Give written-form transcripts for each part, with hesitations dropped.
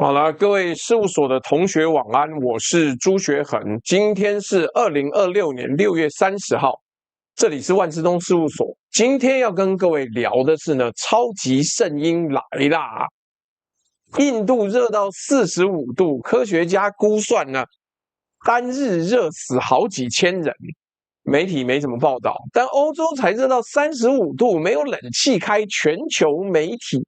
好了，各位事务所的同学晚安，我是朱学恒。今天是2026年6月30号，这里是万事通事务所。今天要跟各位聊的是呢，超级圣婴来啦！印度热到45度，科学家估算呢，单日热死好几千人。媒体没怎么报道，但欧洲才热到35度，没有冷气开，全球媒体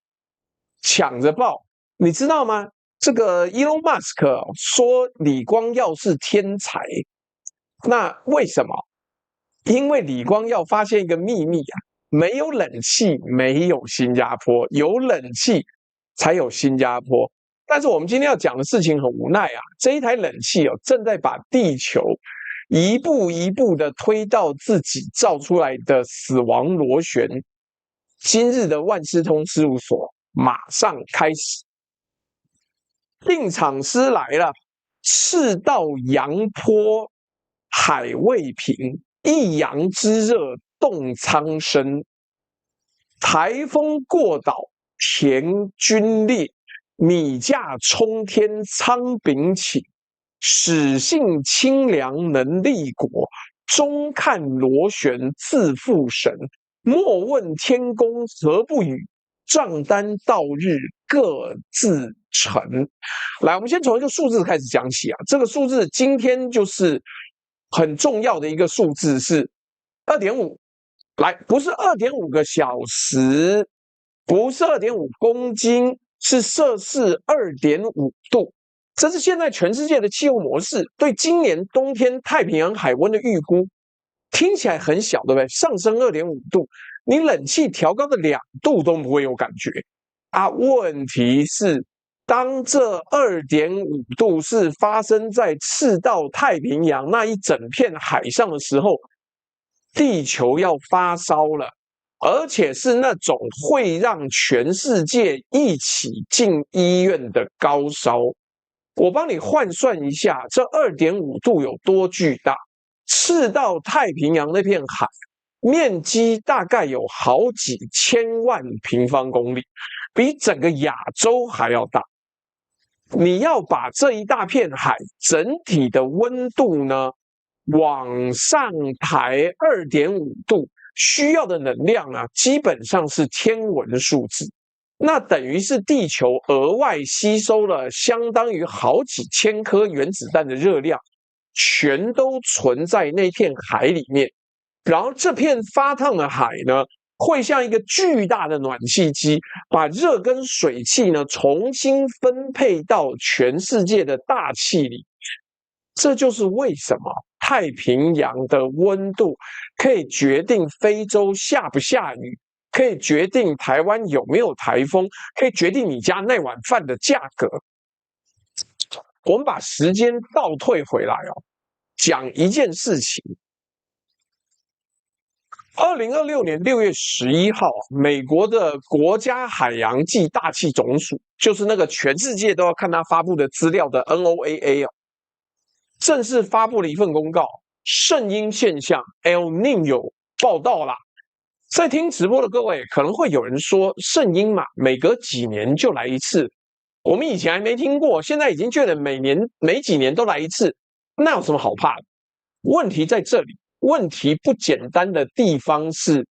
抢着报。你知道吗？这个 Elon Musk 说李光耀是天才，那为什么？因为李光耀发现一个秘密啊，没有冷气，没有新加坡，有冷气才有新加坡。但是我们今天要讲的事情很无奈啊，这一台冷气正在把地球一步一步的推到自己造出来的死亡螺旋。今日的万事通事务所马上开始。定场诗来了，赤道洋坡海未平，一洋之热动苍生。台风过岛田军裂，米价冲天仓饼起。始信清凉能立国，终看螺旋自复神。莫问天公何不语，账单到日各自成。来，我们先从一个数字开始讲起啊。这个数字今天就是很重要的一个数字是2.5。来，不是2.5个小时，不是2.5公斤，是摄氏2.5度。这是现在全世界的气候模式对今年冬天太平洋海温的预估。听起来很小，对不对？上升2.5度，你冷气调高的2度都不会有感觉啊。问题是，当这2.5度是发生在赤道太平洋那一整片海上的时候，地球要发烧了，而且是那种会让全世界一起进医院的高烧。我帮你换算一下，这2.5度有多巨大？赤道太平洋那片海面积大概有好几千万平方公里，比整个亚洲还要大。你要把这一大片海整体的温度呢往上抬2.5度，需要的能量啊，基本上是天文数字。那等于是地球额外吸收了相当于好几千颗原子弹的热量，全都存在那片海里面。然后这片发烫的海呢，会像一个巨大的暖气机，把热跟水汽呢重新分配到全世界的大气里。这就是为什么太平洋的温度可以决定非洲下不下雨，可以决定台湾有没有台风，可以决定你家那碗饭的价格。我们把时间倒退回来讲一件事情。2026年6月11号，美国的国家海洋暨大气总署，就是那个全世界都要看它发布的资料的 NOAA 正式发布了一份公告，圣婴现象 El Niño 报道啦。在听直播的各位可能会有人说，圣婴嘛，每隔几年就来一次，我们以前还没听过，现在已经觉得每几年都来一次，那有什么好怕的？问题在这里，问题不简单的地方是，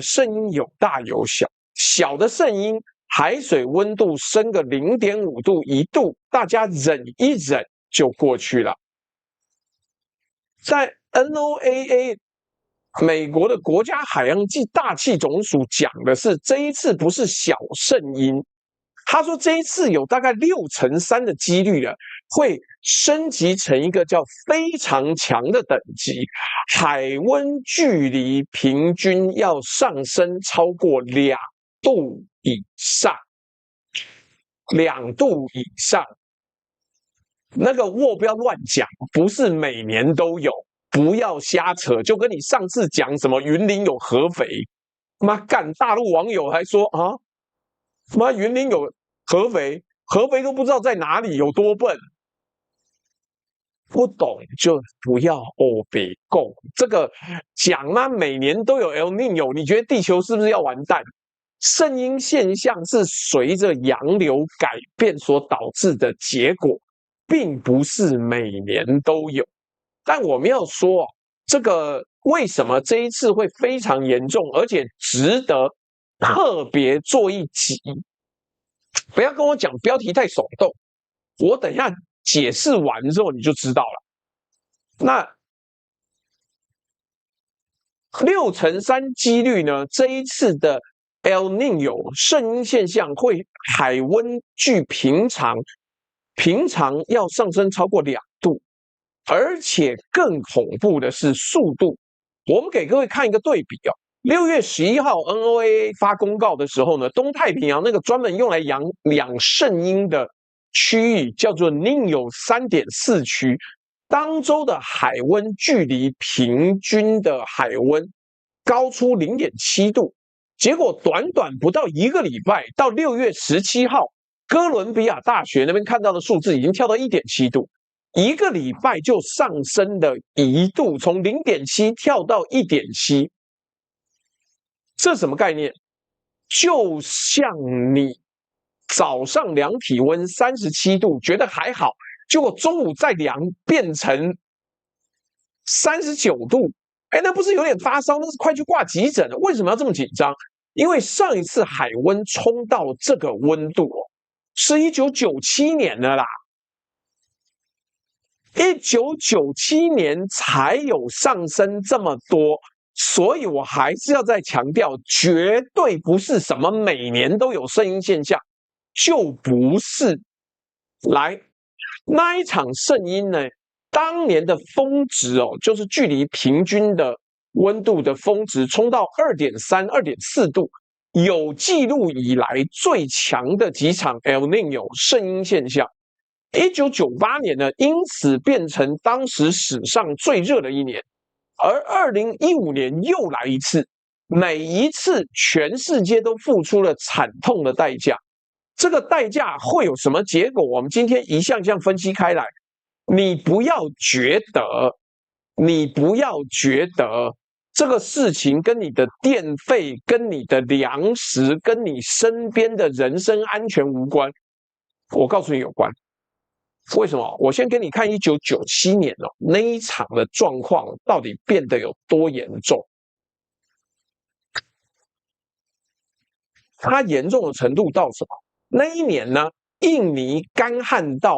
圣婴有大有小，小的圣婴海水温度升个0.5度1度，大家忍一忍就过去了。在 NOAA 美国的国家海洋暨大气总署讲的是，这一次不是小圣婴，他说这一次有大概3%的几率了，会升级成一个叫非常强的等级，海温距离平均要上升超过2度以上，2度以上。那个不要乱讲，不是每年都有，不要瞎扯。就跟你上次讲什么云林有合肥，妈干，大陆网友还说啊，妈云林有合肥，合肥都不知道在哪里，有多笨。不懂就不要北共，这个讲嘛，每年都有 El Niño，你觉得地球是不是要完蛋？圣婴现象是随着洋流改变所导致的结果，并不是每年都有。但我们要说，这个为什么这一次会非常严重，而且值得特别做一集？不要跟我讲标题太耸动，我等一下解释完之后你就知道了。那6成3几率呢？这一次的 El Niño 圣婴现象会海温距平常要上升超过2度，而且更恐怖的是速度。我们给各位看一个对比哦。6月11号 NOAA 发公告的时候呢，东太平洋那个专门用来养圣婴的区域叫做 Niño 3.4区。当周的海温距离平均的海温高出0.7度，结果短短不到1个礼拜，到6月17号，哥伦比亚大学那边看到的数字已经跳到1.7度，1个礼拜就上升了1度，从0.7跳到1.7，这什么概念？就像你早上量体温37度，觉得还好。结果中午再量变成39度，那不是有点发烧？那是快去挂急诊了。为什么要这么紧张？因为上一次海温冲到这个温度是1997年了啦，1997年才有上升这么多，所以我还是要再强调，绝对不是什么每年都有圣婴现象，就不是。来。那一场圣婴呢，当年的峰值就是距离平均的温度的峰值冲到2.3、2.4度，有记录以来最强的几场 El Niño 圣婴现象。1998年呢，因此变成当时史上最热的一年，而2015年又来一次，每一次全世界都付出了惨痛的代价。这个代价会有什么结果？我们今天一项项分析开来。你不要觉得这个事情跟你的电费、跟你的粮食、跟你身边的人身安全无关。我告诉你有关。为什么？我先给你看1997年那一场的状况到底变得有多严重。它严重的程度到什么？那一年呢，印尼干旱到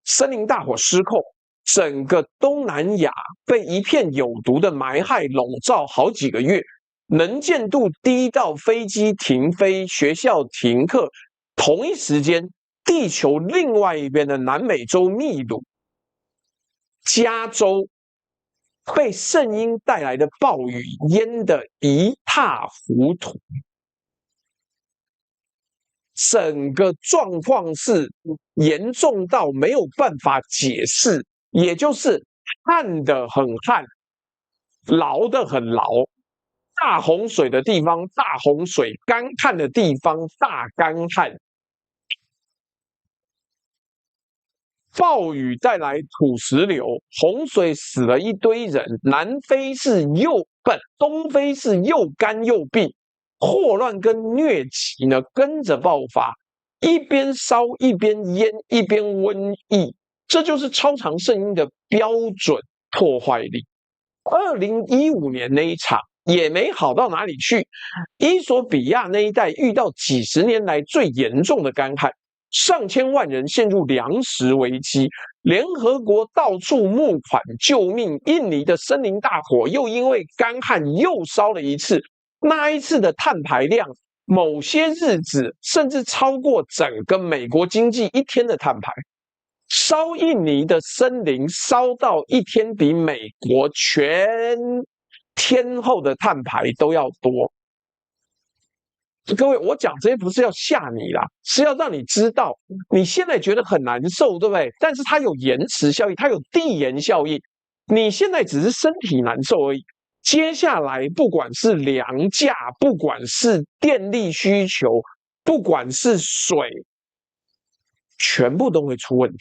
森林大火失控，整个东南亚被一片有毒的霾害笼罩好几个月，能见度低到飞机停飞、学校停课。同一时间，地球另外一边的南美洲秘鲁、加州被圣婴带来的暴雨淹得一塌糊涂。整个状况是严重到没有办法解释，也就是旱得很旱，涝得很涝。大洪水的地方大洪水，干旱的地方大干旱。暴雨带来土石流，洪水死了一堆人。南非是东非是又干又病。霍乱跟疟疾呢跟着爆发，一边烧一边淹一边瘟疫，这就是超长圣婴的标准破坏力。2015年那一场也没好到哪里去，伊索比亚那一带遇到几十年来最严重的干旱，上千万人陷入粮食危机，联合国到处募款救命。印尼的森林大火又因为干旱又烧了一次。那一次的碳排量，某些日子甚至超过整个美国经济1天的碳排。烧印尼的森林烧到1天比美国全天候的碳排都要多。各位，我讲这些不是要吓你啦，是要让你知道，你现在觉得很难受，对不对？但是它有延迟效应，它有递延效应。你现在只是身体难受而已。接下来，不管是粮价，不管是电力需求，不管是水，全部都会出问题。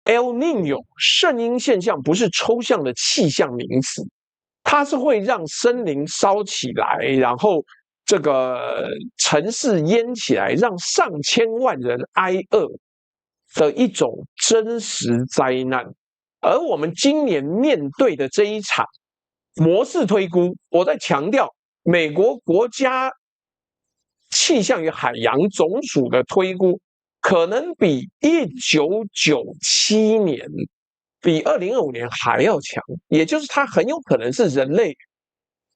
El Niño 圣婴现象不是抽象的气象名词，它是会让森林烧起来，然后这个城市淹起来，让上千万人挨饿的一种真实灾难。而我们今年面对的这一场模式推估，我在强调，美国国家气象与海洋总署的推估，可能比1997年、比2025年还要强，也就是它很有可能是人类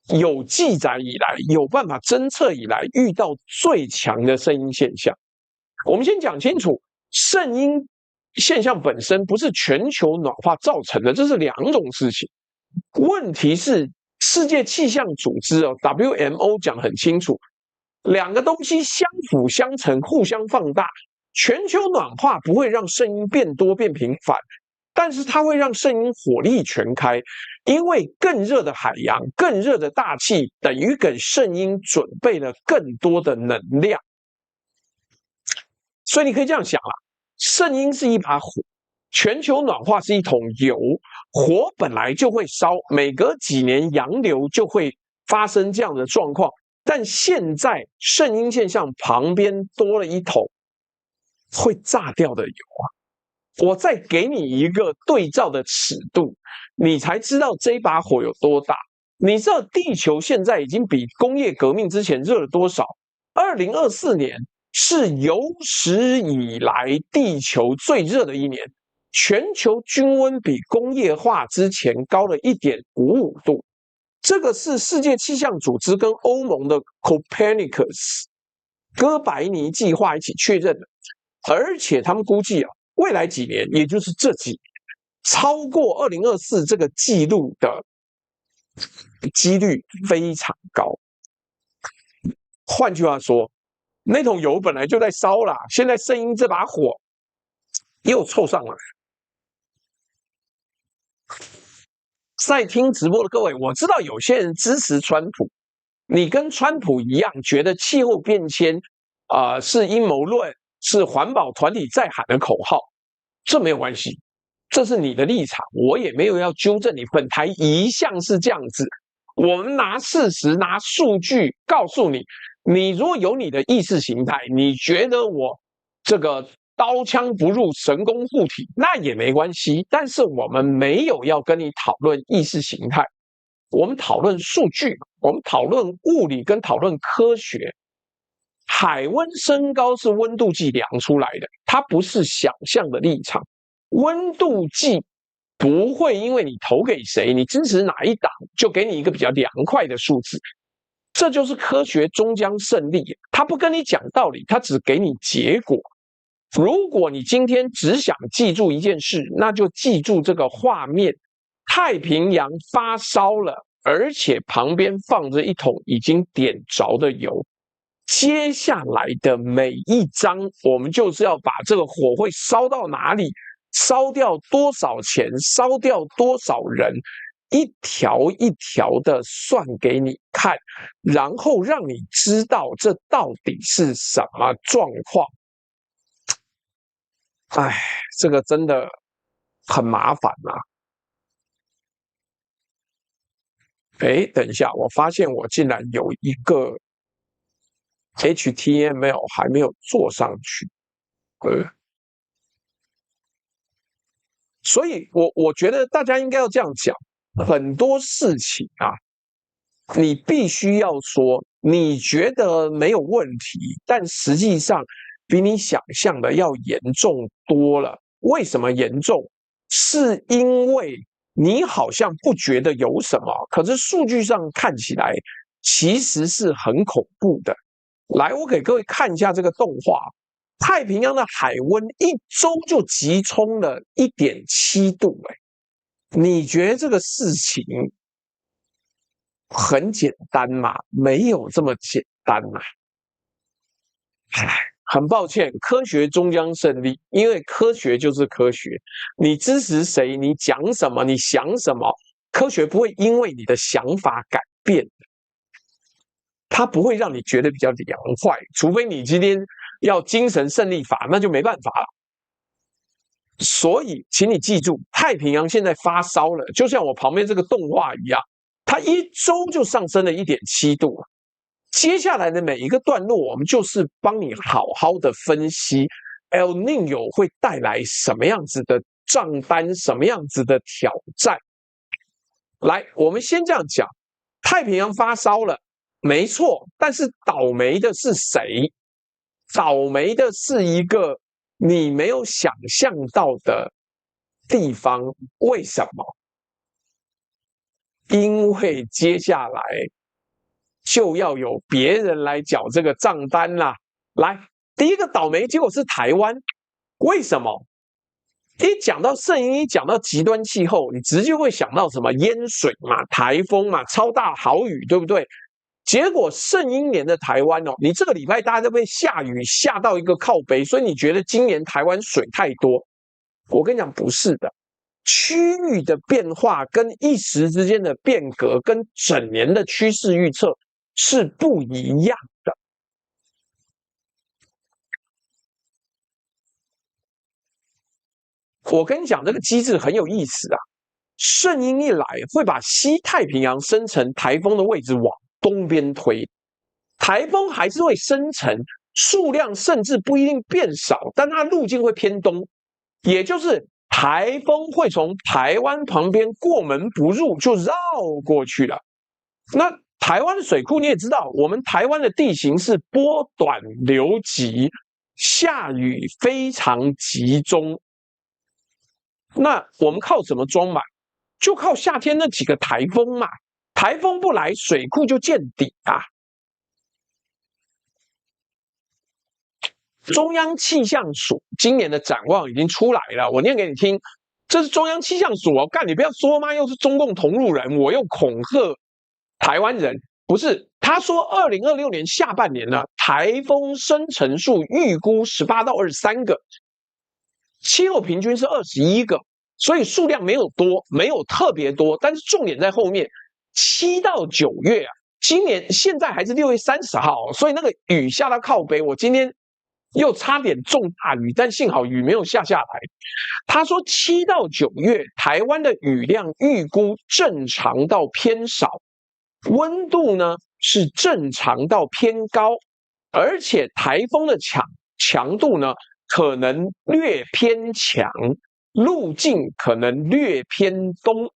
有记载以来、有办法侦测以来遇到最强的圣婴现象。我们先讲清楚，圣婴现象本身不是全球暖化造成的，这是两种事情。问题是世界气象组织WMO 讲很清楚，两个东西相辅相成，互相放大。全球暖化不会让圣婴变多变频繁，但是它会让圣婴火力全开，因为更热的海洋、更热的大气等于给圣婴准备了更多的能量。所以你可以这样想啦，圣婴是一把火，全球暖化是一桶油，火本来就会烧，每隔几年洋流就会发生这样的状况。但现在圣婴现象旁边多了一桶会炸掉的油啊！我再给你一个对照的尺度，你才知道这把火有多大。你知道地球现在已经比工业革命之前热了多少？2024年是有史以来地球最热的一年，全球均温比工业化之前高了1.55度。这个是世界气象组织跟欧盟的 Copernicus 哥白尼计划一起确认的，而且他们估计未来几年，也就是这几年，超过2024这个记录的几率非常高。换句话说，那桶油本来就在烧啦，现在圣婴这把火又凑上来。在听直播的各位，我知道有些人支持川普，你跟川普一样，觉得气候变迁是阴谋论，是环保团体在喊的口号，这没有关系，这是你的立场，我也没有要纠正你。本台一向是这样子，我们拿事实、拿数据告诉你，你如果有你的意识形态，你觉得我这个刀枪不入、神功护体，那也没关系。但是我们没有要跟你讨论意识形态，我们讨论数据，我们讨论物理跟讨论科学。海温升高是温度计量出来的，它不是想象的立场。温度计不会因为你投给谁，你支持哪一党，就给你一个比较凉快的数字。这就是科学终将胜利，他不跟你讲道理，他只给你结果。如果你今天只想记住一件事，那就记住这个画面：太平洋发烧了，而且旁边放着一桶已经点着的油。接下来的每一章，我们就是要把这个火会烧到哪里，烧掉多少钱，烧掉多少人，一条一条的算给你看，然后让你知道这到底是什么状况。哎，这个真的很麻烦啊。哎，等一下，我发现我竟然有一个 HTML 还没有做上去，所以我觉得大家应该要这样讲，很多事情你必须要说你觉得没有问题，但实际上比你想象的要严重多了。为什么严重？是因为你好像不觉得有什么，可是数据上看起来其实是很恐怖的。来，我给各位看一下这个动画。太平洋的海温一周就急冲了1.7度，你觉得这个事情很简单吗？没有这么简单啊！很抱歉，科学终将胜利，因为科学就是科学。你支持谁，你讲什么，你想什么，科学不会因为你的想法改变，它不会让你觉得比较凉快，除非你今天要精神胜利法，那就没办法了。所以，请你记住，太平洋现在发烧了，就像我旁边这个动画一样，它一周就上升了1.7度。接下来的每一个段落，我们就是帮你好好的分析 El Niño 会带来什么样子的账单，什么样子的挑战。来，我们先这样讲，太平洋发烧了，没错，但是倒霉的是谁？倒霉的是一个你没有想象到的地方。为什么？因为接下来就要有别人来缴这个账单啦。来，第一个倒霉结果是台湾，为什么？一讲到圣婴，一讲到极端气候，你直接会想到什么淹水嘛、台风嘛、超大豪雨，对不对？结果圣婴年的台湾哦，你这个礼拜大家都被下雨下到一个靠北，所以你觉得今年台湾水太多？我跟你讲，不是的，区域的变化跟一时之间的变革，跟整年的趋势预测是不一样的。我跟你讲，这个机制很有意思啊。圣婴一来，会把西太平洋生成台风的位置往东边推，台风还是会生成，数量甚至不一定变少，但它路径会偏东，也就是台风会从台湾旁边过门不入，就绕过去了。那台湾的水库你也知道，我们台湾的地形是波短流急，下雨非常集中。那我们靠什么装满？就靠夏天那几个台风嘛。台风不来，水库就见底啊。中央气象署今年的展望已经出来了，我念给你听。这是中央气象署哦，干你不要说嘛，又是中共同路人，我又恐吓台湾人，不是？他说，2026年下半年呢，台风生成数预估18到23个，气候平均是21个，所以数量没有多，没有特别多，但是重点在后面，7到9月啊，今年现在还是6月30号，所以那个雨下到靠北，我今天又差点中大雨，但幸好雨没有下来。他说7到9月台湾的雨量预估正常到偏少，温度呢是正常到偏高，而且台风的强度呢可能略偏强，路径可能略偏东，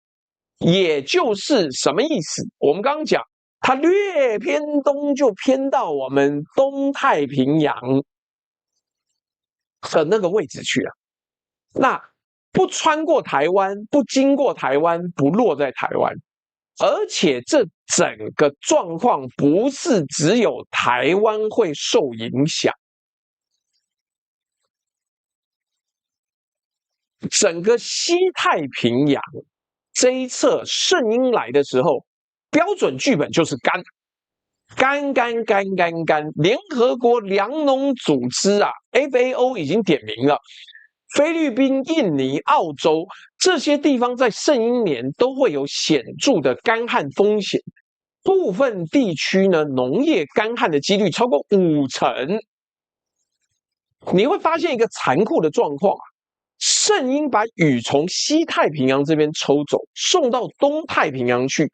也就是什么意思？我们刚刚讲，它略偏东就偏到我们东太平洋的那个位置去了。那不穿过台湾，不经过台湾，不落在台湾，而且这整个状况不是只有台湾会受影响。整个西太平洋这一侧圣婴来的时候，标准剧本就是干。联合国粮农组织啊 ，FAO 已经点名了，菲律宾、印尼、澳洲这些地方在圣婴年都会有显著的干旱风险，部分地区呢农业干旱的几率超过50%。你会发现一个残酷的状况啊。圣婴把雨从西太平洋这边抽走，送到东太平洋去，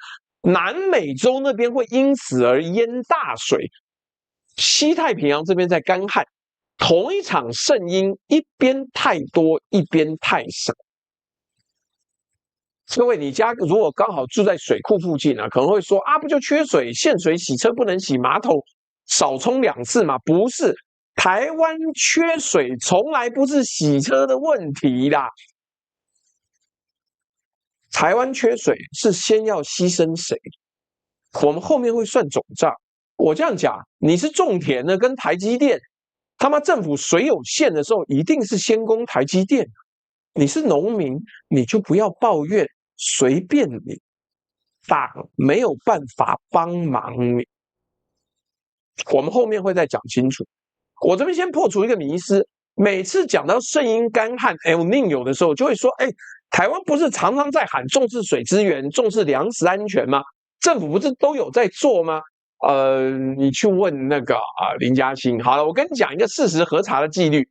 南美洲那边会因此而淹大水，西太平洋这边在干旱。同一场圣婴，一边太多，一边太少。各位，你家如果刚好住在水库附近啊，可能会说啊，不就缺水，限水洗车不能洗，马桶少冲2次嘛？不是。台湾缺水从来不是洗车的问题啦，台湾缺水是先要牺牲谁？我们后面会算总账。我这样讲，你是种田的跟台积电，他妈政府水有限的时候，一定是先攻台积电。你是农民，你就不要抱怨，随便你，党没有办法帮忙你。我们后面会再讲清楚。我这边先破除一个迷思，每次讲到圣婴干旱 El Niño 的时候，就会说，台湾不是常常在喊重视水资源、重视粮食安全吗？政府不是都有在做吗？你去问那个林嘉欣。好了，我跟你讲一个事实核查的纪律，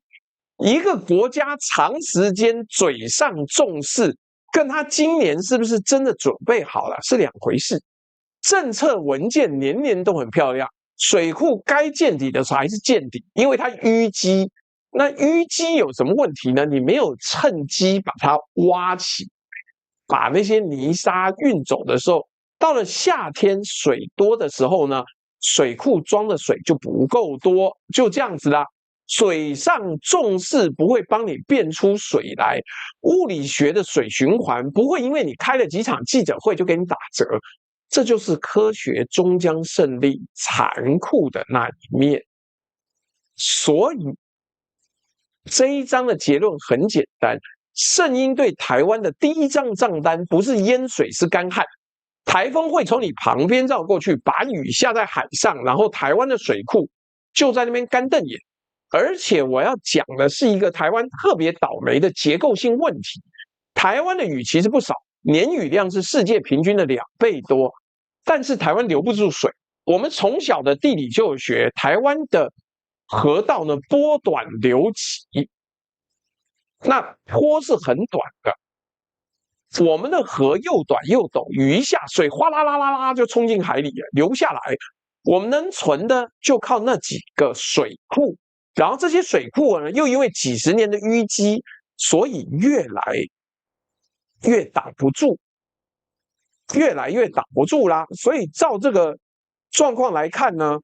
一个国家长时间嘴上重视，跟他今年是不是真的准备好了是两回事。政策文件年年都很漂亮，水库该见底的时候还是见底，因为它淤积。那淤积有什么问题呢？你没有趁机把它挖起，把那些泥沙运走的时候，到了夏天水多的时候呢，水库装的水就不够多，就这样子啦。水上重视不会帮你变出水来，物理学的水循环不会因为你开了几场记者会就给你打折，这就是科学终将胜利残酷的那一面。所以这一章的结论很简单，圣婴对台湾的第一张账单不是淹水是干旱，台风会从你旁边绕过去，把雨下在海上，然后台湾的水库就在那边干瞪眼。而且我要讲的是一个台湾特别倒霉的结构性问题，台湾的雨其实不少，年雨量是世界平均的2倍多，但是台湾留不住水。我们从小的地理就有学，台湾的河道呢波短流急，那坡是很短的，我们的河又短又陡，雨一下水哗啦啦啦啦就冲进海里了，流不下来。我们能存的就靠那几个水库，然后这些水库呢又因为几十年的淤积，所以越来越挡不住，越来越挡不住啦。所以照这个状况来看呢，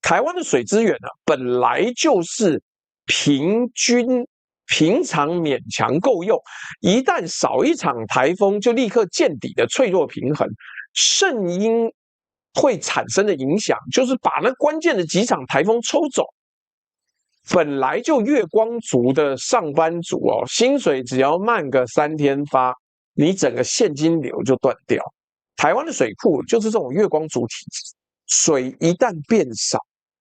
台湾的水资源呢本来就是平常勉强够用，一旦少一场台风就立刻见底的脆弱平衡。圣婴会产生的影响就是把那关键的几场台风抽走。本来就月光族的上班族哦，薪水只要慢个3天发，你整个现金流就断掉。台湾的水库就是这种月光族体质，水一旦变少，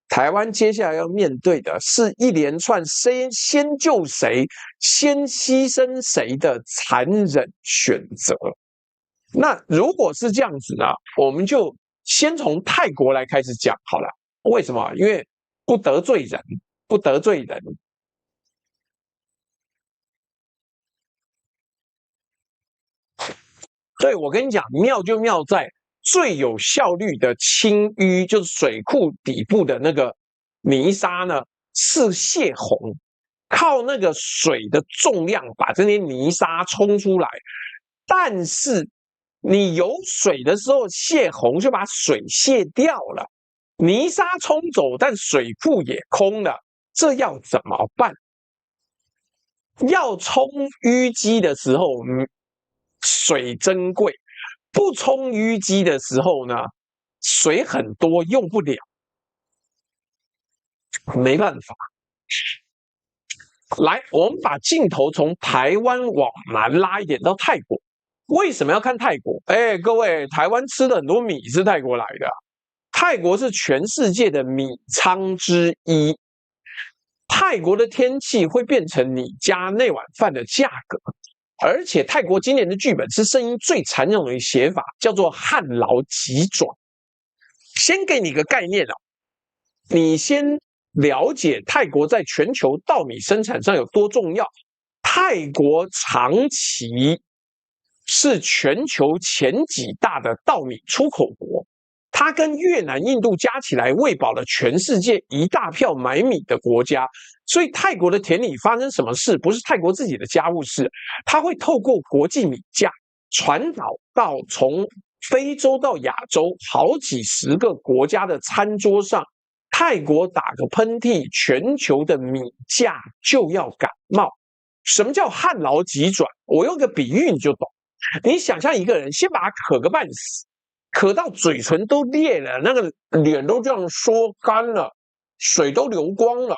台湾接下来要面对的是一连串先救谁、先牺牲谁的残忍选择。那如果是这样子呢，我们就先从泰国来开始讲好了。为什么？因为不得罪人，不得罪人。对，我跟你讲，妙就妙在最有效率的清淤，就是水库底部的那个泥沙呢，是泄洪，靠那个水的重量把这些泥沙冲出来。但是你有水的时候泄洪就把水泄掉了，泥沙冲走，但水库也空了，这要怎么办？要冲淤积的时候，水珍贵；不冲淤积的时候呢，水很多用不了，没办法。来，我们把镜头从台湾往南拉一点到泰国。为什么要看泰国？各位，台湾吃的很多米是泰国来的，泰国是全世界的米仓之一。泰国的天气会变成你家那碗饭的价格，而且泰国今年的剧本是圣婴最残忍的写法，叫做旱涝急转。先给你个概念啊，你先了解泰国在全球稻米生产上有多重要。泰国长期是全球前几大的稻米出口国，它跟越南、印度加起来喂饱了全世界一大票买米的国家。所以泰国的田里发生什么事，不是泰国自己的家务事，它会透过国际米价传导到从非洲到亚洲好几十个国家的餐桌上。泰国打个喷嚏，全球的米价就要感冒。什么叫旱涝急转？我用个比喻你就懂。你想象一个人先把他渴个半死，渴到嘴唇都裂了，那个脸都这样缩干了，水都流光了，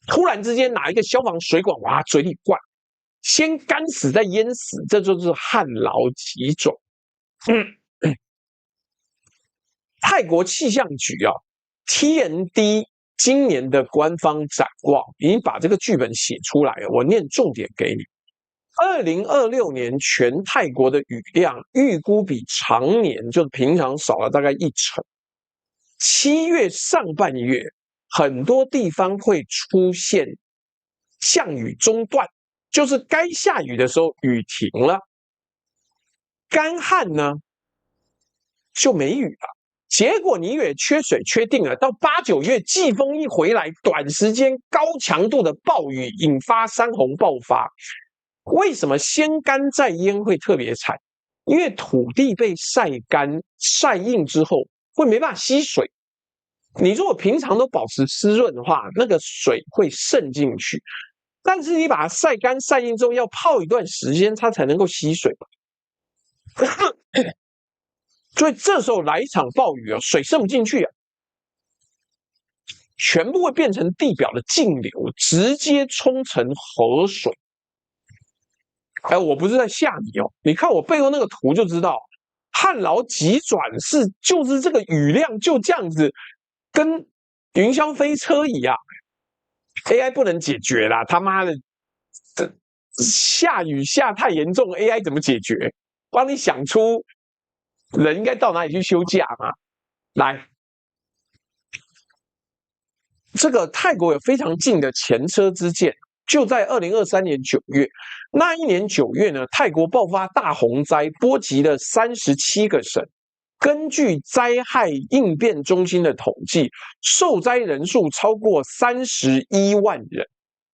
突然之间拿一个消防水管往他嘴里灌，先干死再淹死，这就是旱涝急转。泰国气象局啊 ，TND 今年的官方展望已经把这个剧本写出来了，我念重点给你。2026年全泰国的雨量预估比常年就平常少了大概1成。7月上半月，很多地方会出现降雨中断，就是该下雨的时候雨停了。干旱呢，就没雨了。结果你以为缺水缺定了，到8、9月季风一回来，短时间高强度的暴雨引发山洪爆发。为什么先干再淹会特别惨？因为土地被晒干晒硬之后会没办法吸水。你如果平常都保持湿润的话，那个水会渗进去。但是你把它晒干晒硬之后，要泡一段时间，它才能够吸水。所以这时候来一场暴雨啊，水渗不进去啊，全部会变成地表的径流，直接冲成河水。我不是在吓你哦，你看我背后那个图就知道，汉劳急转就是这个雨量就这样子，跟云霄飞车一样。AI 不能解决啦，他妈的，这下雨下太严重 ，AI 怎么解决？帮你想出人应该到哪里去休假嘛？来，这个泰国有非常近的前车之鉴，就在2023年9月，那一年9月呢，泰国爆发大洪灾，波及了37个省。根据灾害应变中心的统计，受灾人数超过31万人。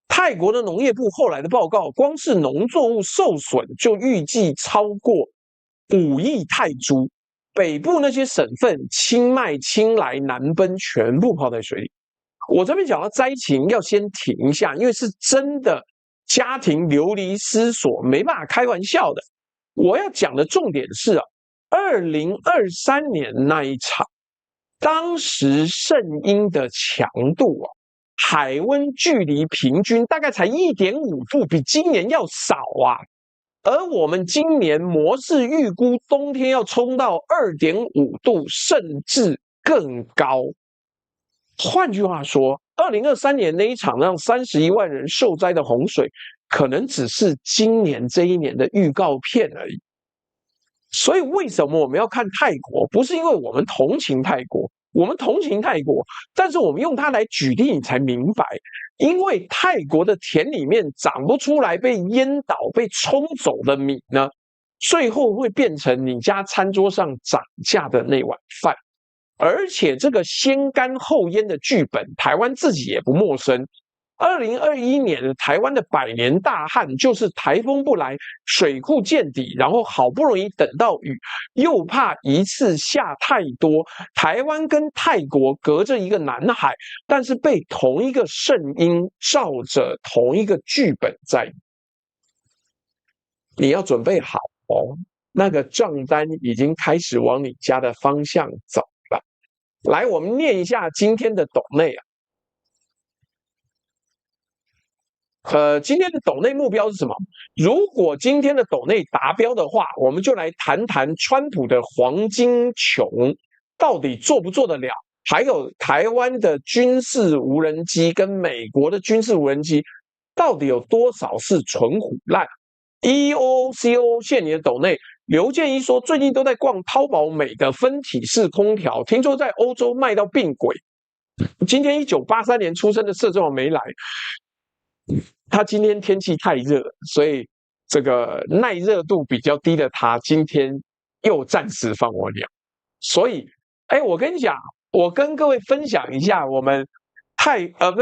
泰国的农业部后来的报告，光是农作物受损就预计超过5亿泰铢。北部那些省份，清迈、清莱、南奔全部泡在水里。我这边讲到灾情，要先停一下，因为是真的家庭流离失所，没办法开玩笑的。我要讲的重点是2023年那一场，当时圣婴的强度海温距离平均大概才1.5度，比今年要少啊。而我们今年模式预估冬天要冲到2.5度，甚至更高。换句话说，2023年那一场让31万人受灾的洪水，可能只是今年这一年的预告片而已。所以为什么我们要看泰国？不是因为我们同情泰国，我们同情泰国，但是我们用它来举例，你才明白。因为泰国的田里面长不出来被淹倒、被冲走的米呢，最后会变成你家餐桌上涨价的那碗饭。而且这个先干后淹的剧本，台湾自己也不陌生。2021年台湾的百年大旱，就是台风不来，水库见底，然后好不容易等到雨，又怕一次下太多。台湾跟泰国隔着一个南海，但是被同一个圣婴照着同一个剧本在。你要准备好哦，那个账单已经开始往你家的方向走了。来，我们念一下今天的斗内今天的斗内目标是什么？如果今天的斗内达标的话，我们就来谈谈川普的黄金穹到底做不做得了，还有台湾的军事无人机跟美国的军事无人机到底有多少是纯唬烂。EOCO 谢你的斗内，刘建一说最近都在逛淘宝美的分体式空调，听说在欧洲卖到病鬼。今天1983年出生的社长没来。他今天天气太热，所以这个耐热度比较低的他，今天又暂时放我鸟。所以，我跟你讲，我跟各位分享一下，我们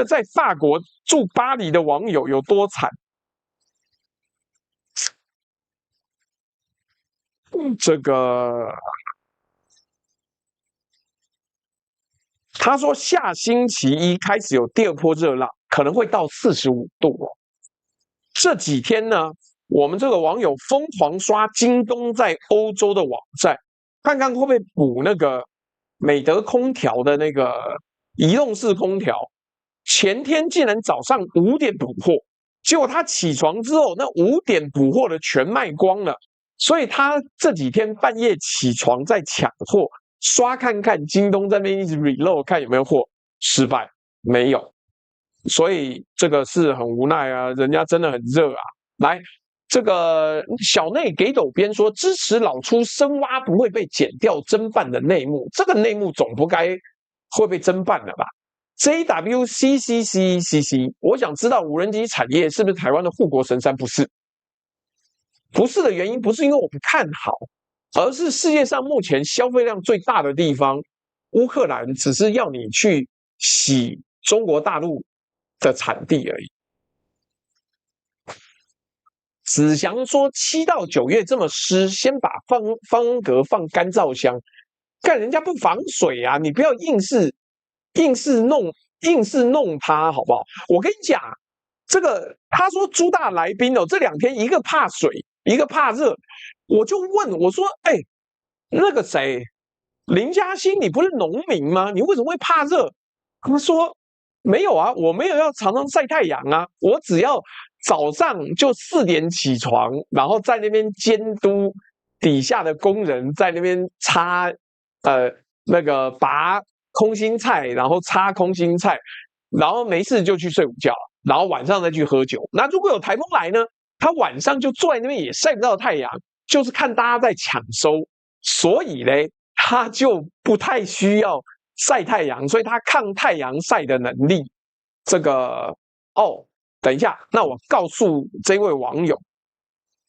在法国住巴黎的网友有多惨。这个他说下星期一开始有第二波热浪，可能会到45度哦。这几天呢，我们这个网友疯狂刷京东在欧洲的网站，看看会不会补那个美德空调的那个移动式空调。前天竟然早上5点补货，结果他起床之后，那5点补货的全卖光了。所以他这几天半夜起床在抢货，刷看看京东在那边一直 reload 看有没有货，失败，没有。所以这个是很无奈啊，人家真的很热啊。来，这个小内给斗边说支持老出深挖不会被剪掉侦办的内幕，这个内幕总不该会被侦办了吧 ？JWCCCCC， 我想知道无人机产业是不是台湾的护国神山？不是。不是的原因不是因为我不看好，而是世界上目前消费量最大的地方。乌克兰只是要你去洗中国大陆的产地而已。子祥说7到9月这么湿，先把方恩格放干燥箱，干人家不防水啊！你不要硬是弄他，好不好？我跟你讲，这个他说朱大来宾哦，这2天一个怕水，一个怕热，我就问我说，哎，那个谁，林嘉欣，你不是农民吗？你为什么会怕热？他说没有啊，我没有要常常晒太阳啊，我只要早上就4点起床，然后在那边监督底下的工人在那边插那个拔空心菜，然后插空心菜，然后没事就去睡午觉，然后晚上再去喝酒。那如果有台风来呢，他晚上就坐在那边也晒不到太阳，就是看大家在抢收，所以嘞，他就不太需要晒太阳，所以他抗太阳晒的能力，这个哦，等一下，那我告诉这位网友，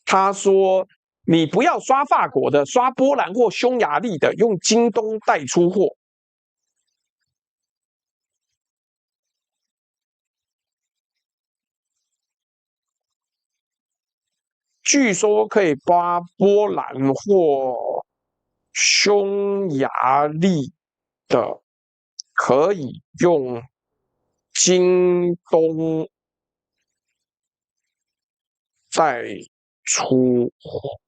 他说你不要刷法国的，刷波兰或匈牙利的，用京东代出货。据说可以把波兰或匈牙利的可以用京东代出货。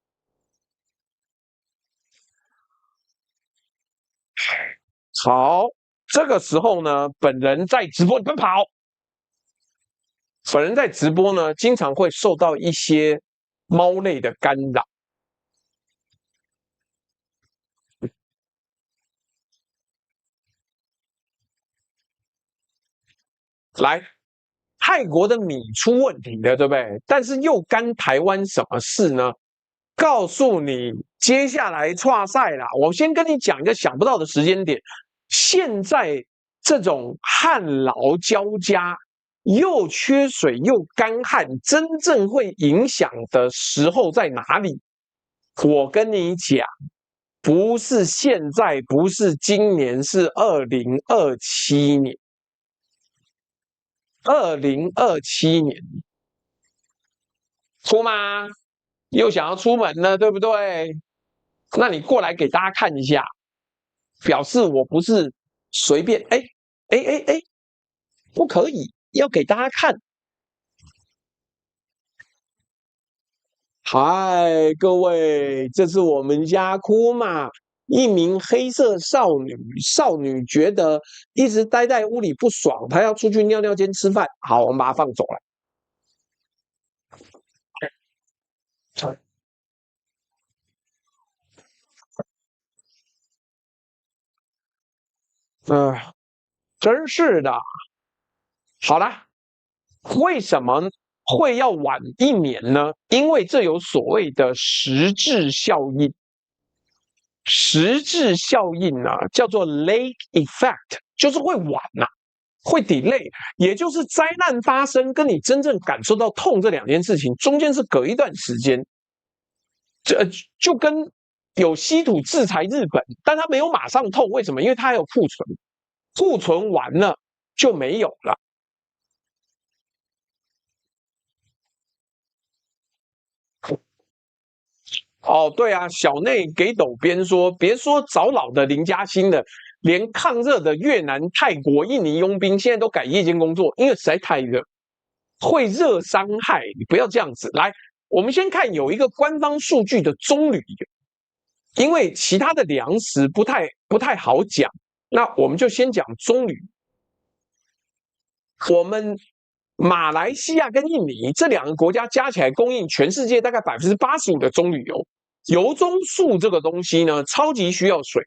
好，这个时候呢，本人在直播，你别跑。本人在直播呢，经常会受到一些猫类的干扰。来，泰国的米出问题了，对不对？但是又干台湾什么事呢？告诉你，接下来跨赛啦。我先跟你讲一个想不到的时间点。现在这种旱涝交加，又缺水又干旱，真正会影响的时候在哪里？我跟你讲，不是现在，不是今年，是2027年。2027年，出吗？又想要出门了，对不对？那你过来给大家看一下，表示我不是随便。哎，不可以，要给大家看。嗨，各位，这是我们家哭嘛，一名黑色少女。少女觉得一直待在屋里不爽，她要出去尿尿间吃饭。好，我们把她放走了。真是的。好了，为什么会要晚1年呢？因为这有所谓的实质效应。实质效应呢，叫做 lag effect， 就是会晚呐，会 delay， 也就是灾难发生跟你真正感受到痛这2件事情中间是隔一段时间。就跟有稀土制裁日本，但他没有马上痛，为什么？因为他还有库存，库存完了就没有了。哦，对啊，小内给斗边说，别说找老的林嘉欣的，连抗热的越南、泰国、印尼佣兵现在都改夜间工作，因为实在太热，会热伤害。你不要这样子。来，我们先看有一个官方数据的棕榈油，因为其他的粮食不太好讲，那我们就先讲棕榈。我们马来西亚跟印尼这2个国家加起来供应全世界大概85%的棕榈油。油棕树这个东西呢，超级需要水。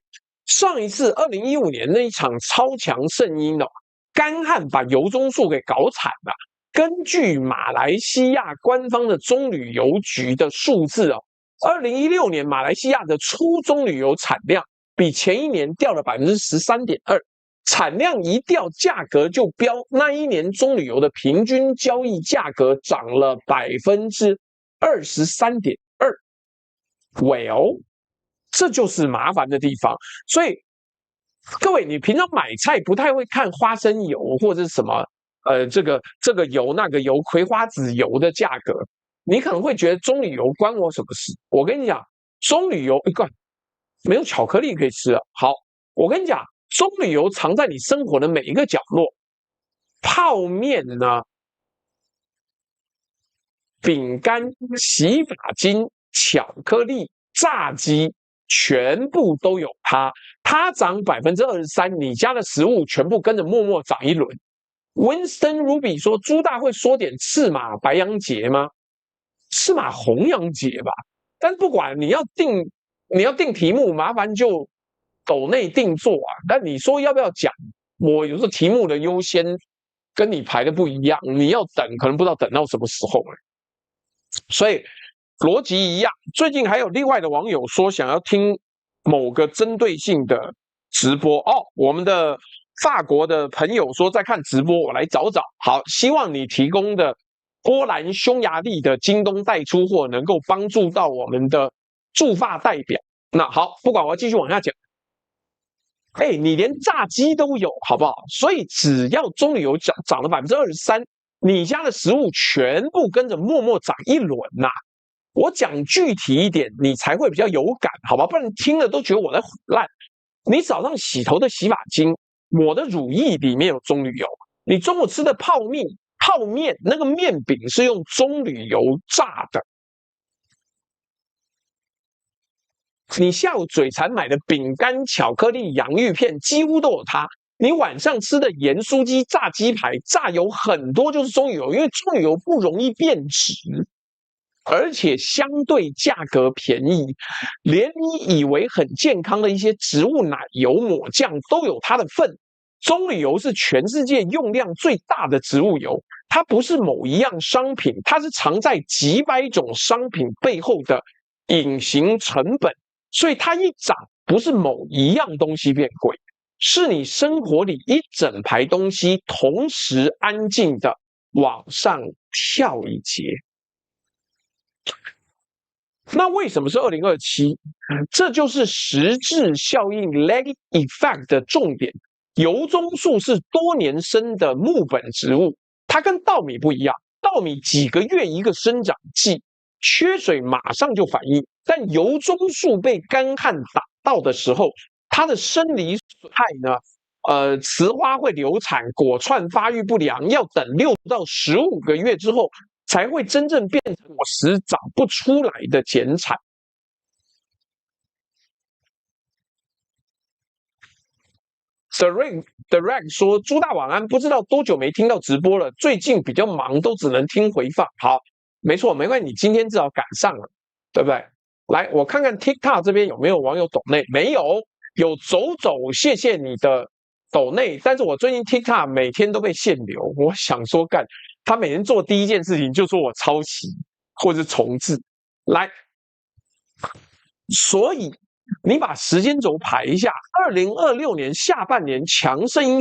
上一次2015年那一场超强圣婴哦，干旱把油棕树给搞惨了。根据马来西亚官方的棕榈油局的数字哦，2016年马来西亚的粗棕榈油产量比前一年掉了13.2%。产量一掉，价格就飙。那一年棕榈油的平均交易价格涨了23.2%。Well，这就是麻烦的地方。所以各位，你平常买菜不太会看花生油或者什么这个油那个油葵花籽油的价格，你可能会觉得棕榈油关我什么事？我跟你讲，棕榈油一罐没有巧克力可以吃了。好，我跟你讲，棕榈油藏在你生活的每一个角落，泡面呢，饼干、洗发精、巧克力、炸鸡，全部都有它。它涨23%，你家的食物全部跟着默默涨一轮。Winston Ruby 说：“朱大会说点赤马白羊节吗？赤马红羊节吧。但不管你要定题目，麻烦就抖内定做啊。但你说要不要讲？我有时候题目的优先跟你排的不一样，你要等，可能不知道等到什么时候了。所以逻辑一样。最近还有另外的网友说想要听某个针对性的直播哦，我们的法国的朋友说在看直播，我来找找。好，希望你提供的波兰匈牙利的京东代出货能够帮助到我们的驻法代表。那好，不管，我要继续往下讲。你连炸鸡都有，好不好？所以只要棕榈油涨了23%，你家的食物全部跟着默默涨一轮呐。我讲具体一点，你才会比较有感，好吧？不然听了都觉得我在唬烂。你早上洗头的洗发精，抹的乳液里面有棕榈油；你中午吃的泡面那个面饼是用棕榈油炸的。你下午嘴馋买的饼干、巧克力、洋芋片，几乎都有它。你晚上吃的盐酥鸡、炸鸡排，炸油很多就是棕榈油，因为棕榈油不容易变质，而且相对价格便宜。连你以为很健康的一些植物奶油、抹酱都有它的份。棕榈油是全世界用量最大的植物油，它不是某一样商品，它是藏在几百种商品背后的隐形成本。所以它一涨，不是某一样东西变贵，是你生活里一整排东西同时安静的往上跳一截。那为什么是2027？这就是实质效应 （lag effect） 的重点。油棕树是多年生的木本植物，它跟稻米不一样，稻米几个月一个生长季，缺水马上就反应。但油棕树被干旱打到的时候，它的生理损害呢，雌花会流产，果串发育不良，要等6到15个月之后，才会真正变成果实长不出来的减产。The Rag 说：“朱大晚安，不知道多久没听到直播了，最近比较忙，都只能听回放。”好，没错，没关系，你今天至少赶上了，对不对？来，我看看 TikTok 这边有没有网友抖内，没有，有走，谢谢你的抖内。但是我最近 TikTok 每天都被限流，我想说干，他每天做第一件事情就说我抄袭或者重置，来，所以你把时间轴排一下，2026年下半年强声音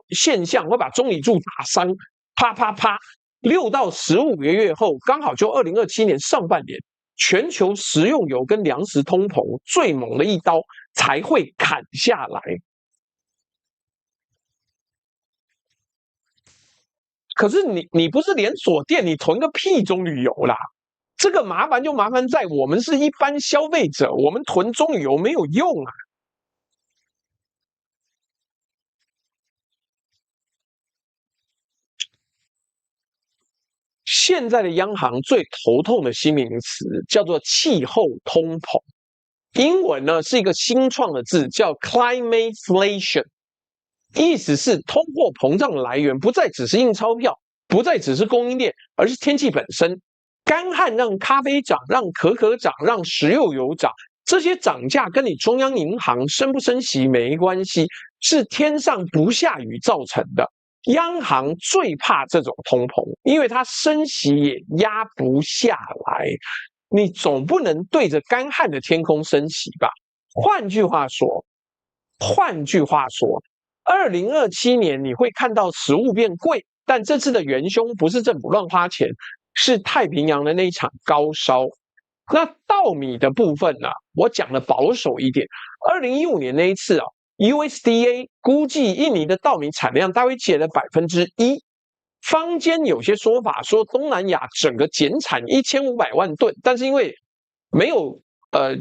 现象会把棕榈柱打伤，啪啪啪，6到15个月后，刚好就2027年上半年。全球食用油跟粮食通膨最猛的一刀才会砍下来。可是你不是连锁店，你囤个屁棕榈油啦！这个麻烦就麻烦在我们是一般消费者，我们囤棕榈油没有用啊。现在的央行最头痛的新名词叫做气候通膨，英文呢是一个新创的字，叫 climateflation， 意思是通货膨胀的来源不再只是印钞票，不再只是供应链，而是天气本身。干旱让咖啡涨，让可可涨，让食用油涨，这些涨价跟你中央银行升不升息没关系，是天上不下雨造成的。央行最怕这种通膨，因为它升息也压不下来。你总不能对着干旱的天空升息吧？换句话说，2027年你会看到食物变贵，但这次的元凶不是政府乱花钱，是太平洋的那一场高烧。那稻米的部分呢，我讲的保守一点，2015年那一次啊，USDA 估计印尼的稻米产量大约减了1%。坊间有些说法说东南亚整个减产1500万吨，但是因为没有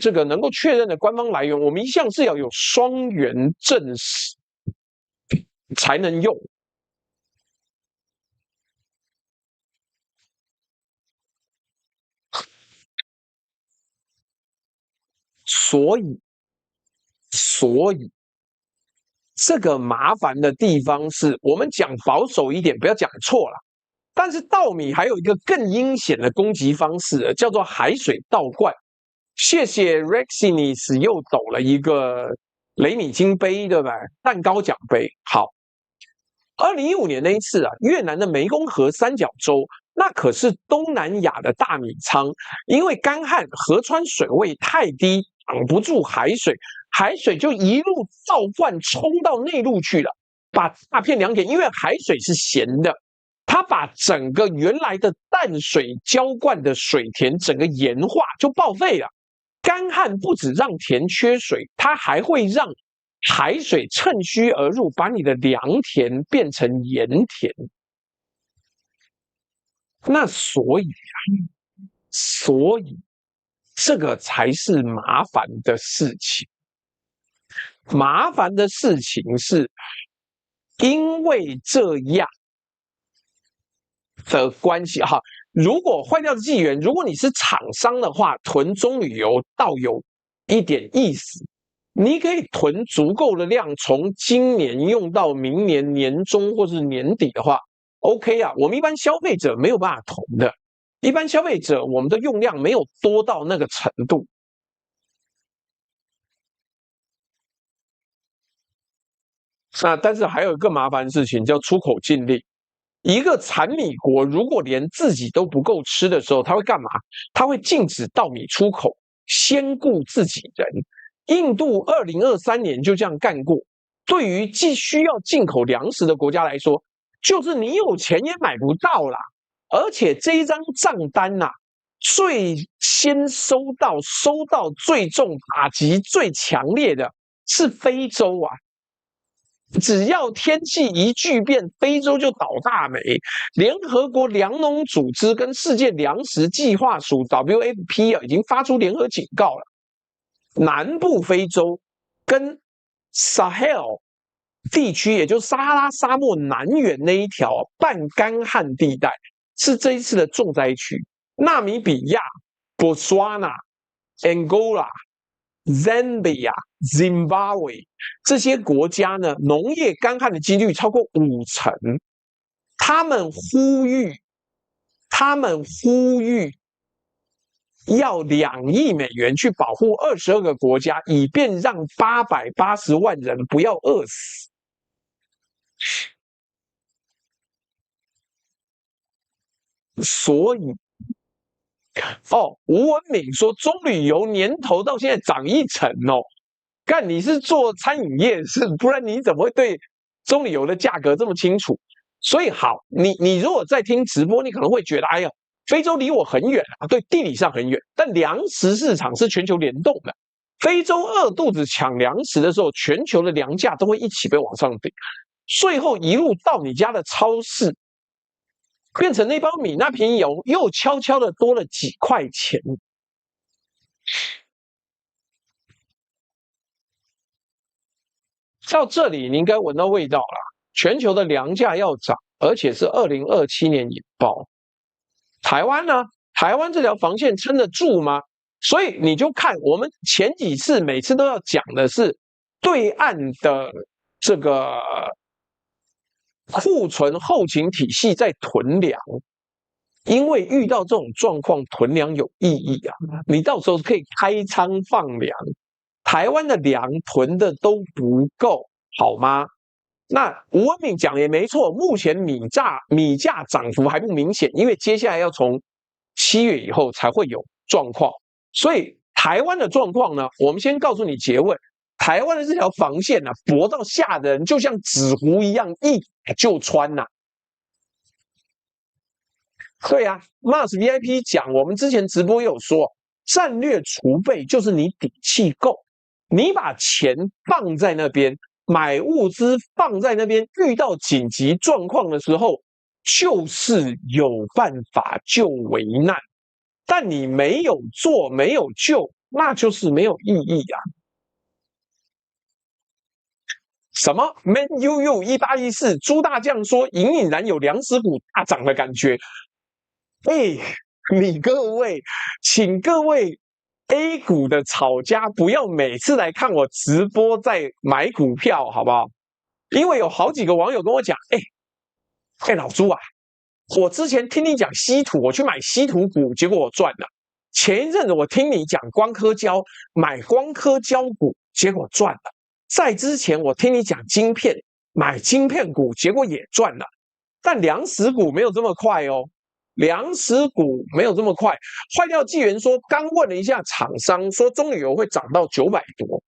这个能够确认的官方来源，我们一向是要有双元证实才能用。所以这个麻烦的地方是我们讲保守一点，不要讲错了。但是稻米还有一个更阴险的攻击方式，叫做海水倒灌。谢谢 Rexinis 又抖了一个雷米金杯，对吧？蛋糕奖杯。好，2015年那一次啊，越南的湄公河三角洲，那可是东南亚的大米仓，因为干旱，河川水位太低，挡不住海水，海水就一路倒灌冲到内陆去了，把大片良田，因为海水是咸的，它把整个原来的淡水浇灌的水田整个盐化，就报废了。干旱不止让田缺水，它还会让海水趁虚而入，把你的良田变成盐田。那所以这个才是麻烦的事情。麻烦的事情是，因为这样的关系哈。如果坏掉的纪元，如果你是厂商的话，囤中旅游倒有一点意思。你可以囤足够的量，从今年用到明年年中或是年底的话 ，OK 啊。我们一般消费者没有办法囤的，一般消费者我们的用量没有多到那个程度。但是还有一个麻烦事情叫出口禁令。一个产米国如果连自己都不够吃的时候，他会干嘛？他会禁止稻米出口，先顾自己人。印度2023年就这样干过。对于既需要进口粮食的国家来说，就是你有钱也买不到啦。而且这一张账单啊，最先收到最重打击最强烈的是非洲啊。只要天气一巨变，非洲就倒大霉。联合国粮农组织跟世界粮食计划署 WFP 已经发出联合警告了。南部非洲跟 Sahel 地区，也就是撒哈拉沙漠南缘那一条半干旱地带，是这一次的重灾区。纳米比亚、Botswana、Angola、Zambia、Zimbabwe 这些国家呢，农业干旱的几率超过50%。他们呼吁要2亿美元去保护22个国家，以便让880万人不要饿死。所以，吴文敏说中旅游年头到现在涨1成哦，干你是做餐饮业是，不然你怎么会对中旅游的价格这么清楚？所以好，你如果在听直播，你可能会觉得，哎呀，非洲离我很远啊，对，地理上很远，但粮食市场是全球联动的。非洲饿肚子抢粮食的时候，全球的粮价都会一起被往上顶，最后一路到你家的超市，变成那包米那瓶油又悄悄的多了几块钱。到这里你应该闻到味道了，全球的粮价要涨，而且是2027年引爆。台湾呢？台湾这条防线撑得住吗？所以你就看我们前几次每次都要讲的是对岸的这个库存后勤体系在囤粮，因为遇到这种状况，囤粮有意义啊！你到时候可以开仓放粮，台湾的粮囤的都不够，好吗？那吴文敏讲也没错，目前米价涨幅还不明显，因为接下来要从7月以后才会有状况。所以台湾的状况呢，我们先告诉你结论：台湾的这条防线呢，薄到吓人，就像纸糊一样，一打就穿呐。对啊 ，Mars VIP 讲，我们之前直播也有说，战略储备就是你底气够，你把钱放在那边，买物资放在那边，遇到紧急状况的时候，就是有办法救危难。但你没有做，没有救，那就是没有意义啊。什么 Man UU 1814，朱大将说隐隐然有粮食股大涨的感觉。哎，你各位，请各位 A 股的炒家不要每次来看我直播在买股票，好不好？因为有好几个网友跟我讲，老朱啊，我之前听你讲稀土，我去买稀土股，结果我赚了。前一阵子我听你讲光刻胶，买光刻胶股，结果赚了。在之前我听你讲晶片，买晶片股，结果也赚了。但粮食股没有这么快哦，粮食股没有这么快。坏掉纪元说，刚问了一下厂商，说中旅游会涨到900多。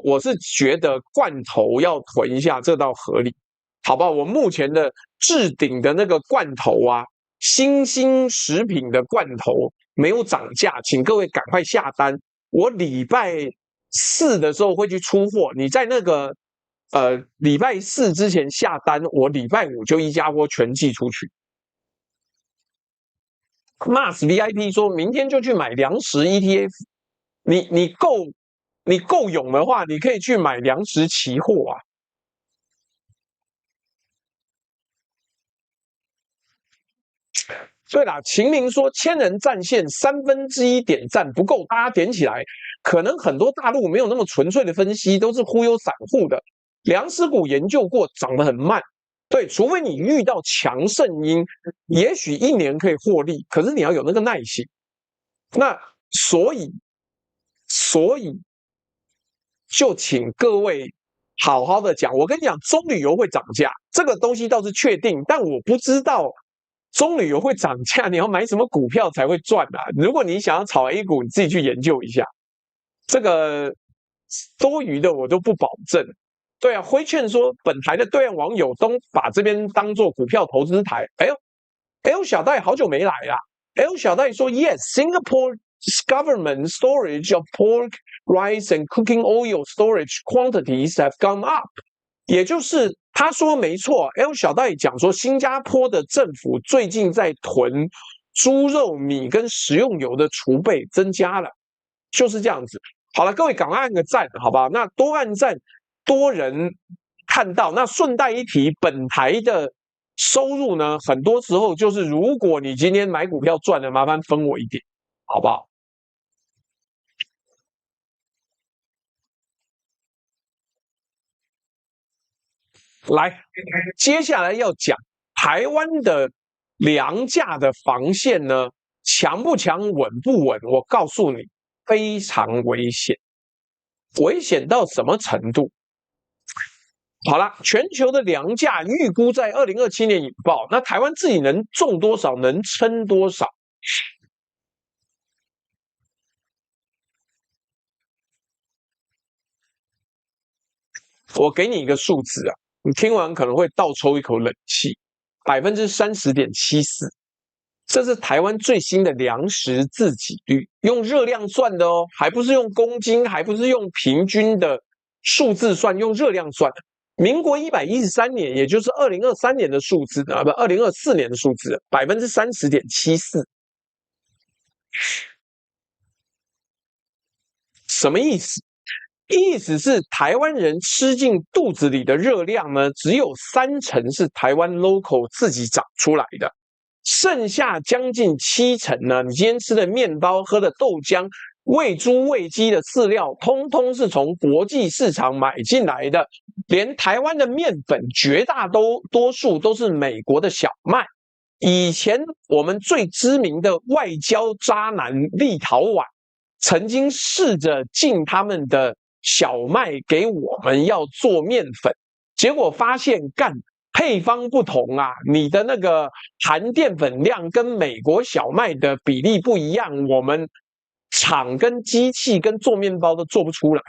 我是觉得罐头要囤一下，这倒合理，好不好？我目前的置顶的那个罐头啊，新兴食品的罐头没有涨价，请各位赶快下单。我礼拜四的时候会去出货，你在那个礼拜四之前下单，我礼拜五就一家锅全寄出去。Mars VIP 说明天就去买粮食 ETF，你够勇的话，你可以去买粮食期货啊。对啦，秦明说千人战线1/3点赞不够，大家点起来。可能很多大陆没有那么纯粹的分析，都是忽悠散户的。粮食股研究过，涨得很慢。对，除非你遇到强盛音，也许1年可以获利，可是你要有那个耐心。那所以就请各位好好的讲。我跟你讲，中旅游会涨价，这个东西倒是确定，但我不知道中旅游会涨价，你要买什么股票才会赚啊？如果你想要炒 A 股，你自己去研究一下。这个多余的我都不保证。对啊，辉劝说本台的对岸网友都把这边当做股票投资台。L 小戴好久没来啦。L 小戴说 ，Yes, Singapore's government storage of pork, rice, and cooking oil storage quantities have gone up。也就是他说没错 ，L 小戴讲说，新加坡的政府最近在囤猪肉、米跟食用油的储备增加了，就是这样子。好了，各位赶快按个赞，好吧？那多按赞，多人看到。那顺带一提，本台的收入呢，很多时候就是如果你今天买股票赚了，麻烦分我一点，好不好？来，接下来要讲台湾的粮价的防线呢，强不强、稳不稳？我告诉你，非常危险。危险到什么程度？好了，全球的粮价预估在2027年引爆，那台湾自己能种多少，能撑多少？我给你一个数字啊，你听完可能会倒抽一口冷气，30.74%，这是台湾最新的粮食自给率，用热量算的哦，还不是用公斤，还不是用平均的数字算，用热量算的。民国113年，也就是2023年的数字啊，不，2024年的数字，30.74%，什么意思？意思是台湾人吃进肚子里的热量呢，只有30%是台湾 local 自己长出来的，剩下将近70%呢，你今天吃的面包、喝的豆浆、喂猪喂鸡的饲料，通通是从国际市场买进来的。连台湾的面粉，绝大多数都是美国的小麦。以前我们最知名的外交渣男立陶宛，曾经试着进他们的小麦给我们要做面粉，结果发现配方不同啊，你的那个含淀粉量跟美国小麦的比例不一样，我们厂跟机器跟做面包都做不出来。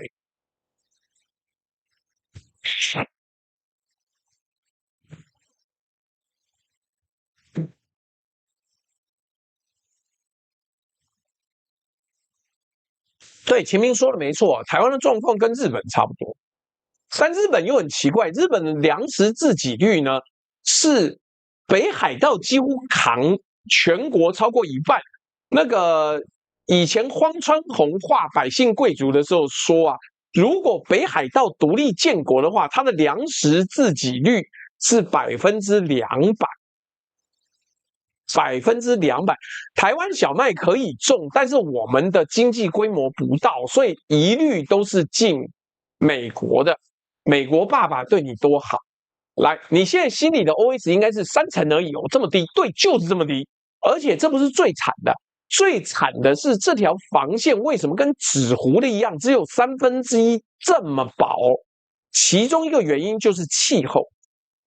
对，秦明说的没错，台湾的状况跟日本差不多，但日本又很奇怪，日本的粮食自给率呢是北海道几乎扛全国超过一半。那个以前荒川弘化百姓贵族的时候说啊，如果北海道独立建国的话，它的粮食自给率是200%。200%，台湾小麦可以种，但是我们的经济规模不到，所以一律都是进美国的。美国爸爸对你多好，来，你现在心里的 OS 应该是3成而已哦，这么低，对，就是这么低。而且这不是最惨的，最惨的是这条防线为什么跟纸糊的一样，只有1/3这么薄？其中一个原因就是气候。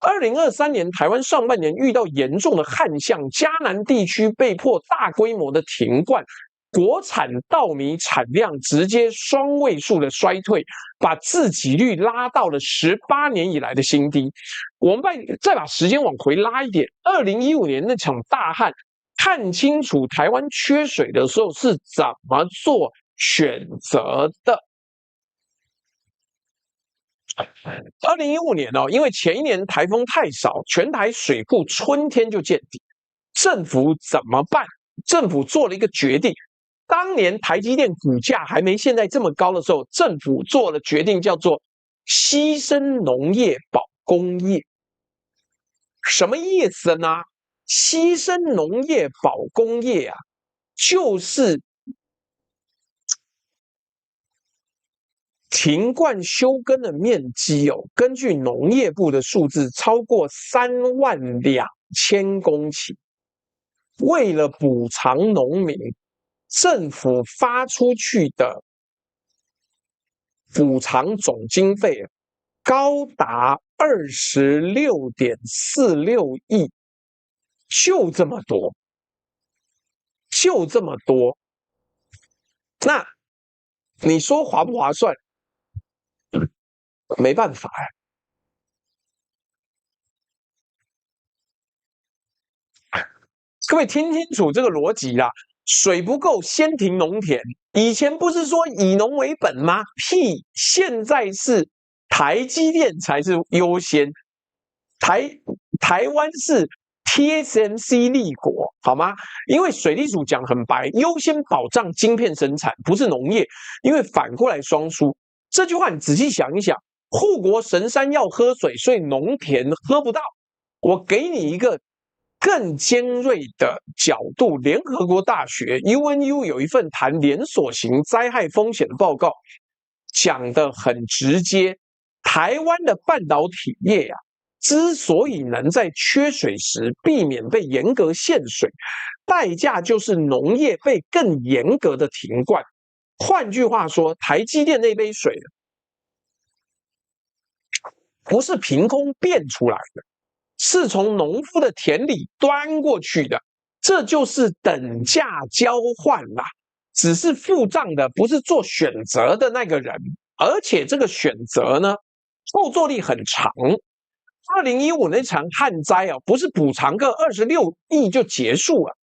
2023年台湾上半年遇到严重的旱象，嘉南地区被迫大规模的停灌，国产稻米产量直接双位数的衰退，把自给率拉到了18年以来的新低。我们再把时间往回拉一点，2015年那场大旱，看清楚台湾缺水的时候是怎么做选择的。2015年哦，因为前一年台风太少，全台水库春天就见底，政府怎么办？政府做了一个决定，当年台积电股价还没现在这么高的时候，政府做了决定，叫做牺牲农业保工业。什么意思呢？牺牲农业保工业啊，就是停灌休耕的面积哦，根据农业部的数字，超过32000公顷。为了补偿农民，政府发出去的补偿总经费高达26.46亿，就这么多，就这么多。那你说划不划算？没办法呀。各位听清楚这个逻辑啦，水不够先停农田。以前不是说以农为本吗？屁！现在是台积电才是优先，台湾是 TSMC 立国，好吗？因为水利署讲很白，优先保障晶片生产，不是农业。因为反过来双输，这句话你仔细想一想，护国神山要喝水，所以农田喝不到。我给你一个更尖锐的角度，联合国大学 UNU 有一份谈连锁型灾害风险的报告，讲得很直接。台湾的半导体业啊，之所以能在缺水时避免被严格限水，代价就是农业被更严格的停灌。换句话说，台积电那杯水不是凭空变出来的，是从农夫的田里端过去的，这就是等价交换啦。只是付账的不是做选择的那个人，而且这个选择呢，后坐力很长。2015那场旱灾啊，不是补偿个26亿就结束了。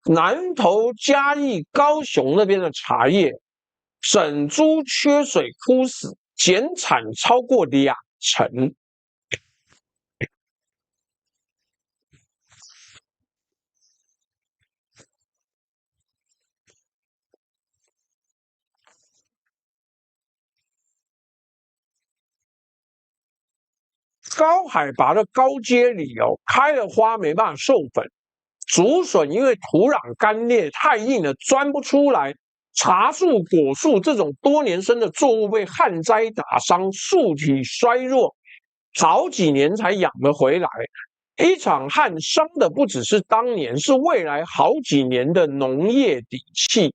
南投、嘉义、高雄那边的茶叶，整株缺水枯死，减产超过2成。高海拔的高阶里哦，开了花没办法授粉，竹笋因为土壤干裂太硬了，钻不出来。茶树、果树这种多年生的作物被旱灾打伤，树体衰弱，好几年才养得回来。一场旱伤的不只是当年，是未来好几年的农业底气。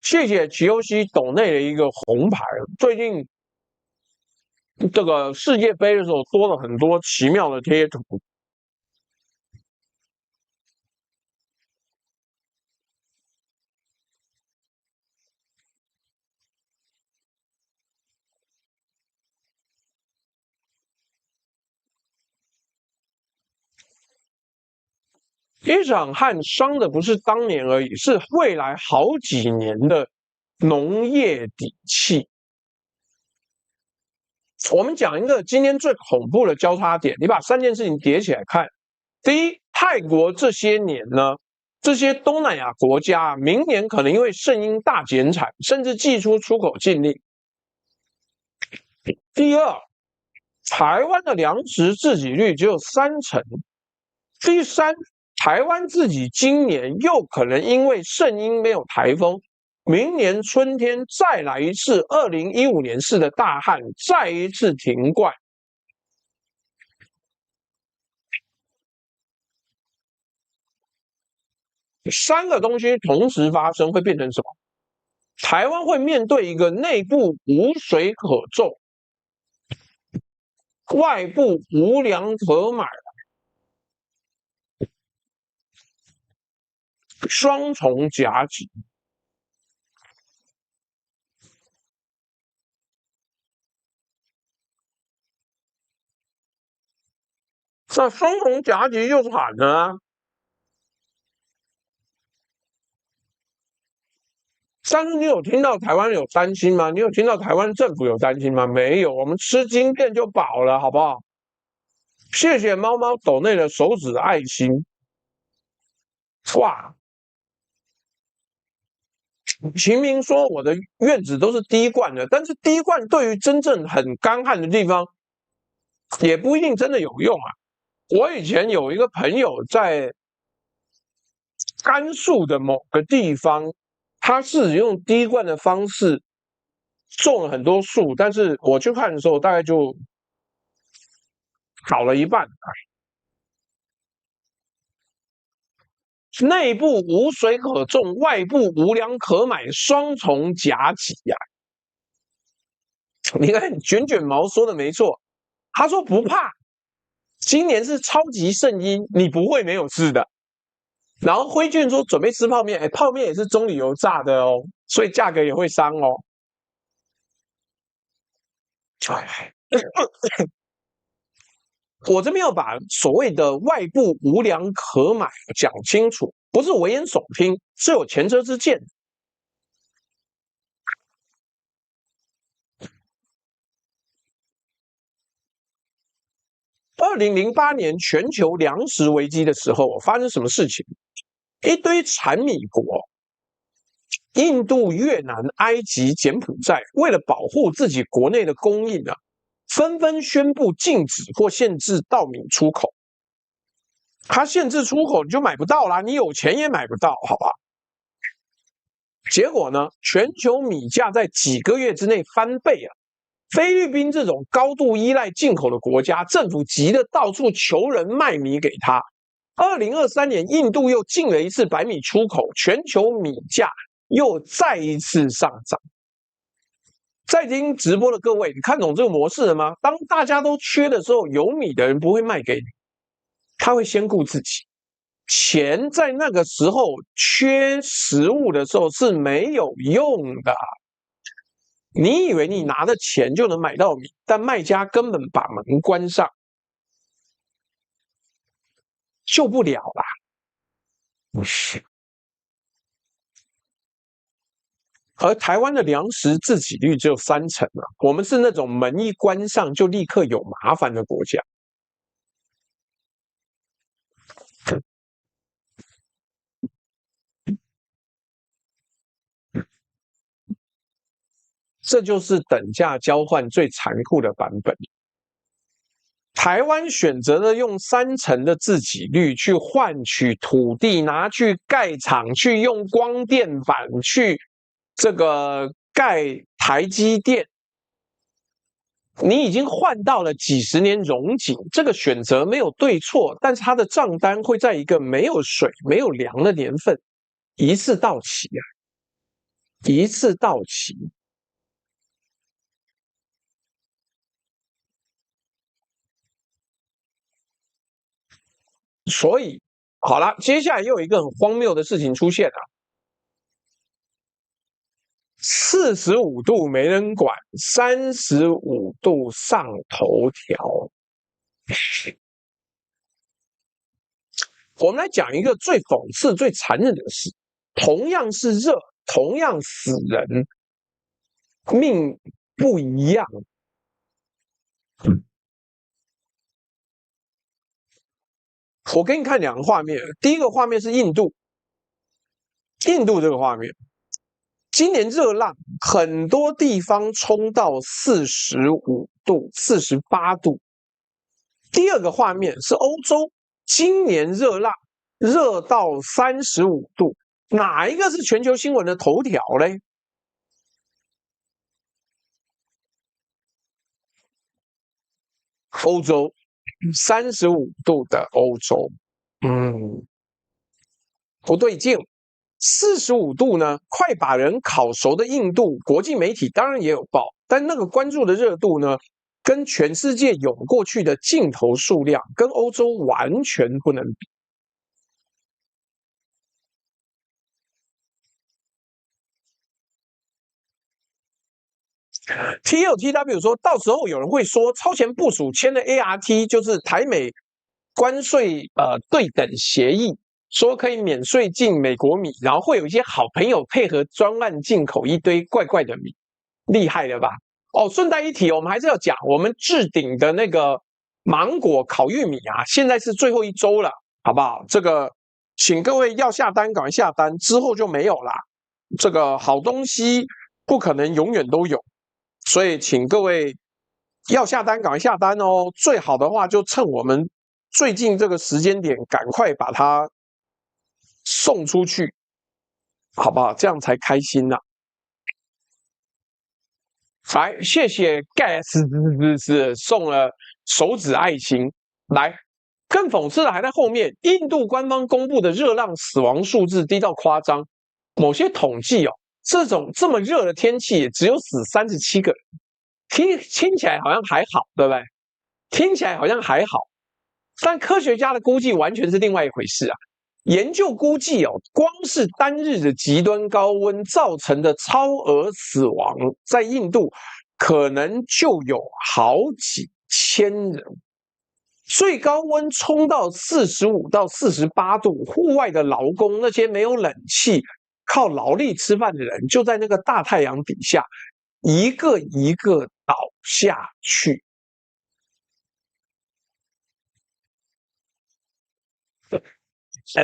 谢谢齐欧西斗内的一个红牌，最近这个世界杯的时候多了很多奇妙的贴图。一场旱伤的不是当年而已，是未来好几年的农业底气。我们讲一个今天最恐怖的交叉点，你把3件事情叠起来看。第一，泰国这些年呢，这些东南亚国家明年可能因为圣婴大减产，甚至祭出出口禁令。第二，台湾的粮食自给率只有30%。第三，台湾自己今年又可能因为圣婴没有台风，明年春天再来一次2015年式的大旱，再一次停灌。3个东西同时发生会变成什么？台湾会面对一个内部无水可种，外部无粮可买，双重夹击。那双重夹击就惨了啊！但是你有听到台湾有担心吗？你有听到台湾政府有担心吗？没有，我们吃金片就饱了，好不好？谢谢猫猫抖内的手指的爱心。哇！秦明说我的院子都是滴灌的，但是滴灌对于真正很干旱的地方，也不一定真的有用啊。我以前有一个朋友在甘肃的某个地方，他是用滴灌的方式种了很多树，但是我去看的时候，大概就倒了一半。内部无水可种，外部无粮可买，双重夹击呀！你看卷卷毛说的没错，他说不怕，今年是超级圣婴，你不会没有吃的。然后辉俊说准备吃泡面，哎，泡面也是棕榈油炸的哦，所以价格也会伤哦。我这边要把所谓的外部无粮可买讲清楚，不是危言耸听，是有前车之鉴。2008年全球粮食危机的时候，发生什么事情？一堆产米国，印度、越南、埃及、柬埔寨，为了保护自己国内的供应啊，纷纷宣布禁止或限制稻米出口。它限制出口，你就买不到啦，你有钱也买不到，好吧？结果呢，全球米价在几个月之内翻倍啊！菲律宾这种高度依赖进口的国家，政府急得到处求人卖米给他。2023年，印度又禁了一次白米出口，全球米价又再一次上涨。在听直播的各位，你看懂这个模式了吗？当大家都缺的时候，有米的人不会卖给你，他会先顾自己。钱在那个时候缺食物的时候是没有用的。你以为你拿的钱就能买到米，但卖家根本把门关上，救不了啦。不是。而台湾的粮食自给率只有30%啊，我们是那种门一关上就立刻有麻烦的国家。这就是等价交换最残酷的版本。台湾选择了用30%的自给率去换取土地，拿去盖厂，去用光电板去这个盖台积电，你已经换到了几十年荣景。这个选择没有对错，但是它的账单会在一个没有水、没有粮的年份一次到期啊，一次到期。所以，好了，接下来又有一个很荒谬的事情出现了：45度没人管，35度上头条。我们来讲一个最讽刺、最残忍的事：同样是热，同样死人，命不一样。我给你看两个画面，第一个画面是印度，印度这个画面，今年热浪很多地方冲到45度、48度。第二个画面是欧洲，今年热浪热到35度，哪一个是全球新闻的头条嘞？欧洲35度的欧洲，不对劲。45度呢，快把人烤熟的印度，国际媒体当然也有报，但那个关注的热度呢，跟全世界涌过去的镜头数量，跟欧洲完全不能比。TLTW 说，到时候有人会说，超前部署签的 ART 就是台美关税对等协议，说可以免税进美国米，然后会有一些好朋友配合专案进口一堆怪怪的米，厉害了吧？哦，顺带一提，我们还是要讲我们置顶的那个芒果烤玉米啊，现在是最后一周了，好不好？这个请各位要下单赶快下单，之后就没有啦。这个好东西不可能永远都有。所以，请各位要下单，赶快下单哦！最好的话，就趁我们最近这个时间点，赶快把它送出去，好不好？这样才开心呐、来，谢谢 Gas 送了手指爱心。来，更讽刺的还在后面，印度官方公布的热浪死亡数字低到夸张，某些统计哦，这么热的天气，只有死37个人。听起来好像还好，对不对？听起来好像还好，但科学家的估计完全是另外一回事啊。研究估计哦，光是单日的极端高温造成的超额死亡，在印度可能就有好几千人。最高温冲到45到48度，户外的劳工，那些没有冷气、靠劳力吃饭的人，就在那个大太阳底下，一个一个倒下去。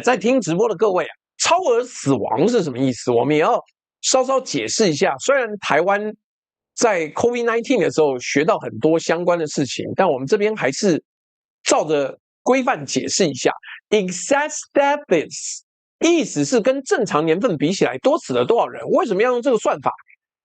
在听直播的各位啊，超额死亡是什么意思？我们也要稍稍解释一下。虽然台湾在 COVID-19 的时候学到很多相关的事情，但我们这边还是照着规范解释一下。Excess deaths 意思是跟正常年份比起来多死了多少人？为什么要用这个算法？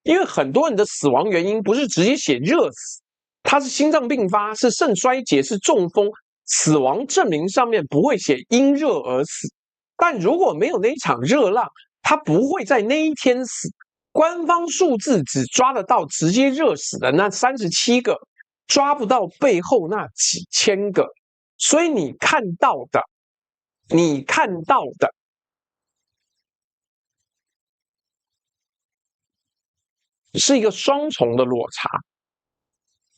因为很多人的死亡原因不是直接写热死，它是心脏病发，是肾衰竭，是中风。死亡证明上面不会写因热而死，但如果没有那一场热浪，他不会在那一天死。官方数字只抓得到直接热死的那37个，抓不到背后那几千个。所以你看到的是一个双重的落差。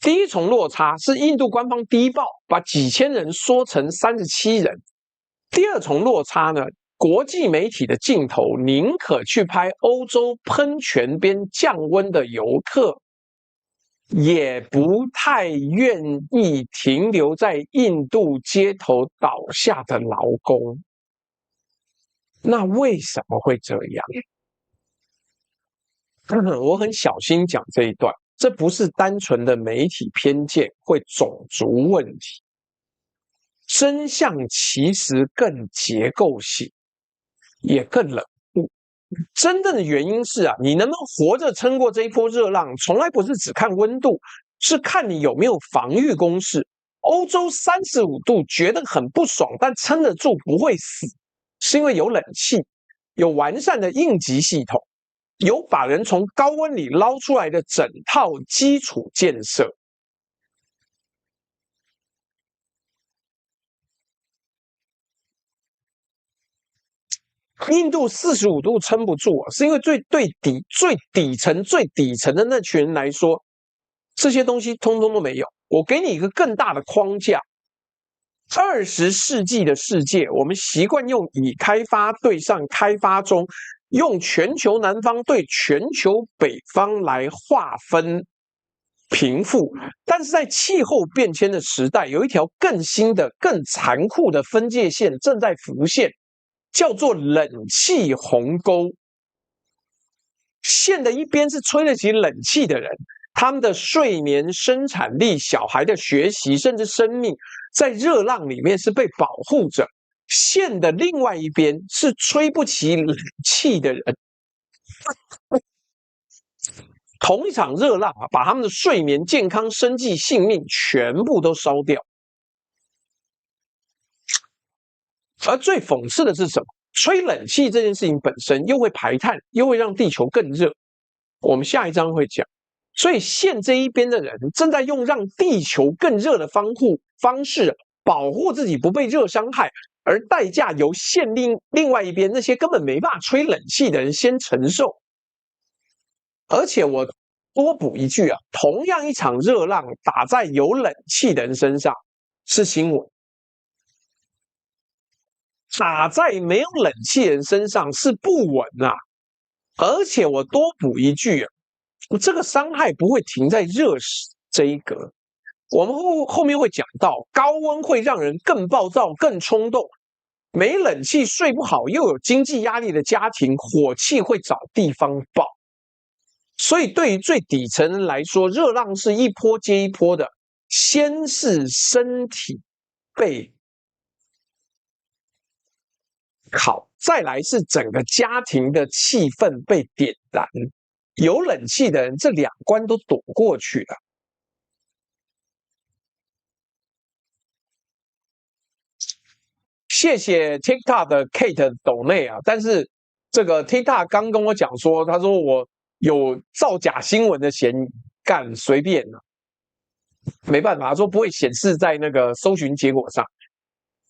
第一重落差是印度官方低报，把几千人缩成37人。第二重落差呢，国际媒体的镜头宁可去拍欧洲喷泉边降温的游客，也不太愿意停留在印度街头倒下的劳工。那为什么会这样？我很小心讲这一段，这不是单纯的媒体偏见或种族问题，真相其实更结构性，也更冷酷。真正的原因是啊，你能不能活着撑过这一波热浪，从来不是只看温度，是看你有没有防御工事。欧洲35度觉得很不爽，但撑得住不会死，是因为有冷气，有完善的应急系统，有把人从高温里捞出来的整套基础建设。印度45度撑不住啊，是因为最底层的那群人来说，这些东西通通都没有。我给你一个更大的框架， 20世纪的世界，我们习惯用已开发对上开发中，用全球南方对全球北方来划分贫富，但是在气候变迁的时代，有一条更新的、更残酷的分界线正在浮现，叫做冷气鸿沟。线的一边是吹得起冷气的人，他们的睡眠、生产力、小孩的学习，甚至生命，在热浪里面是被保护着。线的另外一边是吹不起冷气的人。同一场热浪啊，把他们的睡眠、健康、生计、性命全部都烧掉。而最讽刺的是什么？吹冷气这件事情本身又会排碳，又会让地球更热。我们下一章会讲。所以线这一边的人正在用让地球更热的方式保护自己不被热伤害，而代价由线另外一边那些根本没办法吹冷气的人先承受。而且我多补一句啊，同样一场热浪打在有冷气的人身上是新闻，打在没有冷气的人身上是不稳啊。而且我多补一句啊，这个伤害不会停在热这一格，我们后面会讲到，高温会让人更暴躁、更冲动。没冷气睡不好又有经济压力的家庭，火气会找地方爆。所以对于最底层人来说，热浪是一波接一波的，先是身体被烤，再来是整个家庭的气氛被点燃。有冷气的人这两关都躲过去了。谢谢 TikTok 的 Kate 抖内啊，但是这个 TikTok 刚跟我讲说，他说我有造假新闻的嫌疑，干随便了，没办法，他说不会显示在那个搜寻结果上。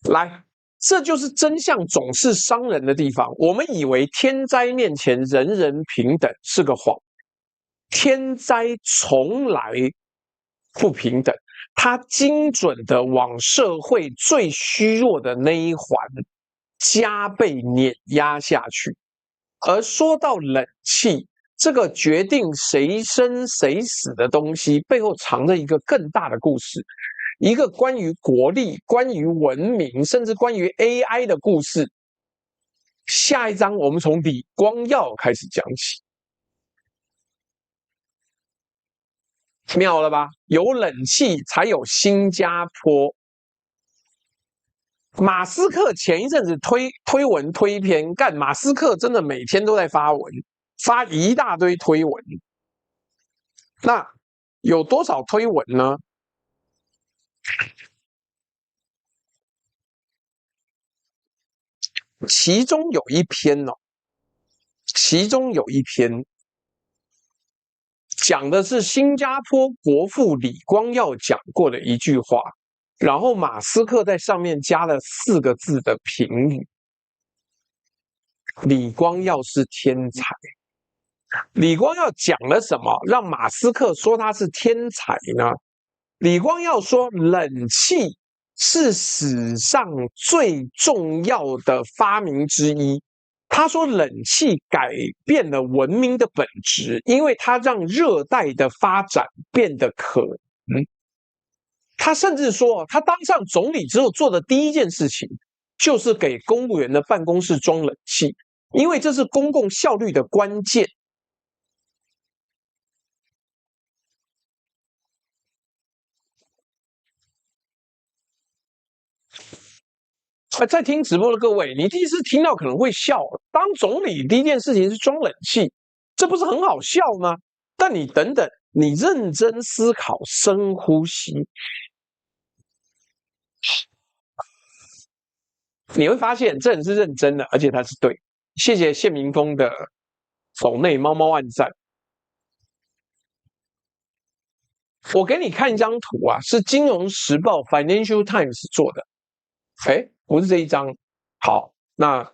来，这就是真相总是伤人的地方。我们以为天灾面前人人平等是个谎，天灾从来不平等。它精准的往社会最虚弱的那一环加倍碾压下去。而说到冷气，这个决定谁生谁死的东西，背后藏着一个更大的故事，一个关于国力、关于文明，甚至关于 AI 的故事。下一章我们从李光耀开始讲起。妙了吧？有冷气才有新加坡。马斯克前一阵子推文推篇，干马斯克真的每天都在发文，发一大堆推文。那有多少推文呢？其中有一篇讲的是新加坡国父李光耀讲过的一句话，然后马斯克在上面加了4个字的评语：李光耀是天才。李光耀讲了什么，让马斯克说他是天才呢？李光耀说，冷气是史上最重要的发明之一。他说冷气改变了文明的本质，因为它让热带的发展变得可能。他甚至说，他当上总理之后做的第一件事情，就是给公务员的办公室装冷气，因为这是公共效率的关键。在听直播的各位，你第一次听到可能会笑，当总理第一件事情是装冷气，这不是很好笑吗？但你等等，你认真思考，深呼吸，你会发现这人是认真的，而且他是对。谢谢谢明峰的手内猫猫按赞。我给你看一张图啊，是《金融时报》Financial Times 做的。不是这一张。好，那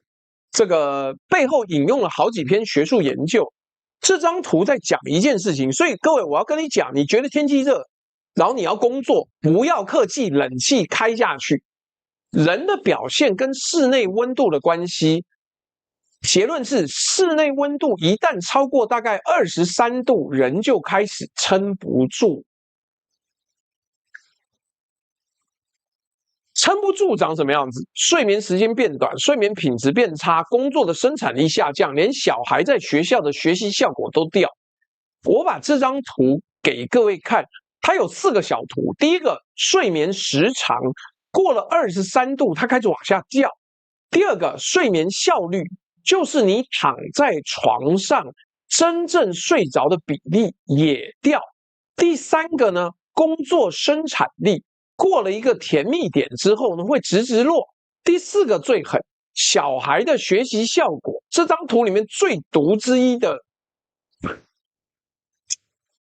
这个背后引用了好几篇学术研究。这张图在讲一件事情，所以各位，我要跟你讲，你觉得天气热，然后你要工作，不要客气，冷气开下去。人的表现跟室内温度的关系，结论是室内温度一旦超过大概23度，人就开始撑不住。撑不住长什么样子？睡眠时间变短，睡眠品质变差，工作的生产力下降，连小孩在学校的学习效果都掉。我把这张图给各位看，它有4个小图。第一个，睡眠时长过了23度，它开始往下掉。第二个，睡眠效率，就是你躺在床上真正睡着的比例也掉。第三个呢，工作生产力过了一个甜蜜点之后呢，会直直落。第4个最狠，小孩的学习效果。这张图里面最毒之一的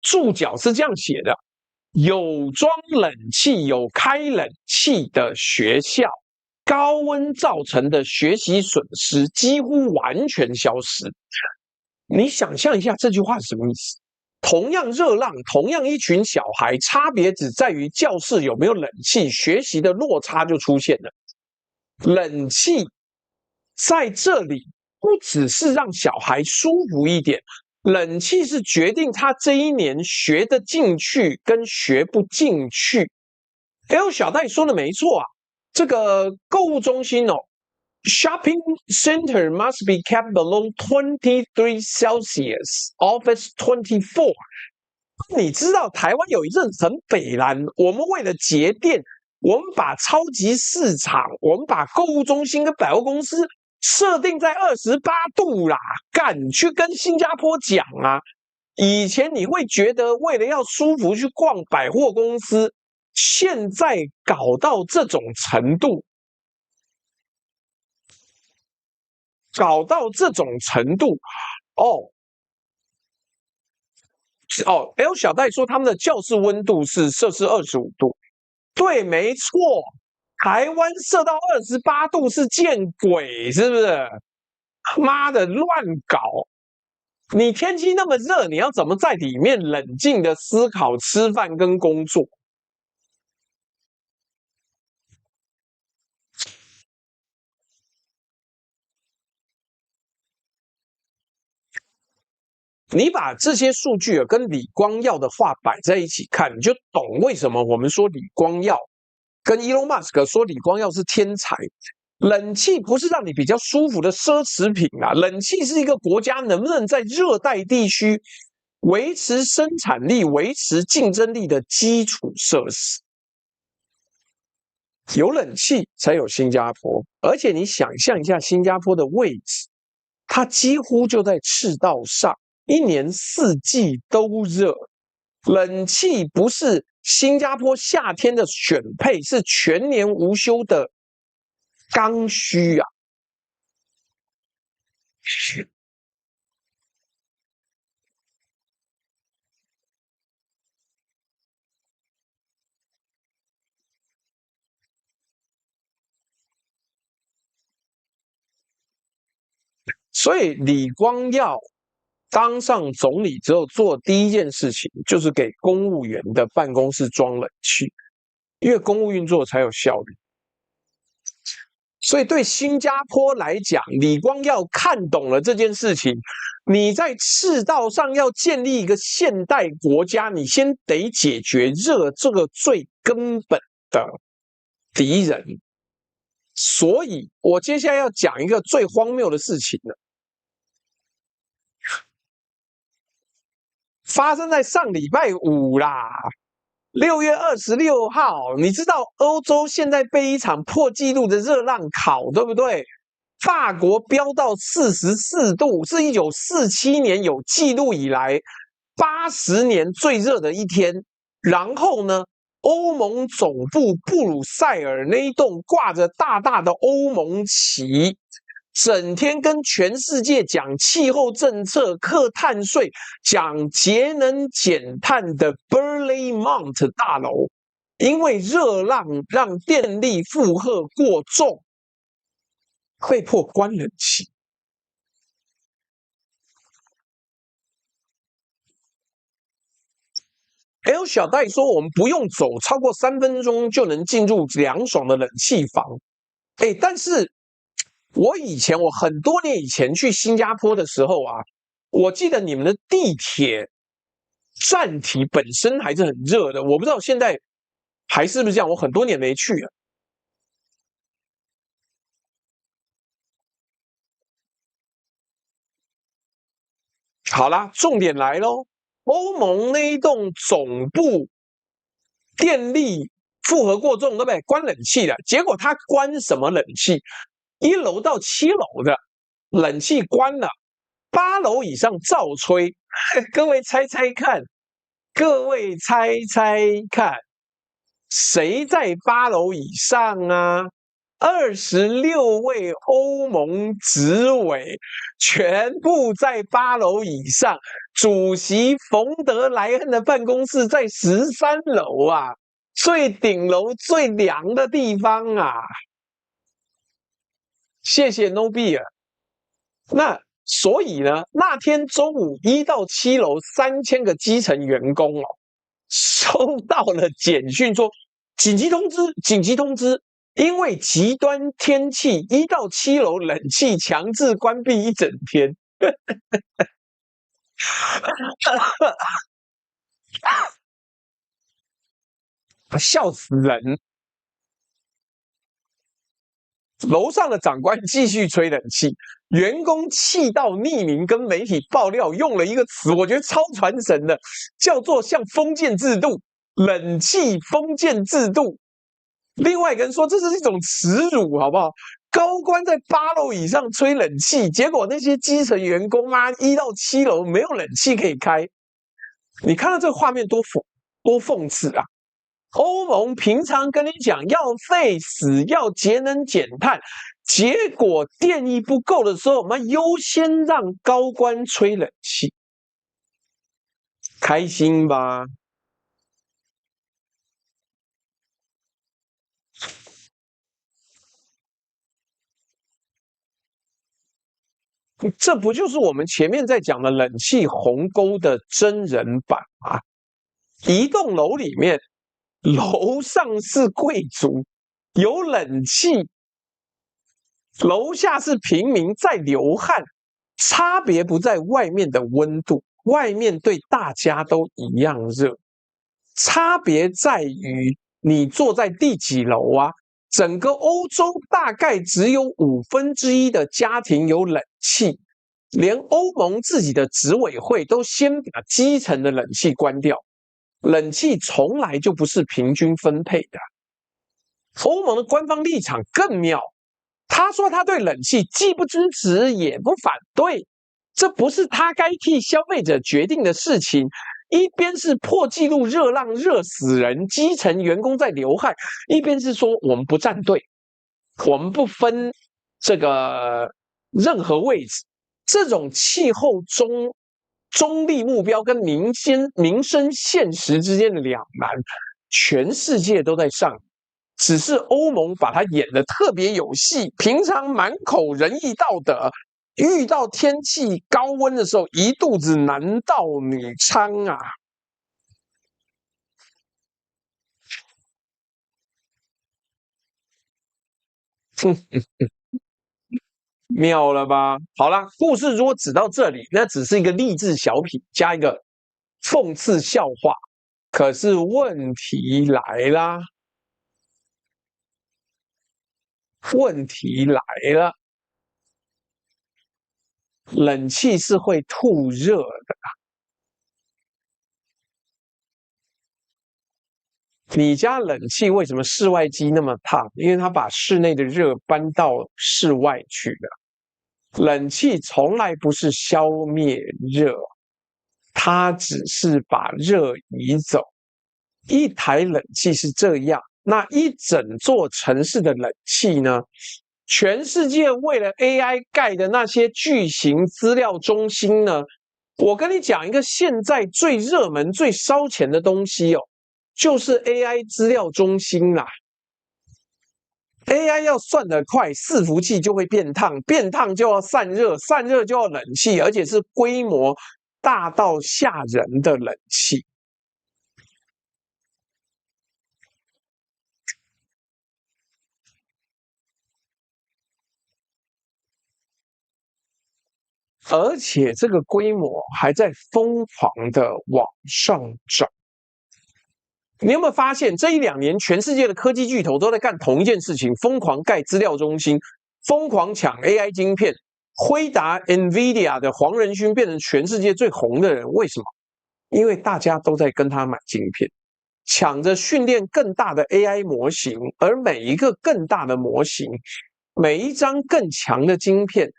注脚是这样写的：有装冷气、有开冷气的学校，高温造成的学习损失几乎完全消失。你想象一下这句话是什么意思？同样热浪，同样一群小孩，差别只在于教室有没有冷气，学习的落差就出现了。冷气在这里不只是让小孩舒服一点，冷气是决定他这一年学得进去跟学不进去。L 小戴说的没错啊，这个购物中心哦 ，shopping center must be kept below 23 Celsius, office 24。你知道台湾有一阵很北蓝，我们为了节电，我们把超级市场，我们把购物中心跟百货公司设定在28度啦，干去跟新加坡讲啊！以前你会觉得为了要舒服去逛百货公司，现在搞到这种程度，L 小戴说他们的教室温度是摄氏25度，对，没错，台湾设到28度是见鬼，是不是？妈的，乱搞！你天气那么热，你要怎么在里面冷静的思考、吃饭跟工作？你把这些数据跟李光耀的话摆在一起看，你就懂为什么我们说李光耀跟 Elon Musk 说李光耀是天才。冷气不是让你比较舒服的奢侈品啊，冷气是一个国家能不能在热带地区维持生产力、维持竞争力的基础设施。有冷气才有新加坡，而且你想象一下新加坡的位置，它几乎就在赤道上，一年四季都热。冷气不是新加坡夏天的选配，是全年无休的刚需啊！所以李光耀当上总理之后做第一件事情，就是给公务员的办公室装冷气，因为公务运作才有效率。所以对新加坡来讲，李光耀看懂了这件事情。你在赤道上要建立一个现代国家，你先得解决热这个最根本的敌人。所以我接下来要讲一个最荒谬的事情了，发生在上礼拜五啦，6月26号。你知道欧洲现在被一场破纪录的热浪烤，对不对？法国飙到44度，是1947年有记录以来80年最热的一天。然后呢，欧盟总部布鲁塞尔那一栋挂着大大的欧盟旗，整天跟全世界讲气候政策、课碳税、讲节能减碳的 Burley Mount 大楼，因为热浪让电力负荷过重，被迫关冷气。L 小戴说，我们不用走超过3分钟就能进入凉爽的冷气房。但是我很多年以前去新加坡的时候啊，我记得你们的地铁站体本身还是很热的，我不知道现在还是不是这样，我很多年没去了。好啦，重点来喽，欧盟那一栋总部电力负荷过重，对不对？关冷气的，结果它关什么冷气？1楼到7楼的冷气关了，8楼以上照吹。各位猜猜看，各位猜猜看，谁在8楼以上啊？26位欧盟执委全部在8楼以上，主席冯德莱恩的办公室在13楼啊，最顶楼最凉的地方啊！谢谢 No b 尔。那所以呢，那天中午1到7楼3000个基层员工哦，收到了简讯说紧急通知，紧急通知，因为极端天气，1到7楼冷气强制关闭一整天。笑死人！楼上的长官继续吹冷气，员工气到匿名跟媒体爆料，用了一个词，我觉得超传神的，叫做像封建制度，冷气封建制度。另外一个人说这是一种耻辱，好不好？高官在8楼以上吹冷气，结果那些基层员工啊，1到7楼没有冷气可以开。你看到这个画面多讽刺啊！欧盟平常跟你讲要废死、要节能减碳，结果电力不够的时候，我们优先让高官吹冷气，开心吧？这不就是我们前面在讲的冷气鸿沟的真人版吗？一栋楼里面，楼上是贵族，有冷气，楼下是平民在流汗，差别不在外面的温度，外面对大家都一样热，差别在于你坐在第几楼啊？整个欧洲大概只有1/5的家庭有冷气，连欧盟自己的执委会都先把基层的冷气关掉，冷气从来就不是平均分配的。欧盟的官方立场更妙，他说他对冷气既不支持也不反对，这不是他该替消费者决定的事情。一边是破纪录热浪热死人，基层员工在流汗，一边是说我们不站队，我们不分这个任何位置。这种气候中立目标跟民生现实之间的两难，全世界都在上演，只是欧盟把它演得特别有戏，平常满口仁义道德，遇到天气高温的时候，一肚子男盗女娼啊！妙了吧？好啦，故事如果只到这里，那只是一个励志小品，加一个讽刺笑话。可是问题来啦，问题来了，冷气是会吐热的。你家冷气为什么室外机那么烫？因为它把室内的热搬到室外去了。冷气从来不是消灭热，它只是把热移走。一台冷气是这样，那一整座城市的冷气呢？全世界为了 AI 盖的那些巨型资料中心呢？我跟你讲一个现在最热门、最烧钱的东西哦，就是 AI 资料中心啦。AI 要算得快，伺服器就会变烫，变烫就要散热，散热就要冷气，而且是规模大到吓人的冷气。而且这个规模还在疯狂的往上涨。你有没有发现，这1-2年全世界的科技巨头都在干同一件事情，疯狂盖资料中心，疯狂抢 AI 晶片。辉达 NVIDIA 的黄仁勋变成全世界最红的人，为什么？因为大家都在跟他买晶片，抢着训练更大的 AI 模型，而每一个更大的模型，每一张更强的晶片，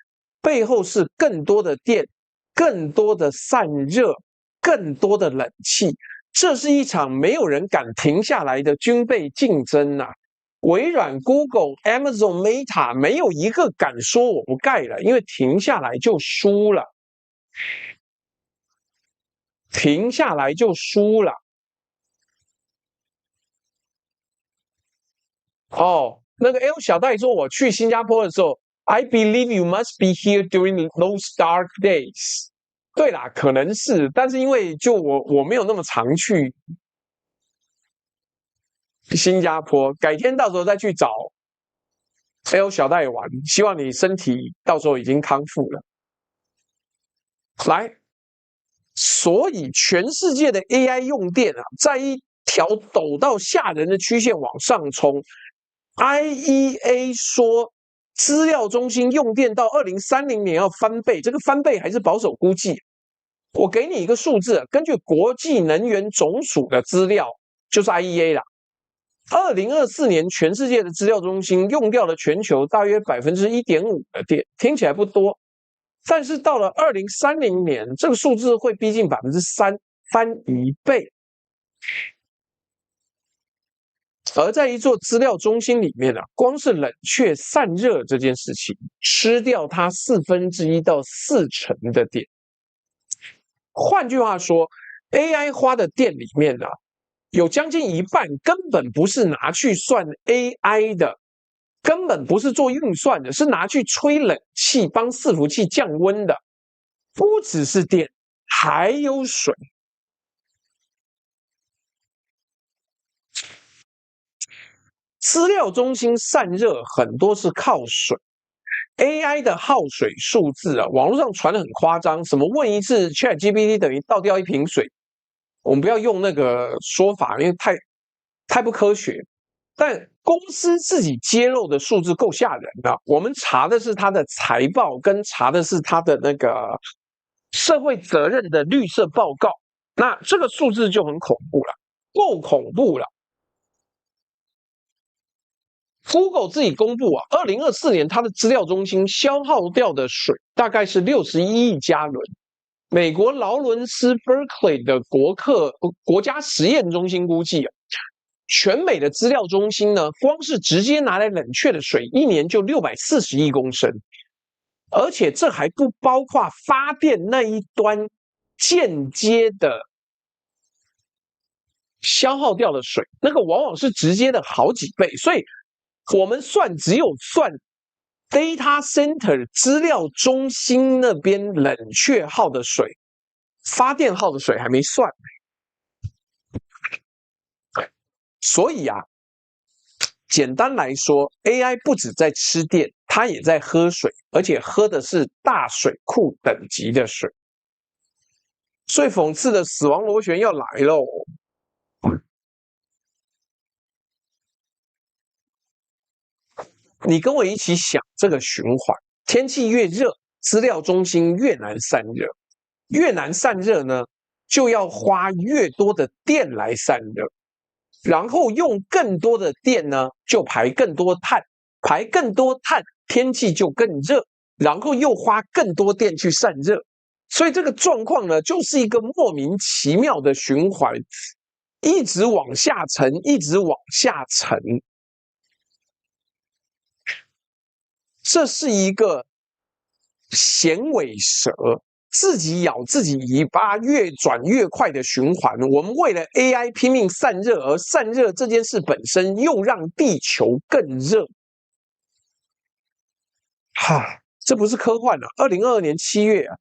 背后是更多的电、更多的散热、更多的冷气。这是一场没有人敢停下来的军备竞争啊！微软、Google、Amazon、Meta 没有一个敢说我不盖了，因为停下来就输了，停下来就输了。哦，那个 L 小戴说，我去新加坡的时候 ，I believe you must be here during those dark days。对啦，可能是，但是因为就我没有那么常去新加坡，改天到时候再去找 L 小戴玩，希望你身体到时候已经康复了。来，所以全世界的 AI 用电啊，在一条陡到吓人的曲线往上冲。IEA 说，资料中心用电到2030年要翻倍，这个翻倍还是保守估计。我给你一个数字，根据国际能源总署的资料，就是 IEA 啦。2024年全世界的资料中心用掉了全球大约1.5%的电，听起来不多，但是到了2030年，这个数字会逼近3%，翻1倍。而在一座资料中心里面啊，光是冷却散热这件事情，吃掉它1/4到40%的电。换句话说 ，AI 花的电里面呢，有将近一半根本不是拿去算 AI 的，根本不是做运算的，是拿去吹冷气、帮伺服器降温的。不只是电，还有水。资料中心散热很多是靠水。AI 的耗水数字啊，网络上传的很夸张，什么问一次 ChatGPT 等于倒掉1瓶水。我们不要用那个说法，因为太不科学。但公司自己揭露的数字够吓人的，我们查的是它的财报，跟查的是它的那个社会责任的绿色报告。那这个数字就很恐怖了，够恐怖了。Google 自己公布啊，2024年它的资料中心消耗掉的水大概是61亿加仑。美国劳伦斯 Berkeley 的国家实验中心估计啊，全美的资料中心呢，光是直接拿来冷却的水，一年就640亿公升，而且这还不包括发电那一端间接的消耗掉的水，那个往往是直接的好几倍，所以我们只有算 data center 资料中心那边冷却耗的水，发电耗的水还没算。所以啊，简单来说 ，AI 不止在吃电，它也在喝水，而且喝的是大水库等级的水。最讽刺的死亡螺旋要来喽！你跟我一起想这个循环，天气越热，资料中心越难散热，越难散热呢，就要花越多的电来散热，然后用更多的电呢，就排更多碳，排更多碳，天气就更热，然后又花更多电去散热，所以这个状况呢，就是一个莫名其妙的循环，一直往下沉，一直往下沉。这是一个衔尾蛇自己咬自己尾巴越转越快的循环。我们为了 AI 拼命散热，而散热这件事本身又让地球更热。这不是科幻啊！2022年7月啊，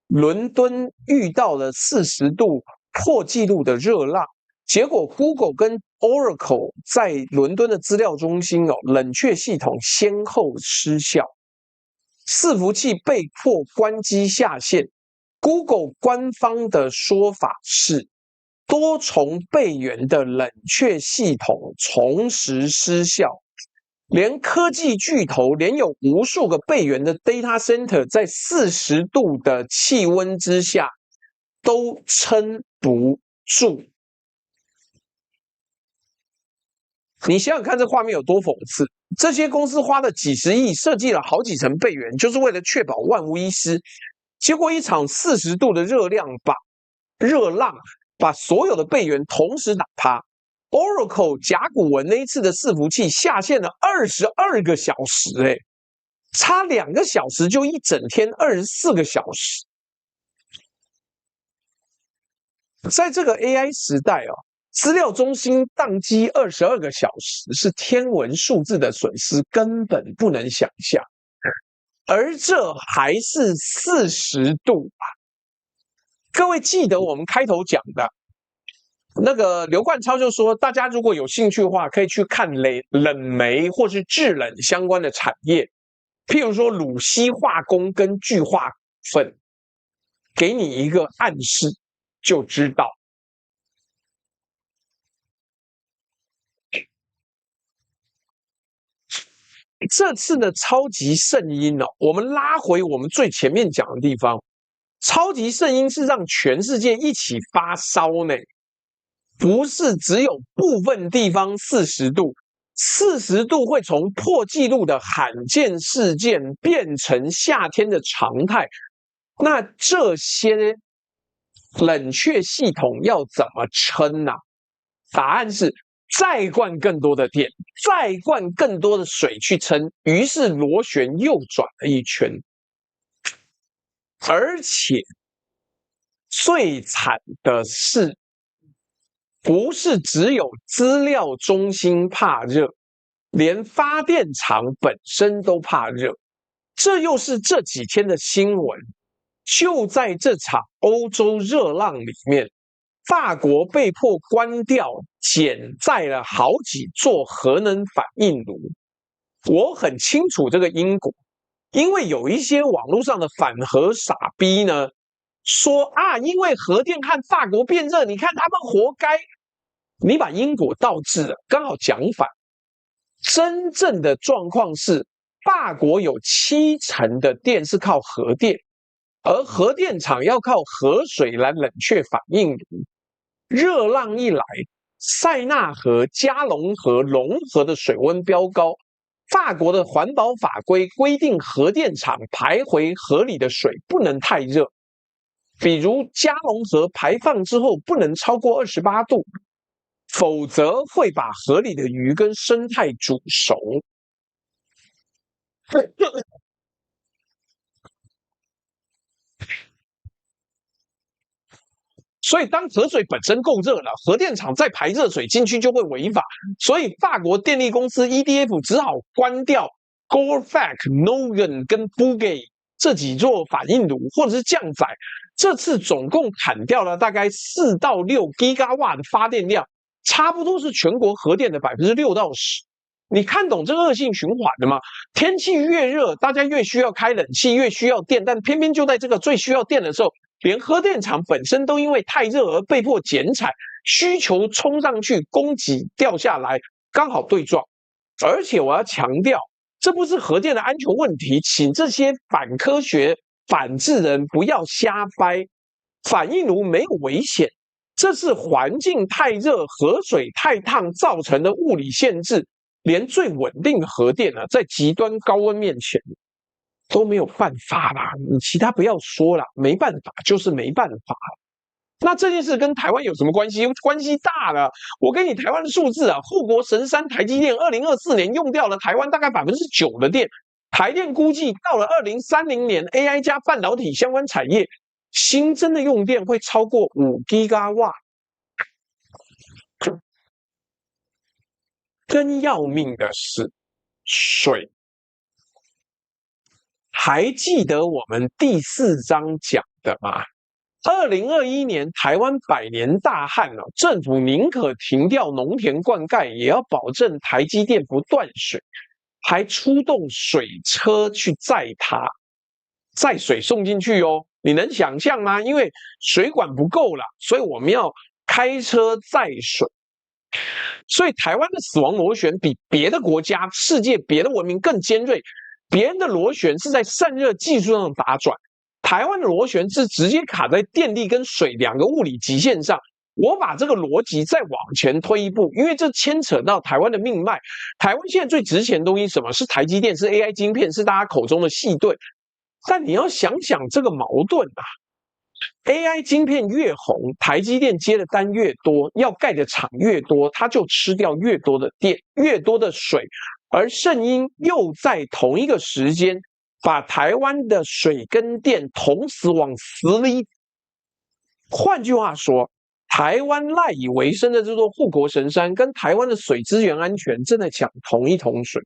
伦敦遇到了40度破纪录的热浪，结果 Google 跟 Oracle 在伦敦的资料中心冷却系统先后失效。伺服器被迫关机下线。Google 官方的说法是，多重备援的冷却系统同时失效，连科技巨头连有无数个备援的 data center 在40度的气温之下都撑不住。你想想看，这画面有多讽刺！这些公司花了几十亿，设计了好几层备援，就是为了确保万无一失。结果一场40度的热浪把所有的备援同时打趴。Oracle 甲骨文那一次的伺服器下线了22个小时，差2个小时就一整天24个小时。在这个 AI 时代资料中心宕机22个小时是天文数字的损失，根本不能想象。而这还是40度啊！各位记得我们开头讲的那个刘冠超就说，大家如果有兴趣的话，可以去看冷媒或是制冷相关的产业，譬如说鲁西化工跟聚化粉，给你一个暗示就知道。这次的超级圣婴我们拉回我们最前面讲的地方，超级圣婴是让全世界一起发烧呢，不是只有部分地方40度，40度会从破纪录的罕见事件变成夏天的常态。那这些冷却系统要怎么撑呢？答案是再灌更多的电，再灌更多的水去撑，于是螺旋又转了一圈。而且最惨的是，不是只有资料中心怕热，连发电厂本身都怕热。这又是这几天的新闻。就在这场欧洲热浪里面，法国被迫关掉减载了好几座核能反应炉。我很清楚这个因果，因为有一些网络上的反核傻逼呢，说因为核电和法国变热，你看他们活该。你把因果倒置了，刚好讲反。真正的状况是，法国有70%的电是靠核电，而核电厂要靠河水来冷却反应炉。热浪一来，塞纳河、加龙河、龙河的水温飙高，法国的环保法规规定核电厂排回河里的水不能太热，比如加龙河排放之后不能超过28度，否则会把河里的鱼跟生态煮熟。所以当河水本身够热了，核电厂再排热水进去就会违法，所以法国电力公司 EDF 只好关掉 Gorfac、Nogan 跟 Bouguer 这几座反应炉，或者是降载。这次总共砍掉了大概4到6 GW 的发电量，差不多是全国核电的6%到10%。你看懂这个恶性循环的吗？天气越热，大家越需要开冷气，越需要电，但偏偏就在这个最需要电的时候，连核电厂本身都因为太热而被迫减产，需求冲上去，供给掉下来，刚好对撞。而且我要强调，这不是核电的安全问题，请这些反科学、反智人不要瞎掰。反应炉没有危险，这是环境太热、河水太烫造成的物理限制。连最稳定的核电在极端高温面前都没有办法啦，你其他不要说啦，没办法就是没办法。那这件事跟台湾有什么关系？关系大了。我给你台湾的数字护国神山台积电2024年用掉了台湾大概9%的电，台电估计到了2030年 AI 加半导体相关产业新增的用电会超过5 GW。更要命的是水。还记得我们第4章讲的吗？2021年台湾100年大旱政府宁可停掉农田灌溉，也要保证台积电不断水。还出动水车去载它，载水送进去哦。你能想象吗？因为水管不够了，所以我们要开车载水。所以台湾的死亡螺旋比别的国家、世界别的文明更尖锐。别人的螺旋是在散热技术上打转，台湾的螺旋是直接卡在电力跟水两个物理极限上。我把这个逻辑再往前推一步，因为这牵扯到台湾的命脉。台湾现在最值钱的东西是什么？是台积电，是 AI 晶片，是大家口中的细盾。但你要想想这个矛盾啊 ，AI 晶片越红，台积电接的单越多，要盖的厂越多，它就吃掉越多的电，越多的水。而圣婴又在同一个时间把台湾的水跟电同时往死里。换句话说，台湾赖以为生的这座护国神山，跟台湾的水资源安全正在抢同一桶水。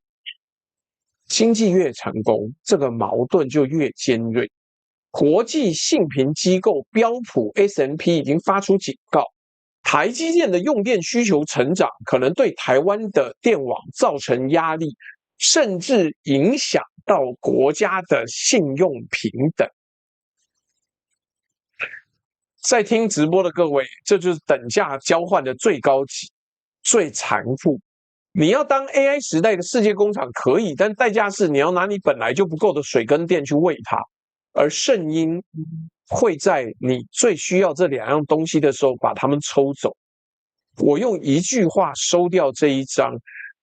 经济越成功，这个矛盾就越尖锐。国际信评机构标普 S&P 已经发出警告，台积电的用电需求成长可能对台湾的电网造成压力，甚至影响到国家的信用平等。在听直播的各位，这就是等价交换的最高级、最残酷。你要当 AI 时代的世界工厂可以，但代价是你要拿你本来就不够的水跟电去喂它，而圣婴会在你最需要这两样东西的时候把它们抽走。我用一句话收掉这一章：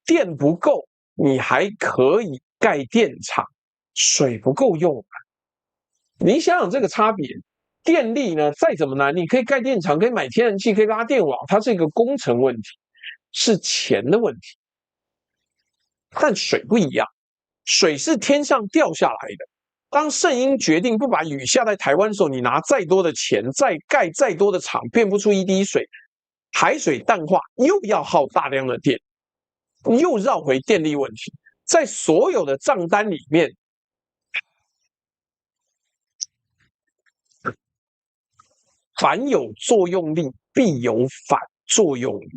电不够，你还可以盖电厂；水不够用，你想想这个差别。电力呢，再怎么难，你可以盖电厂，可以买天然气，可以拉电网，它是一个工程问题，是钱的问题。但水不一样，水是天上掉下来的。当圣婴决定不把雨下在台湾的时候，你拿再多的钱，再盖再多的厂，变不出一滴水。海水淡化又要耗大量的电，又绕回电力问题。在所有的账单里面，凡有作用力，必有反作用力。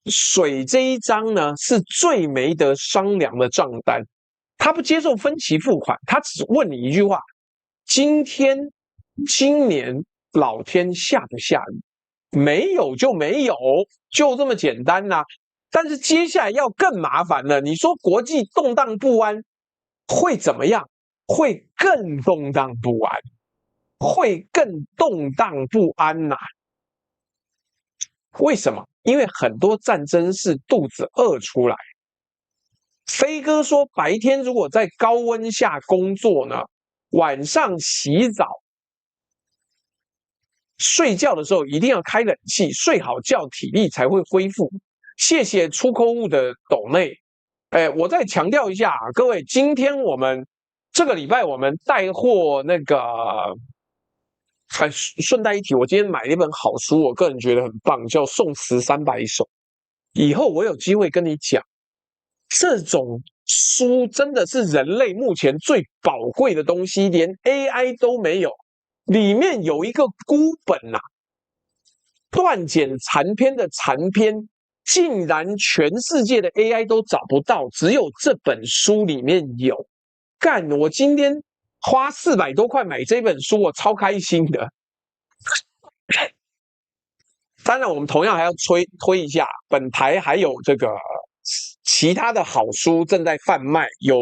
水这一章呢，是最没得商量的账单，他不接受分期付款，他只问你一句话：今年老天下不下雨？没有就没有，就这么简单呐。但是接下来要更麻烦了，你说国际动荡不安会怎么样？会更动荡不安，会更动荡不安呐。为什么？因为很多战争是肚子饿出来。飞哥说，白天如果在高温下工作呢，晚上洗澡、睡觉的时候一定要开冷气，睡好觉体力才会恢复。谢谢出口物的斗内。我再强调一下各位，今天我们这个礼拜我们带货那个。顺带一提，我今天买了一本好书，我个人觉得很棒，叫《宋词300首》。以后我有机会跟你讲，这种书真的是人类目前最宝贵的东西，连 AI 都没有。里面有一个孤本断简残篇的残篇，竟然全世界的 AI 都找不到，只有这本书里面有。干，我今天花400多块买这本书，我超开心的。当然，我们同样还要推一下，本台还有这个其他的好书正在贩卖，有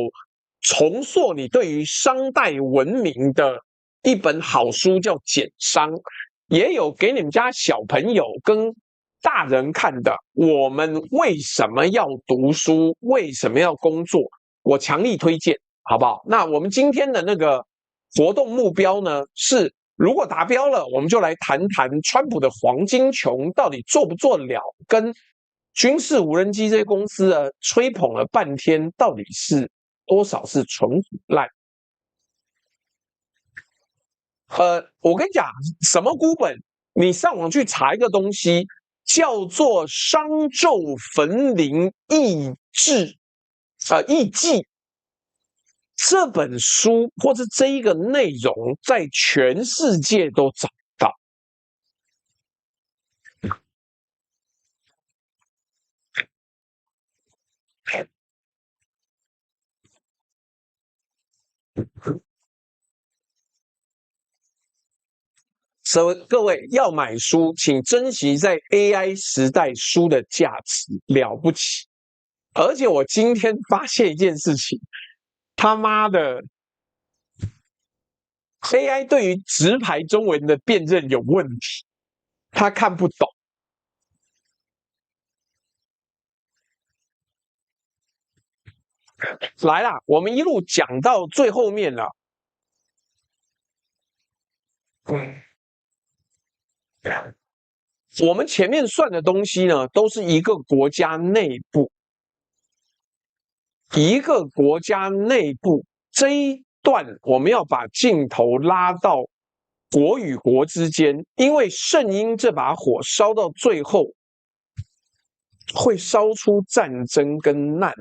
重塑你对于商代文明的一本好书，叫《简商》，也有给你们家小朋友跟大人看的。我们为什么要读书？为什么要工作？我强力推荐，好不好？那我们今天的那个活动目标呢是。如果达标了，我们就来谈谈川普的黄金琼到底做不做得了，跟军事无人机这些公司吹捧了半天，到底是多少是纯腐烂？我跟你讲，什么孤本？你上网去查一个东西，叫做商纣焚陵异记。这本书或者这一个内容，在全世界都找不到。所以各位要买书，请珍惜在 AI 时代书的价值，了不起！而且我今天发现一件事情，他妈的 AI 对于直排中文的辨认有问题，他看不懂。来啦，我们一路讲到最后面了。我们前面算的东西呢，都是一个国家内部，这一段我们要把镜头拉到国与国之间，因为圣婴这把火烧到最后，会烧出战争跟难。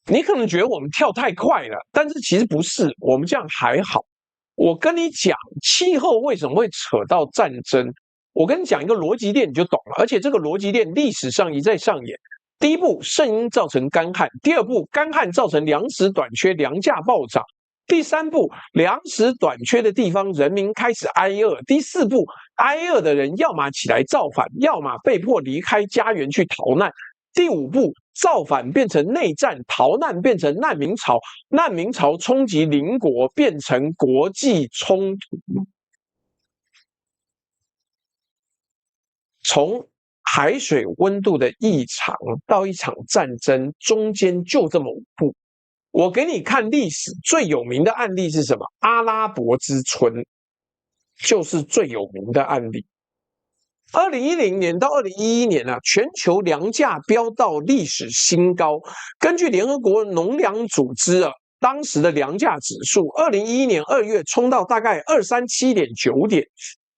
你可能觉得我们跳太快了，但是其实不是，我们这样还好。我跟你讲，气候为什么会扯到战争？我跟你讲一个逻辑链，你就懂了。而且这个逻辑链历史上一再上演。第一步，圣婴造成干旱；第二步，干旱造成粮食短缺，粮价暴涨；第三步，粮食短缺的地方人民开始挨饿；第四步，挨饿的人要么起来造反，要么被迫离开家园去逃难。第五步，造反变成内战，逃难变成难民潮，难民潮冲击邻国，变成国际冲突。从海水温度的异常到一场战争，中间就这么5步。我给你看历史最有名的案例是什么？阿拉伯之春就是最有名的案例。2010年到2011年啊，全球粮价飙到历史新高。根据联合国农粮组织啊，当时的粮价指数，2011年2月冲到大概237.9点，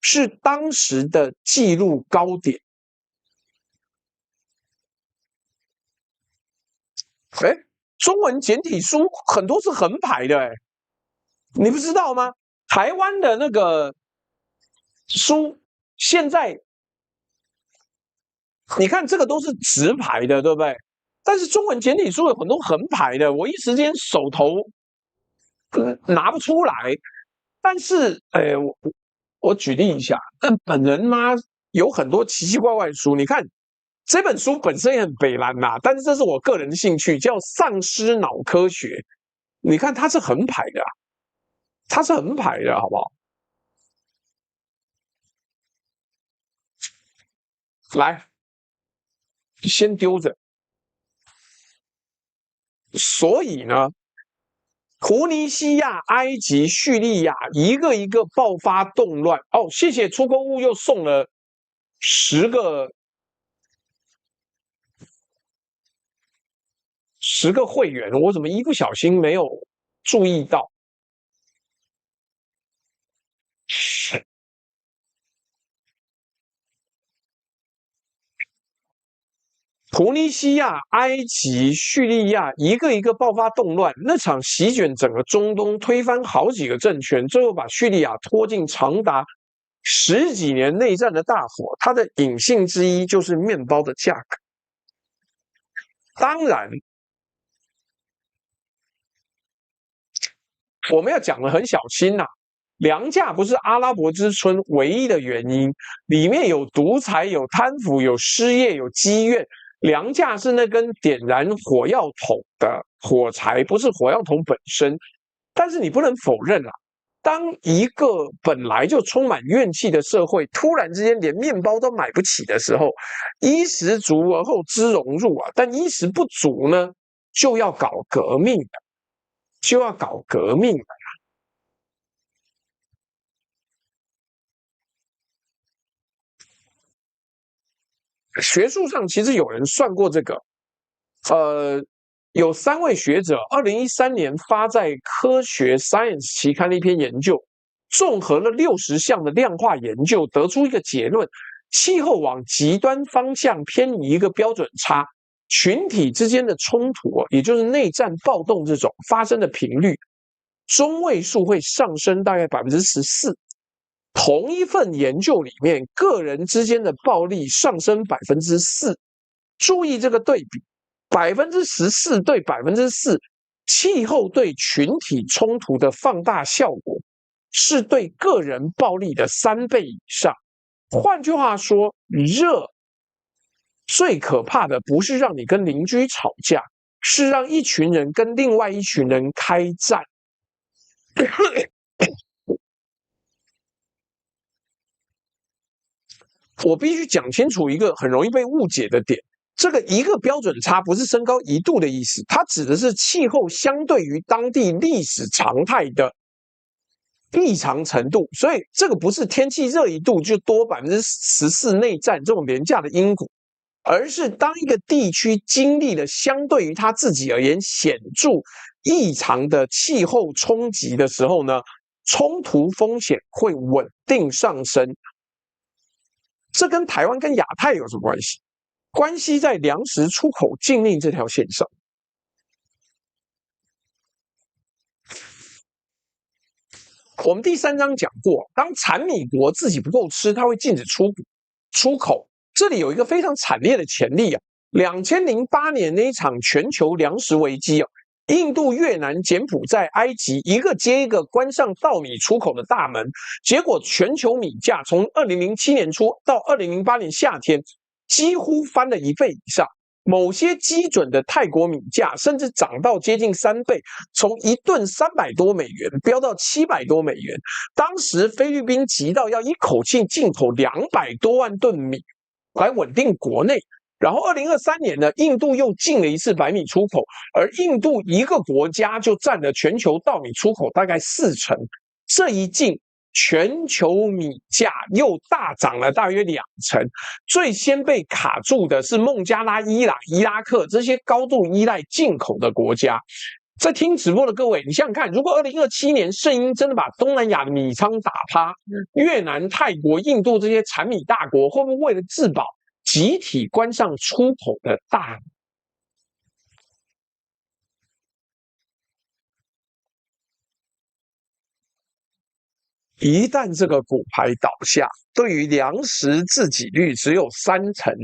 是当时的纪录高点。哎，中文简体书很多是横排的，哎，你不知道吗？台湾的那个书现在。你看这个都是直排的，对不对？但是中文简体书有很多横排的，我一时间手头拿不出来。但是，我举例一下，但本人嘛有很多奇奇怪怪的书。你看这本书本身也很北蓝呐，但是这是我个人的兴趣，叫《丧尸脑科学》。你看它是横排的，它是横排的，好不好？来，先丢着。所以呢，突尼西亚、埃及、叙利亚一个一个爆发动乱。哦，谢谢出公务又送了10个会员，我怎么一不小心没有注意到？突尼西亚、埃及、叙利亚一个一个爆发动乱，那场席卷整个中东，推翻好几个政权，最后把叙利亚拖进长达10几年内战的大火。它的隐性之一就是面包的价格。当然，我们要讲的很小心呐、粮价不是阿拉伯之春唯一的原因，里面有独裁、有贪腐、有失业、有积怨。粮价是那根点燃火药桶的火柴，不是火药桶本身。但是你不能否认啊，当一个本来就充满怨气的社会，突然之间连面包都买不起的时候，衣食足而后知荣辱啊。但衣食不足呢，就要搞革命了，就要搞革命了。学术上其实有人算过这个，有3位学者，2013年发在科学 Science 期刊的一篇研究，综合了60项的量化研究，得出一个结论：气候往极端方向偏移一个标准差，群体之间的冲突，也就是内战暴动这种发生的频率，中位数会上升大概14%。同一份研究里面，个人之间的暴力上升4%。注意这个对比， 14%对4%，气候对群体冲突的放大效果是对个人暴力的3倍以上。换句话说，热最可怕的不是让你跟邻居吵架，是让一群人跟另外一群人开战。我必须讲清楚一个很容易被误解的点，这个1个标准差不是升高1度的意思，它指的是气候相对于当地历史常态的异常程度，所以这个不是天气热1度就多14%内战这种廉价的因果，而是当一个地区经历了相对于它自己而言显著异常的气候冲击的时候呢，冲突风险会稳定上升。这跟台湾跟亚太有什么关系？关系在粮食出口禁令这条线上。我们第3章讲过，当产米国自己不够吃，它会禁止出口。这里有一个非常惨烈的前例啊，2008年那一场全球粮食危机啊，印度、越南、柬埔寨、埃及一个接一个关上稻米出口的大门，结果全球米价从2007年初到2008年夏天几乎翻了1倍以上。某些基准的泰国米价甚至涨到接近3倍，从1吨300多美元飙到700多美元。当时菲律宾急到要一口气进口200多万吨米来稳定国内。然后2023年呢，印度又禁了一次白米出口，而印度一个国家就占了全球稻米出口大概40%。这一禁，全球米价又大涨了大约2成。最先被卡住的是孟加拉、伊朗、伊拉克这些高度依赖进口的国家。在听直播的各位，你想想看，如果2027年圣婴真的把东南亚的米仓打趴，越南、泰国、印度这些产米大国会不会为了自保集体关上出口的大门？一旦这个骨牌倒下，对于粮食自给率只有3成，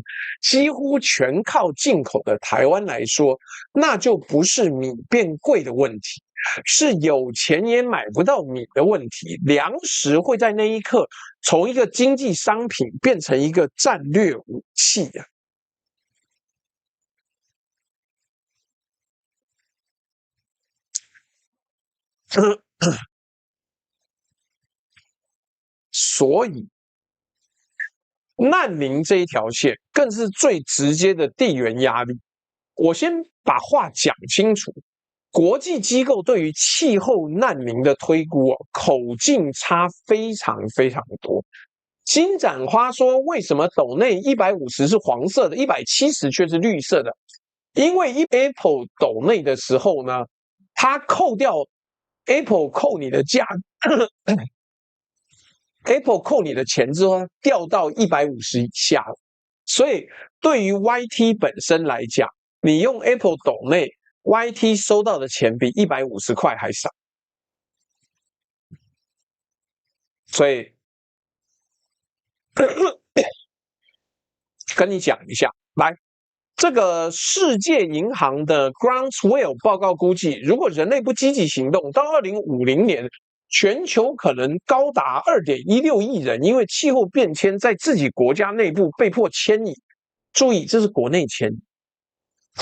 几乎全靠进口的台湾来说，那就不是米变贵的问题，是有钱也买不到米的问题。粮食会在那一刻从一个经济商品变成一个战略武器啊！所以难民这一条线更是最直接的地缘压力。我先把话讲清楚，国际机构对于气候难民的推估口径差非常非常多。金盏花说，为什么斗内150是黄色的，170却是绿色的？因为Apple 斗内的时候呢，它扣掉 Apple 扣你的价，Apple 扣你的钱之后掉到150以下了，所以对于 YT 本身来讲，你用 Apple 斗内 YT 收到的钱比150块还少，所以跟你讲一下，来，这个世界银行的 Groundswell 报告估计，如果人类不积极行动，到2050年，全球可能高达2.16亿人，因为气候变迁在自己国家内部被迫迁移。注意，这是国内迁移。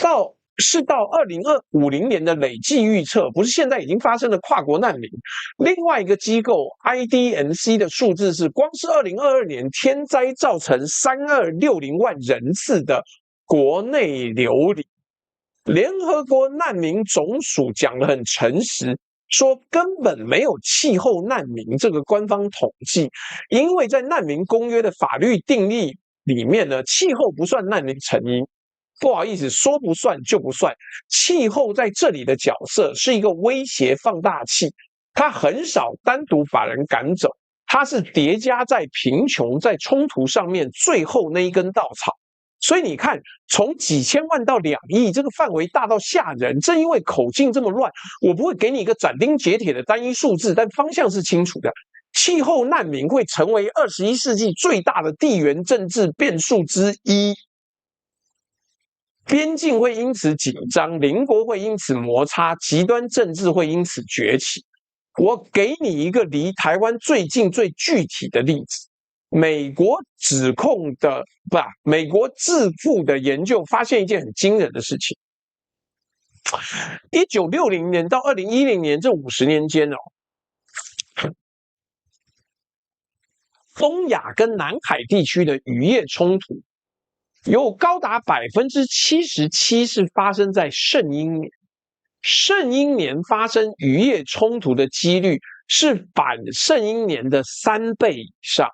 到2050年的累计预测，不是现在已经发生的跨国难民。另外一个机构 IDNC 的数字是，光是2022年天灾造成3260万人次的国内流离。联合国难民总署讲得很诚实，说根本没有气候难民这个官方统计，因为在难民公约的法律定义里面呢，气候不算难民成因。不好意思，说不算就不算。气候在这里的角色是一个威胁放大器，它很少单独把人赶走，它是叠加在贫穷、在冲突上面最后那一根稻草。所以你看，从几千万到2亿，这个范围大到吓人。正因为口径这么乱，我不会给你一个斩钉截铁的单一数字，但方向是清楚的。气候难民会成为21世纪最大的地缘政治变数之一。边境会因此紧张，邻国会因此摩擦，极端政治会因此崛起。我给你一个离台湾最近最具体的例子。美国美国智库的研究发现一件很惊人的事情：1960年到2010年这50年间东亚跟南海地区的渔业冲突，有高达77%是发生在圣婴年。圣婴年发生渔业冲突的几率是反圣婴年的3倍以上。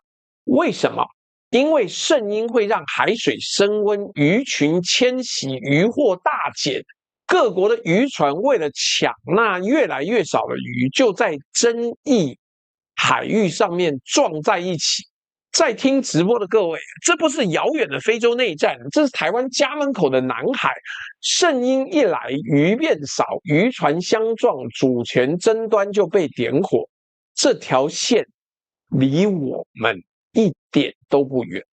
为什么？因为圣婴会让海水升温，鱼群迁徙，渔获大减，各国的渔船为了抢那越来越少的鱼，就在争议海域上面撞在一起。在听直播的各位，这不是遥远的非洲内战，这是台湾家门口的南海。圣婴一来，鱼变少，渔船相撞，主权争端就被点火。这条线离我们一点都不远。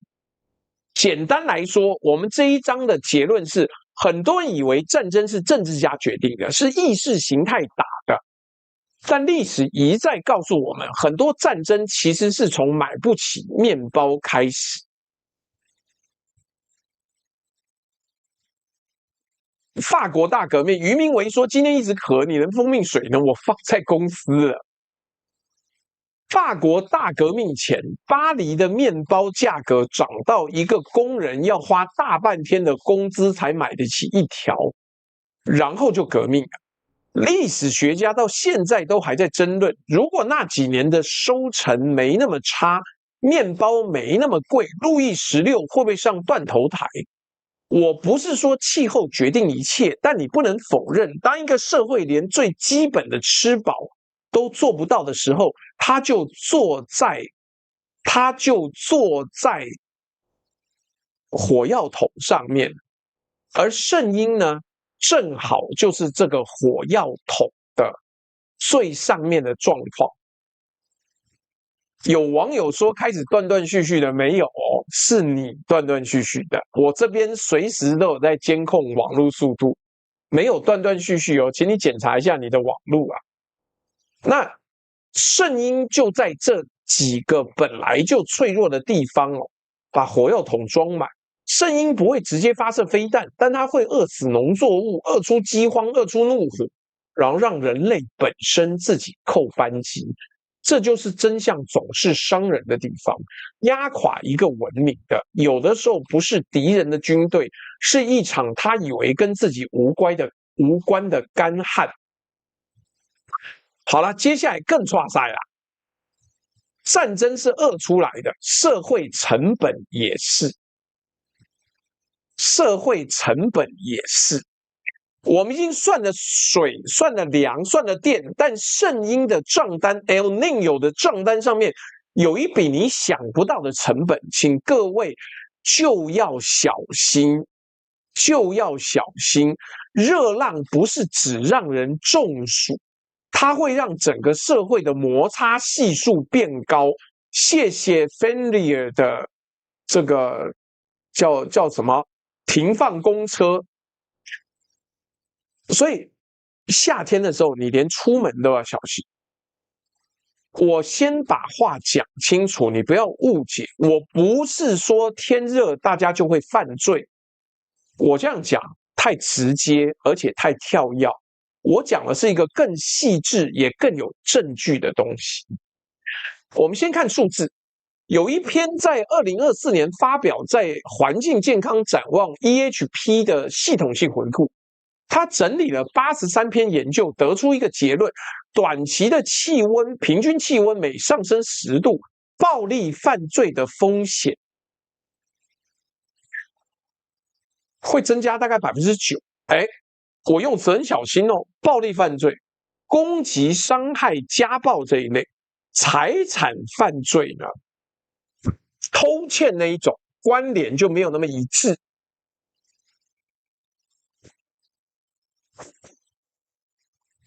简单来说，我们这一章的结论是，很多人以为战争是政治家决定的，是意识形态打的。但历史一再告诉我们，很多战争其实是从买不起面包开始。法国大革命，于明维说：“今天一直渴，你能蜂蜜水呢？我放在公司了。”法国大革命前，巴黎的面包价格涨到一个工人要花大半天的工资才买得起一条，然后就革命了。历史学家到现在都还在争论，如果那几年的收成没那么差，面包没那么贵，路易16会不会上断头台？我不是说气候决定一切，但你不能否认，当一个社会连最基本的吃饱都做不到的时候，他就坐在火药桶上面，而圣婴呢，正好就是这个火药桶的最上面的状况。有网友说开始断断续续的，没有哦，是你断断续续的。我这边随时都有在监控网络速度，没有断断续续哦，请你检查一下你的网络啊。那圣婴就在这几个本来就脆弱的地方哦，把火药桶装满。圣婴不会直接发射飞弹，但它会饿死农作物，饿出饥荒，饿出怒火，然后让人类本身自己扣扳机。这就是真相总是伤人的地方。压垮一个文明的，有的时候不是敌人的军队，是一场他以为跟自己无关的干旱。好了，接下来更剉赛啦。战争是饿出来的，社会成本也是。社会成本也是。我们已经算了水，算了粮，算了电，但圣婴的账单 El Niño 的账单上面有一笔你想不到的成本，请各位就要小心，就要小心。热浪不是只让人中暑，它会让整个社会的摩擦系数变高。谢谢 Fenrir 的这个叫什么停放公车。所以夏天的时候，你连出门都要小心。我先把话讲清楚，你不要误解。我不是说天热大家就会犯罪，我这样讲太直接，而且太跳跃。我讲的是一个更细致也更有证据的东西。我们先看数字，有一篇在2024年发表在《环境健康展望》EHP 的系统性回顾。他整理了83篇研究，得出一个结论：短期的气温，平均气温每上升10度，暴力犯罪的风险会增加大概9%。我用词很小心哦，暴力犯罪、攻击、伤害、家暴这一类，财产犯罪呢，偷窃那一种关联就没有那么一致。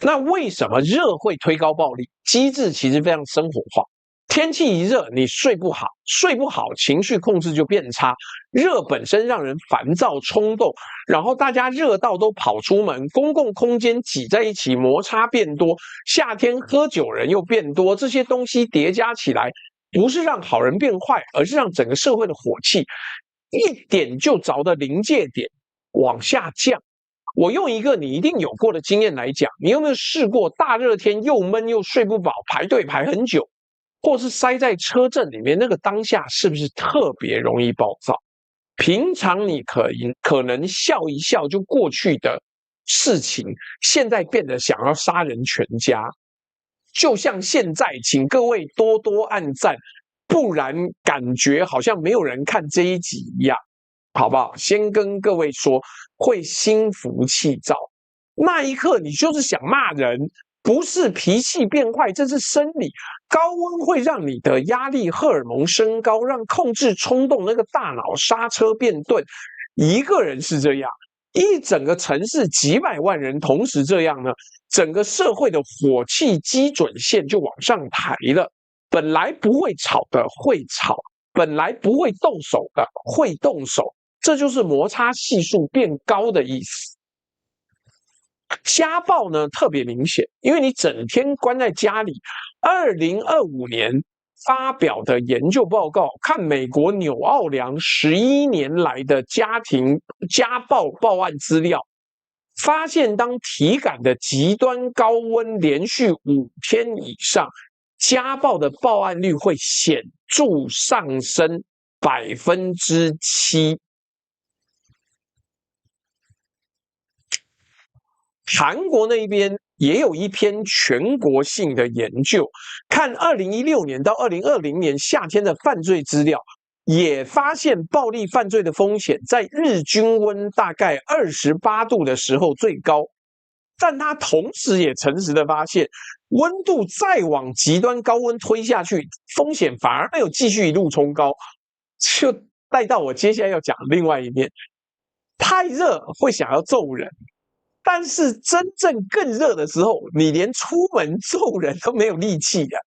那为什么热会推高暴力？机制其实非常生活化。天气一热，你睡不好，睡不好，情绪控制就变差。热本身让人烦躁冲动，然后大家热到都跑出门，公共空间挤在一起，摩擦变多。夏天喝酒人又变多，这些东西叠加起来，不是让好人变坏，而是让整个社会的火气一点就着的临界点往下降。我用一个你一定有过的经验来讲，你有没有试过大热天又闷又睡不饱，排队排很久？或是塞在车阵里面，那个当下是不是特别容易暴躁？平常你可能笑一笑就过去的事情，现在变得想要杀人全家。就像现在，请各位多多按赞，不然感觉好像没有人看这一集一样，好不好？先跟各位说，会心浮气躁，那一刻你就是想骂人。不是脾气变坏，这是生理。高温会让你的压力荷尔蒙升高，让控制冲动那个大脑刹车变钝。一个人是这样，一整个城市几百万人同时这样呢，整个社会的火气基准线就往上抬了。本来不会吵的会吵，本来不会动手的会动手，这就是摩擦系数变高的意思。家暴呢特别明显，因为你整天关在家里。2025年发表的研究报告，看美国纽奥良11年来的家庭家暴报案资料，发现当体感的极端高温连续5天以上，家暴的报案率会显著上升7%。韩国那边也有一篇全国性的研究，看2016年到2020年夏天的犯罪资料，也发现暴力犯罪的风险在日均温大概28度的时候最高，但他同时也诚实的发现，温度再往极端高温推下去，风险反而没有继续一路冲高，就带到我接下来要讲的另外一面，太热会想要揍人。但是真正更热的时候，你连出门揍人都没有力气啊。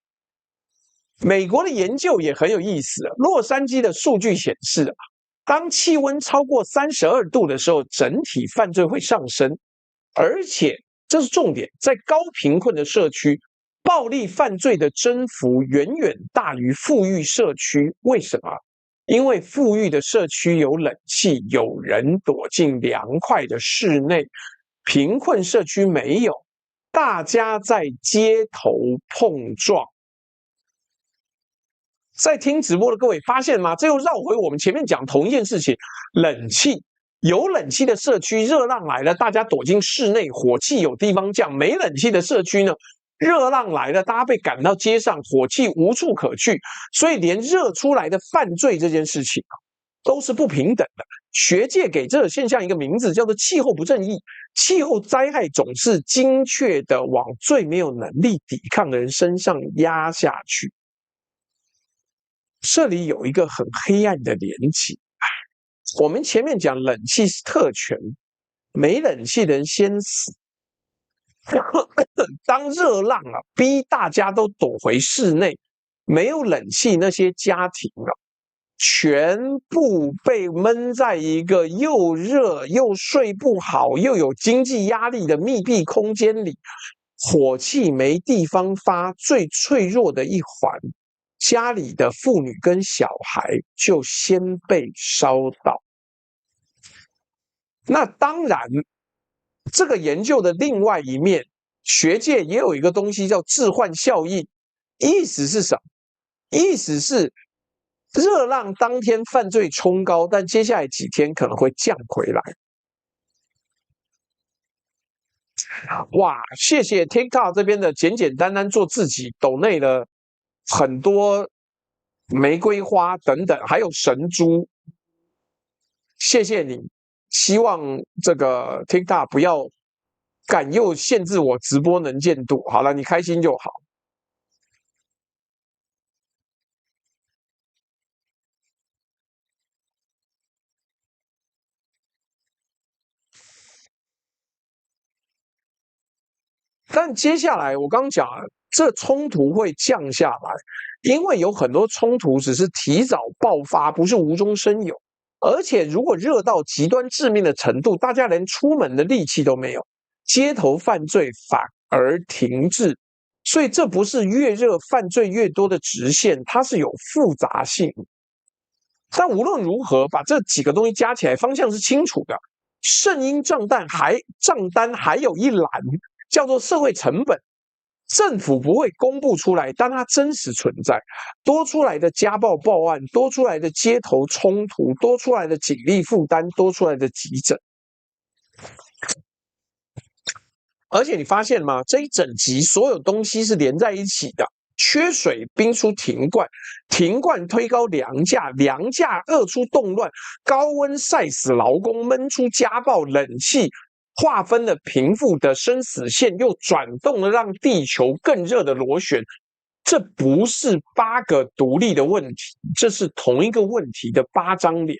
美国的研究也很有意思，洛杉矶的数据显示，当气温超过32度的时候，整体犯罪会上升，而且这是重点，在高贫困的社区，暴力犯罪的增幅远远大于富裕社区。为什么？因为富裕的社区有冷气，有人躲进凉快的室内。贫困社区没有，大家在街头碰撞。在听直播的各位发现吗？这又绕回我们前面讲同一件事情，冷气。有冷气的社区，热浪来了，大家躲进室内，火气有地方降；没冷气的社区呢，热浪来了，大家被赶到街上，火气无处可去。所以连热出来的犯罪这件事情都是不平等的。学界给这个现象一个名字，叫做气候不正义。气候灾害总是精确的往最没有能力抵抗的人身上压下去。这里有一个很黑暗的连结。我们前面讲冷气是特权，没冷气的人先死。当热浪逼大家都躲回室内，没有冷气，那些家庭全部被闷在一个又热又睡不好又有经济压力的密闭空间里，火气没地方发，最脆弱的一环，家里的妇女跟小孩就先被烧到。那当然，这个研究的另外一面，学界也有一个东西叫置换效应，意思是什么？意思是热浪当天犯罪冲高，但接下来几天可能会降回来。哇，谢谢 TikTok 这边的简简单单做自己，抖内了很多玫瑰花等等，还有神珠，谢谢你。希望这个 TikTok 不要敢又限制我直播能见度。好了，你开心就好。但接下来我刚讲了，这冲突会降下来，因为有很多冲突只是提早爆发，不是无中生有。而且如果热到极端致命的程度，大家连出门的力气都没有，街头犯罪反而停滞。所以这不是越热犯罪越多的直线，它是有复杂性。但无论如何，把这几个东西加起来，方向是清楚的。圣婴账单还有一栏叫做社会成本，政府不会公布出来，但它真实存在。多出来的家暴报案，多出来的街头冲突，多出来的警力负担，多出来的急诊。而且你发现吗？这一整集所有东西是连在一起的。缺水兵出停灌，停灌推高粮价，粮价饿出动乱，高温晒死劳工，闷出家暴，冷气划分了贫富的生死线，又转动了让地球更热的螺旋。这不是8个独立的问题，这是同一个问题的8张脸，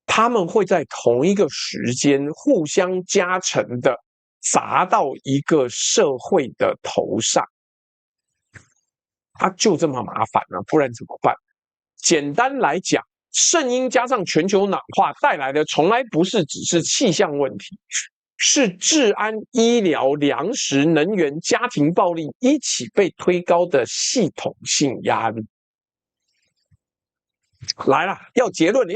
他们会在同一个时间互相加成的砸到一个社会的头上。就这么麻烦了，不然怎么办？简单来讲，圣婴加上全球暖化带来的从来不是只是气象问题，是治安、医疗、粮食、能源、家庭暴力一起被推高的系统性压力。来了，要结论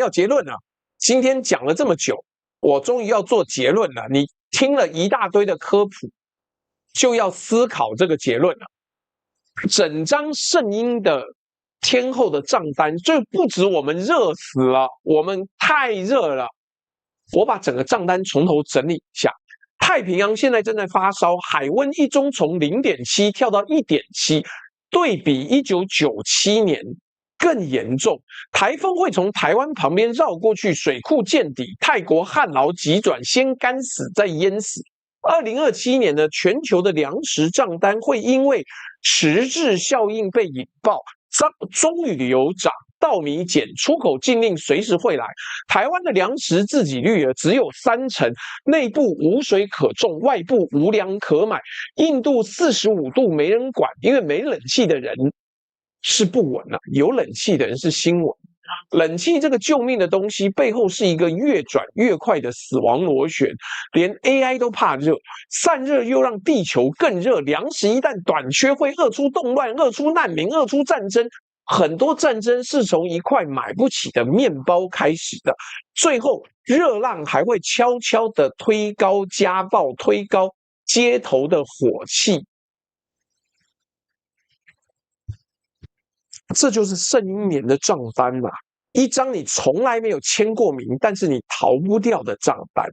了！今天讲了这么久，我终于要做结论了。你听了一大堆的科普，就要思考这个结论了。整张圣婴的天后的账单，就不止我们热死了，我们太热了。我把整个账单从头整理一下。太平洋现在正在发烧，海温一中从 0.7 跳到 1.7， 对比1997年更严重。台风会从台湾旁边绕过去，水库见底，泰国旱涝急转，先干死再淹死。2027年呢，全球的粮食账单会因为迟滞效应被引爆，棕榈油涨，稻米减，出口禁令随时会来。台湾的粮食自给率只有30%，内部无水可种，外部无粮可买。印度45度没人管，因为没冷气的人是不稳啊，有冷气的人是新闻。冷气这个救命的东西背后是一个越转越快的死亡螺旋，连 AI 都怕热，散热又让地球更热，粮食一旦短缺会饿出动乱，饿出难民，饿出战争。很多战争是从一块买不起的面包开始的，最后热浪还会悄悄地推高家暴，推高街头的火气。这就是圣婴年的账单嘛，一张你从来没有签过名，但是你逃不掉的账单。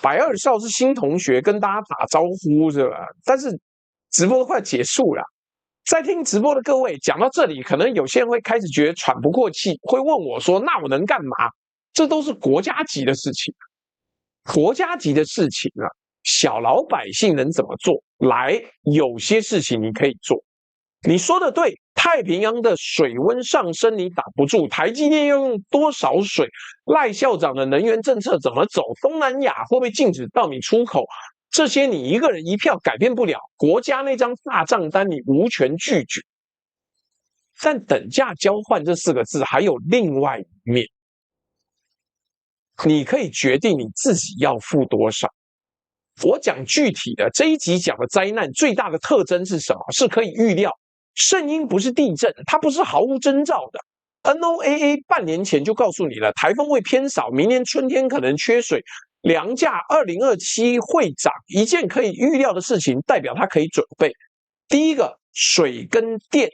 白二少是新同学，跟大家打招呼是吧？但是直播都快结束了，在听直播的各位讲到这里，可能有些人会开始觉得喘不过气，会问我说：“那我能干嘛？”这都是国家级的事情，国家级的事情啊，小老百姓能怎么做？来，有些事情你可以做。你说的对，太平洋的水温上升你挡不住，台积电要用多少水？赖校长的能源政策怎么走？东南亚会不会禁止稻米出口？这些你一个人一票改变不了，国家那张大账单你无权拒绝。但等价交换这4个字还有另外一面，你可以决定你自己要付多少。我讲具体的，这一集讲的灾难最大的特征是什么？是可以预料。圣婴不是地震，它不是毫无征兆的。NOAA 半年前就告诉你了，台风会偏少，明年春天可能缺水，粮价2027会涨。一件可以预料的事情，代表它可以准备。第一个，水跟电。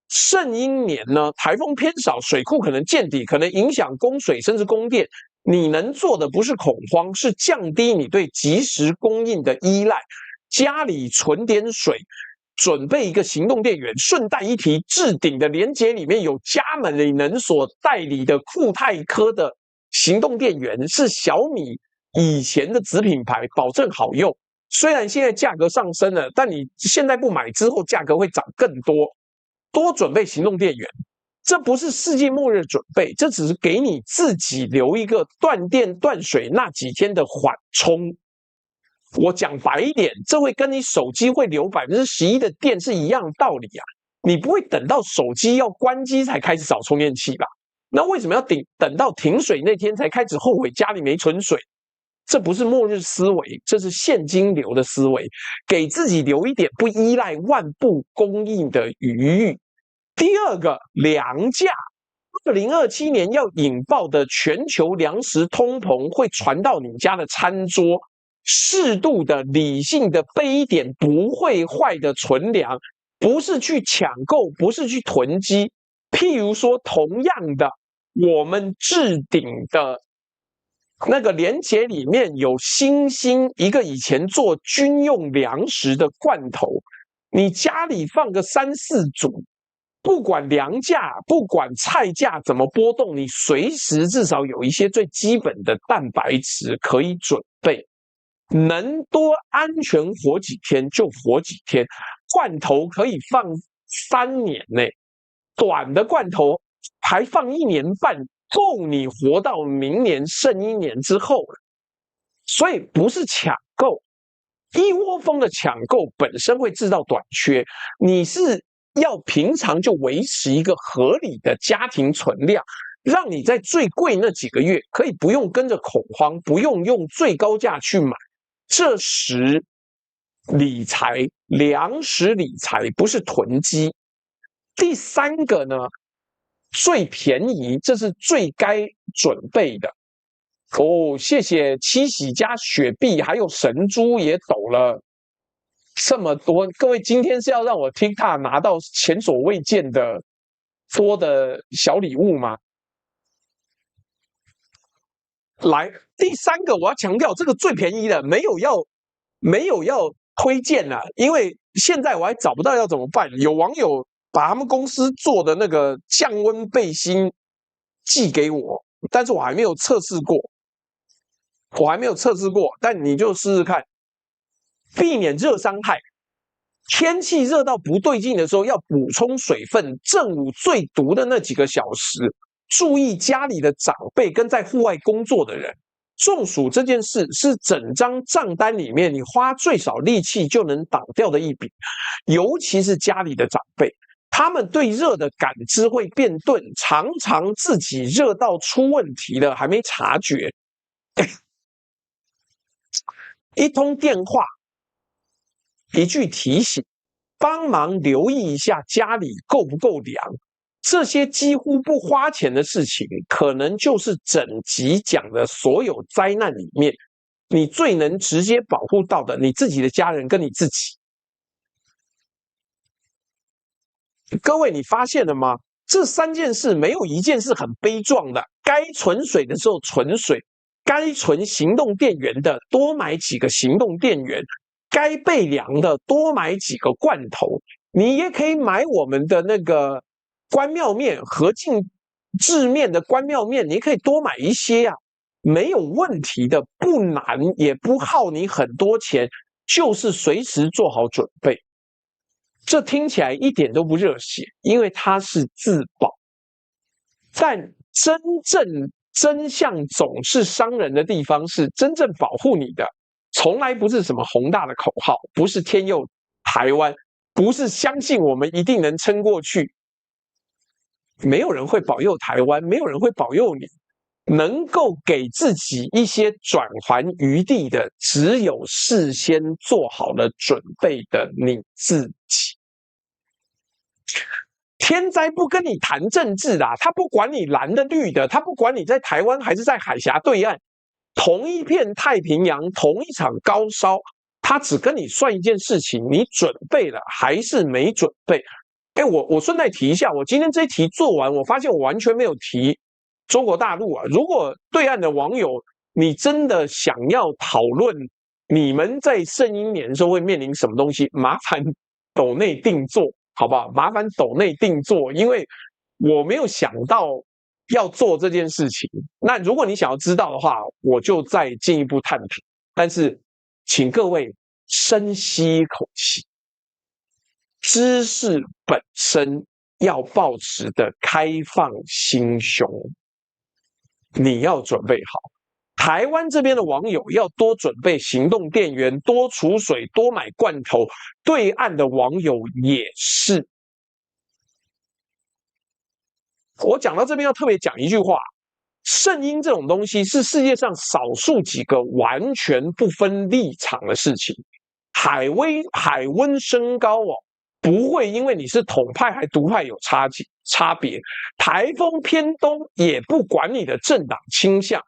圣婴年呢，台风偏少，水库可能见底，可能影响供水甚至供电。你能做的不是恐慌，是降低你对即时供应的依赖。家里存点水，准备一个行动电源。顺带一提，置顶的连结里面有嘉美能所代理的酷泰科的行动电源，是小米以前的子品牌，保证好用。虽然现在价格上升了，但你现在不买，之后价格会涨更多。多准备行动电源，这不是世界末日准备，这只是给你自己留一个断电断水那几天的缓冲。我讲白一点，这会跟你手机会留11%的电是一样的道理啊。你不会等到手机要关机才开始找充电器吧？那为什么要等到停水那天才开始后悔家里没存水？这不是末日思维，这是现金流的思维，给自己留一点不依赖万物供应的余裕。第二个，粮价，2027年要引爆的全球粮食通膨会传到你家的餐桌，适度的、理性的备一点不会坏的存粮，不是去抢购，不是去囤积。譬如说，同样的，我们置顶的那个连结里面有星星一个以前做军用粮食的罐头，你家里放个3、4组，不管粮价、不管菜价怎么波动，你随时至少有一些最基本的蛋白质可以准备，能多安全活几天就活几天。罐头可以放3年呢，短的罐头还放1年半，够你活到明年剩1年之后了。所以不是抢购，一窝蜂的抢购本身会制造短缺，你是要平常就维持一个合理的家庭存量，让你在最贵那几个月可以不用跟着恐慌，不用用最高价去买。这时理财，粮食理财不是囤积。第三个呢，最便宜，这是最该准备的。哦，谢谢七喜加雪碧，还有神猪也抖了这么多。各位，今天是要让我 TikTok 拿到前所未见的多的小礼物吗？来，第三个我要强调，这个最便宜的，没有要推荐了，因为现在我还找不到要怎么办。有网友把他们公司做的那个降温背心寄给我，但是我还没有测试过。但你就试试看，避免热伤害。天气热到不对劲的时候，要补充水分。正午最毒的那几个小时，注意家里的长辈跟在户外工作的人。中暑这件事是整张账单里面你花最少力气就能挡掉的一笔，尤其是家里的长辈，他们对热的感知会变钝，常常自己热到出问题了还没察觉。一通电话，一句提醒，帮忙留意一下家里够不够凉。这些几乎不花钱的事情，可能就是整集讲的所有灾难里面，你最能直接保护到的你自己的家人跟你自己。各位，你发现了吗？这3件事没有一件是很悲壮的。该存水的时候存水，该存行动电源的多买几个行动电源，该备粮的多买几个罐头。你也可以买我们的那个关庙面，和敬制面的关庙面，你可以多买一些啊，没有问题的，不难，也不耗你很多钱，就是随时做好准备。这听起来一点都不热血，因为它是自保。但真相总是伤人的地方是，真正保护你的，从来不是什么宏大的口号，不是天佑台湾，不是相信我们一定能撑过去。没有人会保佑台湾，没有人会保佑你。能够给自己一些转圜余地的，只有事先做好了准备的你自己。天灾不跟你谈政治啦，他不管你蓝的绿的，他不管你在台湾还是在海峡对岸，同一片太平洋，同一场高烧，他只跟你算一件事情：你准备了还是没准备？我顺带提一下，我今天这一题做完，我发现我完全没有提中国大陆啊。如果对岸的网友你真的想要讨论你们在圣婴年的时候会面临什么东西，麻烦斗内定做，好不好？麻烦斗内定做，因为我没有想到要做这件事情。那如果你想要知道的话，我就再进一步探讨。但是请各位深吸一口气，知识本身要抱持的开放心胸，你要准备好。台湾这边的网友要多准备行动电源，多储水，多买罐头。对岸的网友也是。我讲到这边要特别讲一句话：圣婴这种东西是世界上少数几个完全不分立场的事情。海温升高哦，不会因为你是统派还独派有差别。台风偏东也不管你的政党倾向。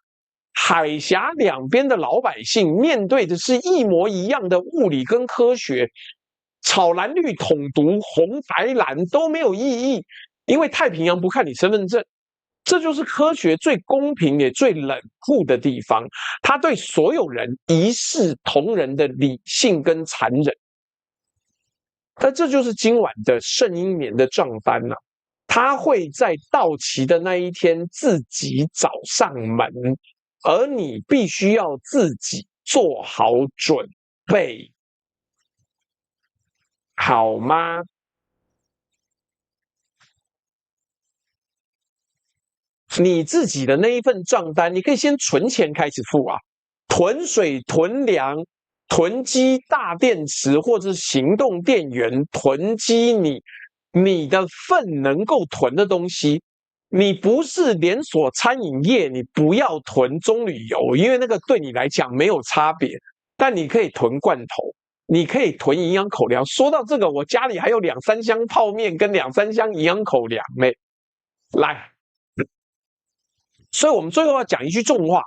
海峡两边的老百姓面对的是一模一样的物理跟科学，炒蓝绿统独红白蓝都没有意义，因为太平洋不看你身份证。这就是科学最公平也最冷酷的地方，它对所有人一视同仁的理性跟残忍。那这就是今晚的圣婴年的账单啊，它会在到期的那一天自己找上门，而你必须要自己做好准备，好吗？你自己的那一份账单，你可以先存钱开始付啊，囤水、囤粮、囤积大电池或者是行动电源，囤积你的份能够囤的东西。你不是连锁餐饮业，你不要囤棕榈油，因为那个对你来讲没有差别。但你可以囤罐头，你可以囤营养口粮。说到这个，我家里还有2、3箱泡面跟2、3箱营养口粮嘞。来。所以我们最后要讲一句重话，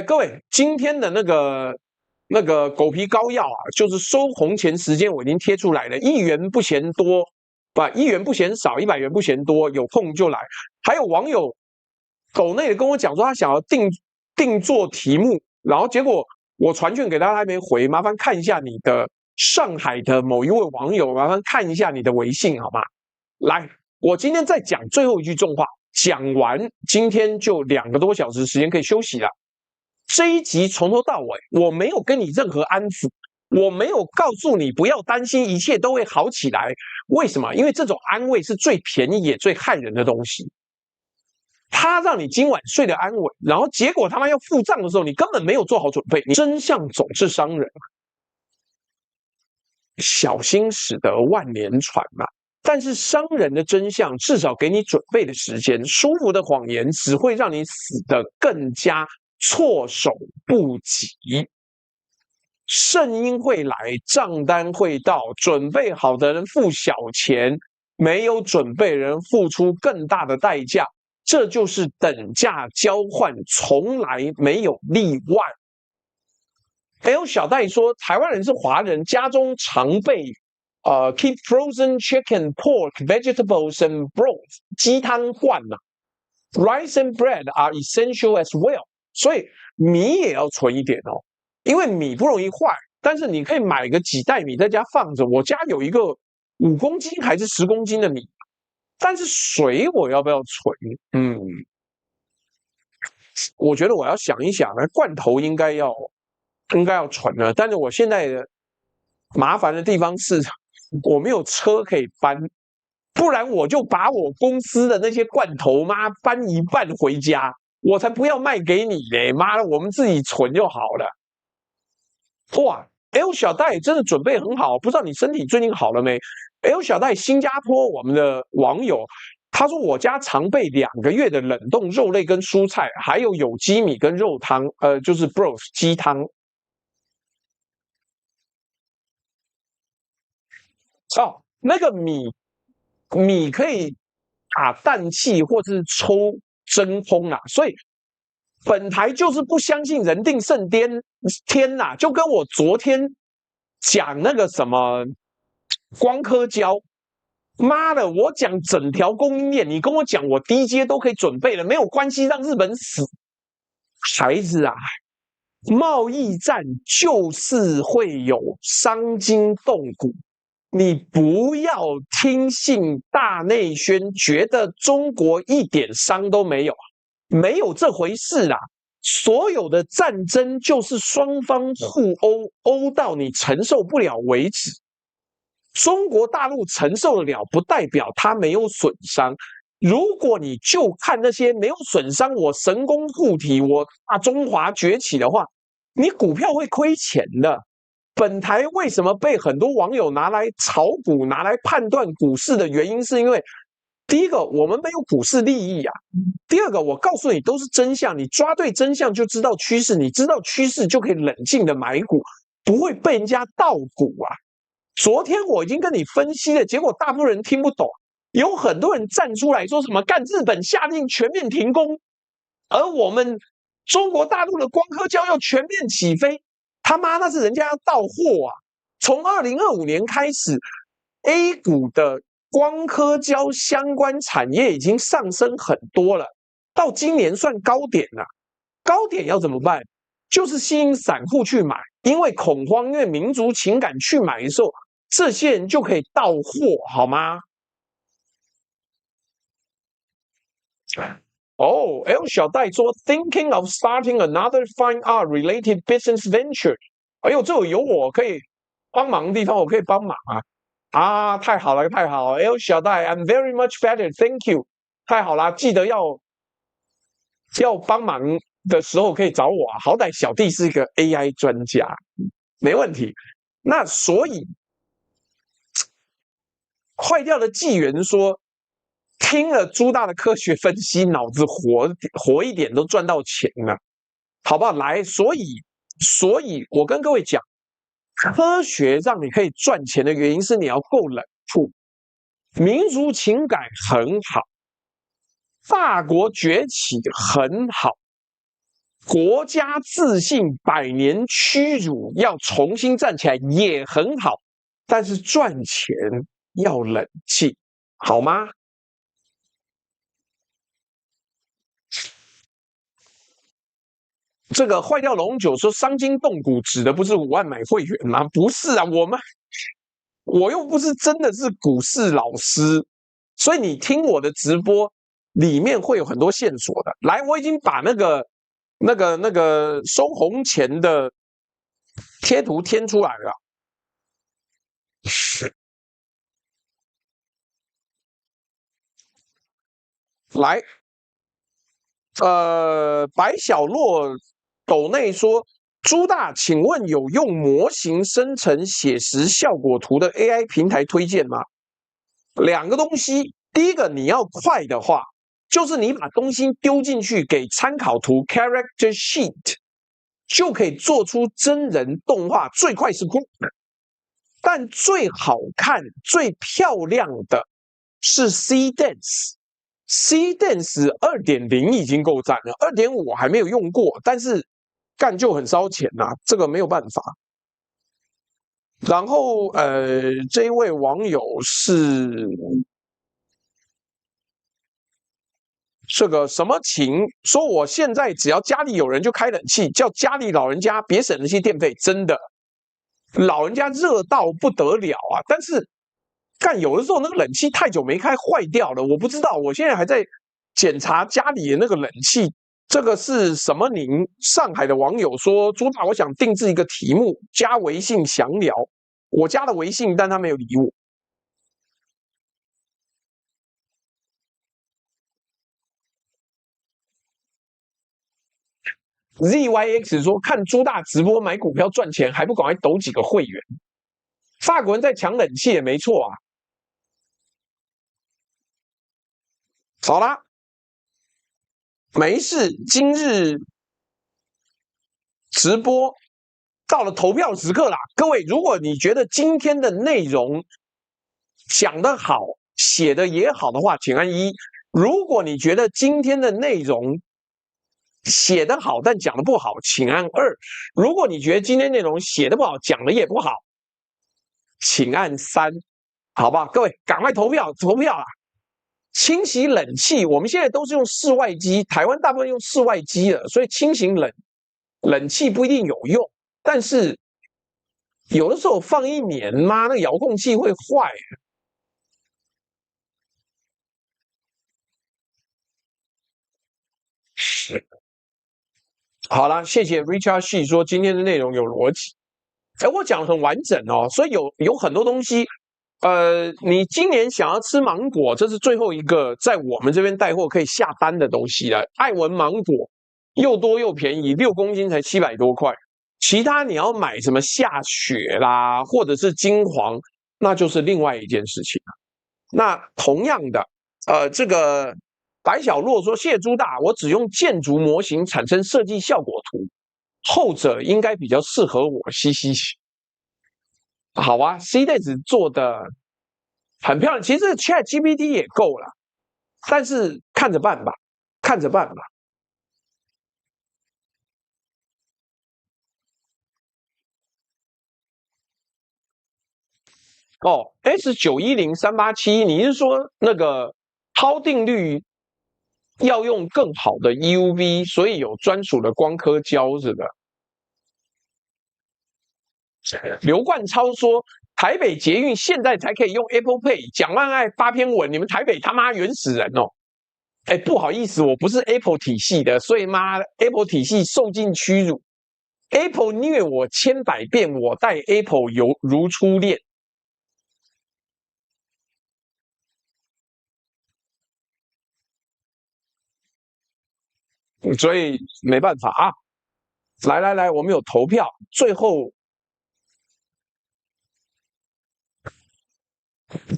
各位，今天的那个狗皮膏药啊，就是收红钱时间我已经贴出来了，1元不嫌多，不，1元不嫌少，100元不嫌多，有空就来。还有网友抖内的跟我讲说他想要定做题目，然后结果我传讯给他还没回，麻烦看一下你的上海的某一位网友，麻烦看一下你的微信好吗？来，我今天再讲最后一句重话。讲完，今天就2个多小时时间可以休息了。这一集从头到尾，我没有跟你任何安抚，我没有告诉你不要担心，一切都会好起来。为什么？因为这种安慰是最便宜也最害人的东西。他让你今晚睡得安稳，然后结果他妈要付账的时候，你根本没有做好准备。真相总是伤人，小心驶得万年船嘛。但是伤人的真相至少给你准备的时间，舒服的谎言只会让你死得更加措手不及。圣婴会来，账单会到，准备好的人付小钱，没有准备人付出更大的代价，这就是等价交换，从来没有例外。L 小戴说，台湾人是华人，家中常备keep frozen chicken, pork, vegetables and broth 鸡汤罐呐、rice and bread are essential as well。所以米也要存一点哦，因为米不容易坏，但是你可以买个几袋米在家放着。我家有一个5公斤还是10公斤的米，但是水我要不要存？我觉得我要想一想呢，罐头应该要存了，但是我现在的麻烦的地方是。我没有车可以搬，不然我就把我公司的那些罐头妈搬一半回家，我才不要卖给你嘞！妈的，我们自己存就好了。哇 ，L 小戴真的准备很好，不知道你身体最近好了没 ？L 小戴新加坡我们的网友，他说我家常备2个月的冷冻肉类跟蔬菜，还有有机米跟肉汤，就是 broth 鸡汤。哦，那个米可以打氮气或者是抽真空啦，所以本台就是不相信人定胜天呐，就跟我昨天讲那个什么光刻胶，妈的，我讲整条供应链，你跟我讲我低阶都可以准备了，没有关系，让日本死，孩子啊！贸易战就是会有伤筋动骨。你不要听信大内宣，觉得中国一点伤都没有，没有这回事啦。所有的战争就是双方互殴，殴到你承受不了为止。中国大陆承受得了，不代表它没有损伤。如果你就看那些没有损伤我神功护体，我大中华崛起的话，你股票会亏钱的。本台为什么被很多网友拿来炒股、拿来判断股市的原因，是因为第一个，我们没有股市利益啊；第二个，我告诉你都是真相，你抓对真相就知道趋势，你知道趋势就可以冷静的买股，不会被人家盗股啊。昨天我已经跟你分析了，结果大部分人听不懂，有很多人站出来说什么干日本下令全面停工，而我们中国大陆的光刻胶要全面起飞。他妈那是人家要到货啊！从2025年开始 ，A 股的光刻胶相关产业已经上升很多了，到今年算高点了。高点要怎么办？就是吸引散户去买，因为恐慌，因为民族情感去买的时候，这些人就可以到货，好吗？哦 ，L 小戴说 ，Thinking of starting another fine art related business venture。哎呦，这有我可以帮忙的地方，我可以帮忙啊！啊，太好了，太好了 ！L 小戴 ，I'm very much better，thank you。太好了，记得要帮忙的时候可以找我啊，好歹小弟是一个 AI 专家，没问题。那所以坏掉的纪元说。听了朱大的科学分析，脑子活一点都赚到钱了，好不好？来，所以我跟各位讲，科学让你可以赚钱的原因是你要够冷酷，民族情感很好，法国崛起很好，国家自信百年屈辱要重新站起来也很好，但是赚钱要冷静，好吗？这个坏掉龙酒说伤筋动骨指的不是5万买会员吗？不是啊，我又不是真的是股市老师，所以你听我的直播里面会有很多线索的。来，我已经把那个收红钱的贴图贴出来了。来，白小洛斗内说，朱大，请问有用模型生成写实效果图的 AI 平台推荐吗？两个东西，第一个你要快的话，就是你把东西丢进去给参考图 character sheet， 就可以做出真人动画，最快是 Google， 但最好看、最漂亮的是 CDance。CDance 2.0 已经够赞了，2.5我还没有用过，但是干就很烧钱呐、这个没有办法。然后这一位网友是这个什么情说，我现在只要家里有人就开冷气，叫家里老人家别省那些电费，真的，老人家热到不得了啊！但是干有的时候那个冷气太久没开坏掉了，我不知道，我现在还在检查家里的那个冷气。这个是什么您？上海的网友说，朱大，我想定制一个题目，加微信详聊。我加了微信，但他没有理我。ZYX 说，看朱大直播买股票赚钱，还不赶快抖几个会员？法国人在抢冷气也没错啊。好啦，没事，今日直播到了投票时刻啦，各位，如果你觉得今天的内容讲得好，写的也好的话，请按1；如果你觉得今天的内容写得好但讲得不好，请按2；如果你觉得今天内容写得不好，讲的也不好，请按3，好不好？各位赶快投票啊！清洗冷气，我们现在都是用室外机，台湾大部分用室外机了，所以清洗冷气不一定有用，但是有的时候放1年嘛，那个遥控器会坏。是，好了，谢谢 Richard She 说今天的内容有逻辑，我讲得很完整哦，所以有很多东西你今年想要吃芒果，这是最后一个在我们这边带货可以下单的东西了。爱文芒果又多又便宜，6公斤才700多块。其他你要买什么下雪啦，或者是金黄，那就是另外一件事情了。那同样的，这个白小洛说，谢谢朱大，我只用建筑模型产生设计效果图，后者应该比较适合我，嘻嘻。好啊 ，C 类子做的很漂亮，其实 ChatGPT 也够了，但是看着办吧，看着办吧。哦，S910387，你是说那个超定律要用更好的 UV，所以有专属的光刻胶，是的。刘冠超说，台北捷运现在才可以用 Apple Pay，蒋万爱发篇文，你们台北他妈原始人哦！哎，不好意思，我不是 Apple 体系的，所以妈 Apple 体系受尽屈辱。Apple 虐我100遍，我待 Apple 如初恋。所以没办法啊。来来来，我们有投票，最后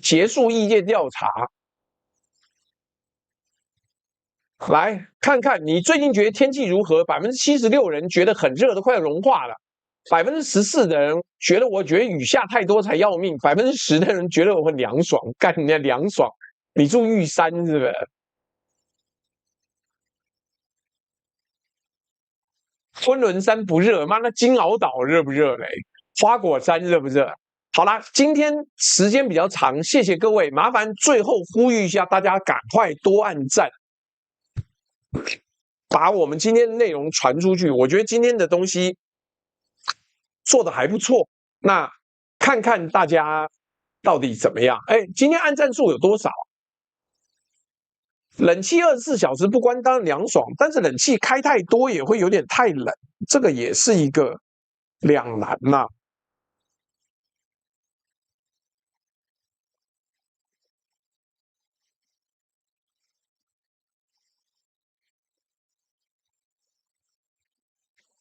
结束意见调查。来看看你最近觉得天气如何？76%人觉得很热，都快要融化了。14%的人觉得，我觉得雨下太多才要命。10%的人觉得我很凉爽，干人家凉爽。你住玉山是不是？昆仑山不热，妈那金鳌岛热不热嘞？花果山热不热？好啦，今天时间比较长，谢谢各位，麻烦最后呼吁一下大家，赶快多按赞，把我们今天的内容传出去。我觉得今天的东西做的还不错，那看看大家到底怎么样？哎，今天按赞数有多少？冷气24小时不关当然凉爽，但是冷气开太多也会有点太冷，这个也是一个两难呐。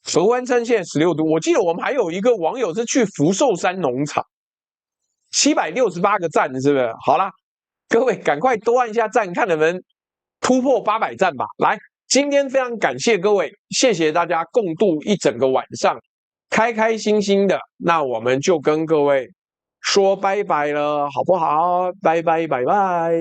合欢山现在16度，我记得我们还有一个网友是去福寿山农场，768个赞，是不是？好啦，各位赶快多按一下赞，看能不能突破800赞吧。来，今天非常感谢各位，谢谢大家共度一整个晚上，开开心心的。那我们就跟各位说拜拜了，好不好？拜拜拜拜。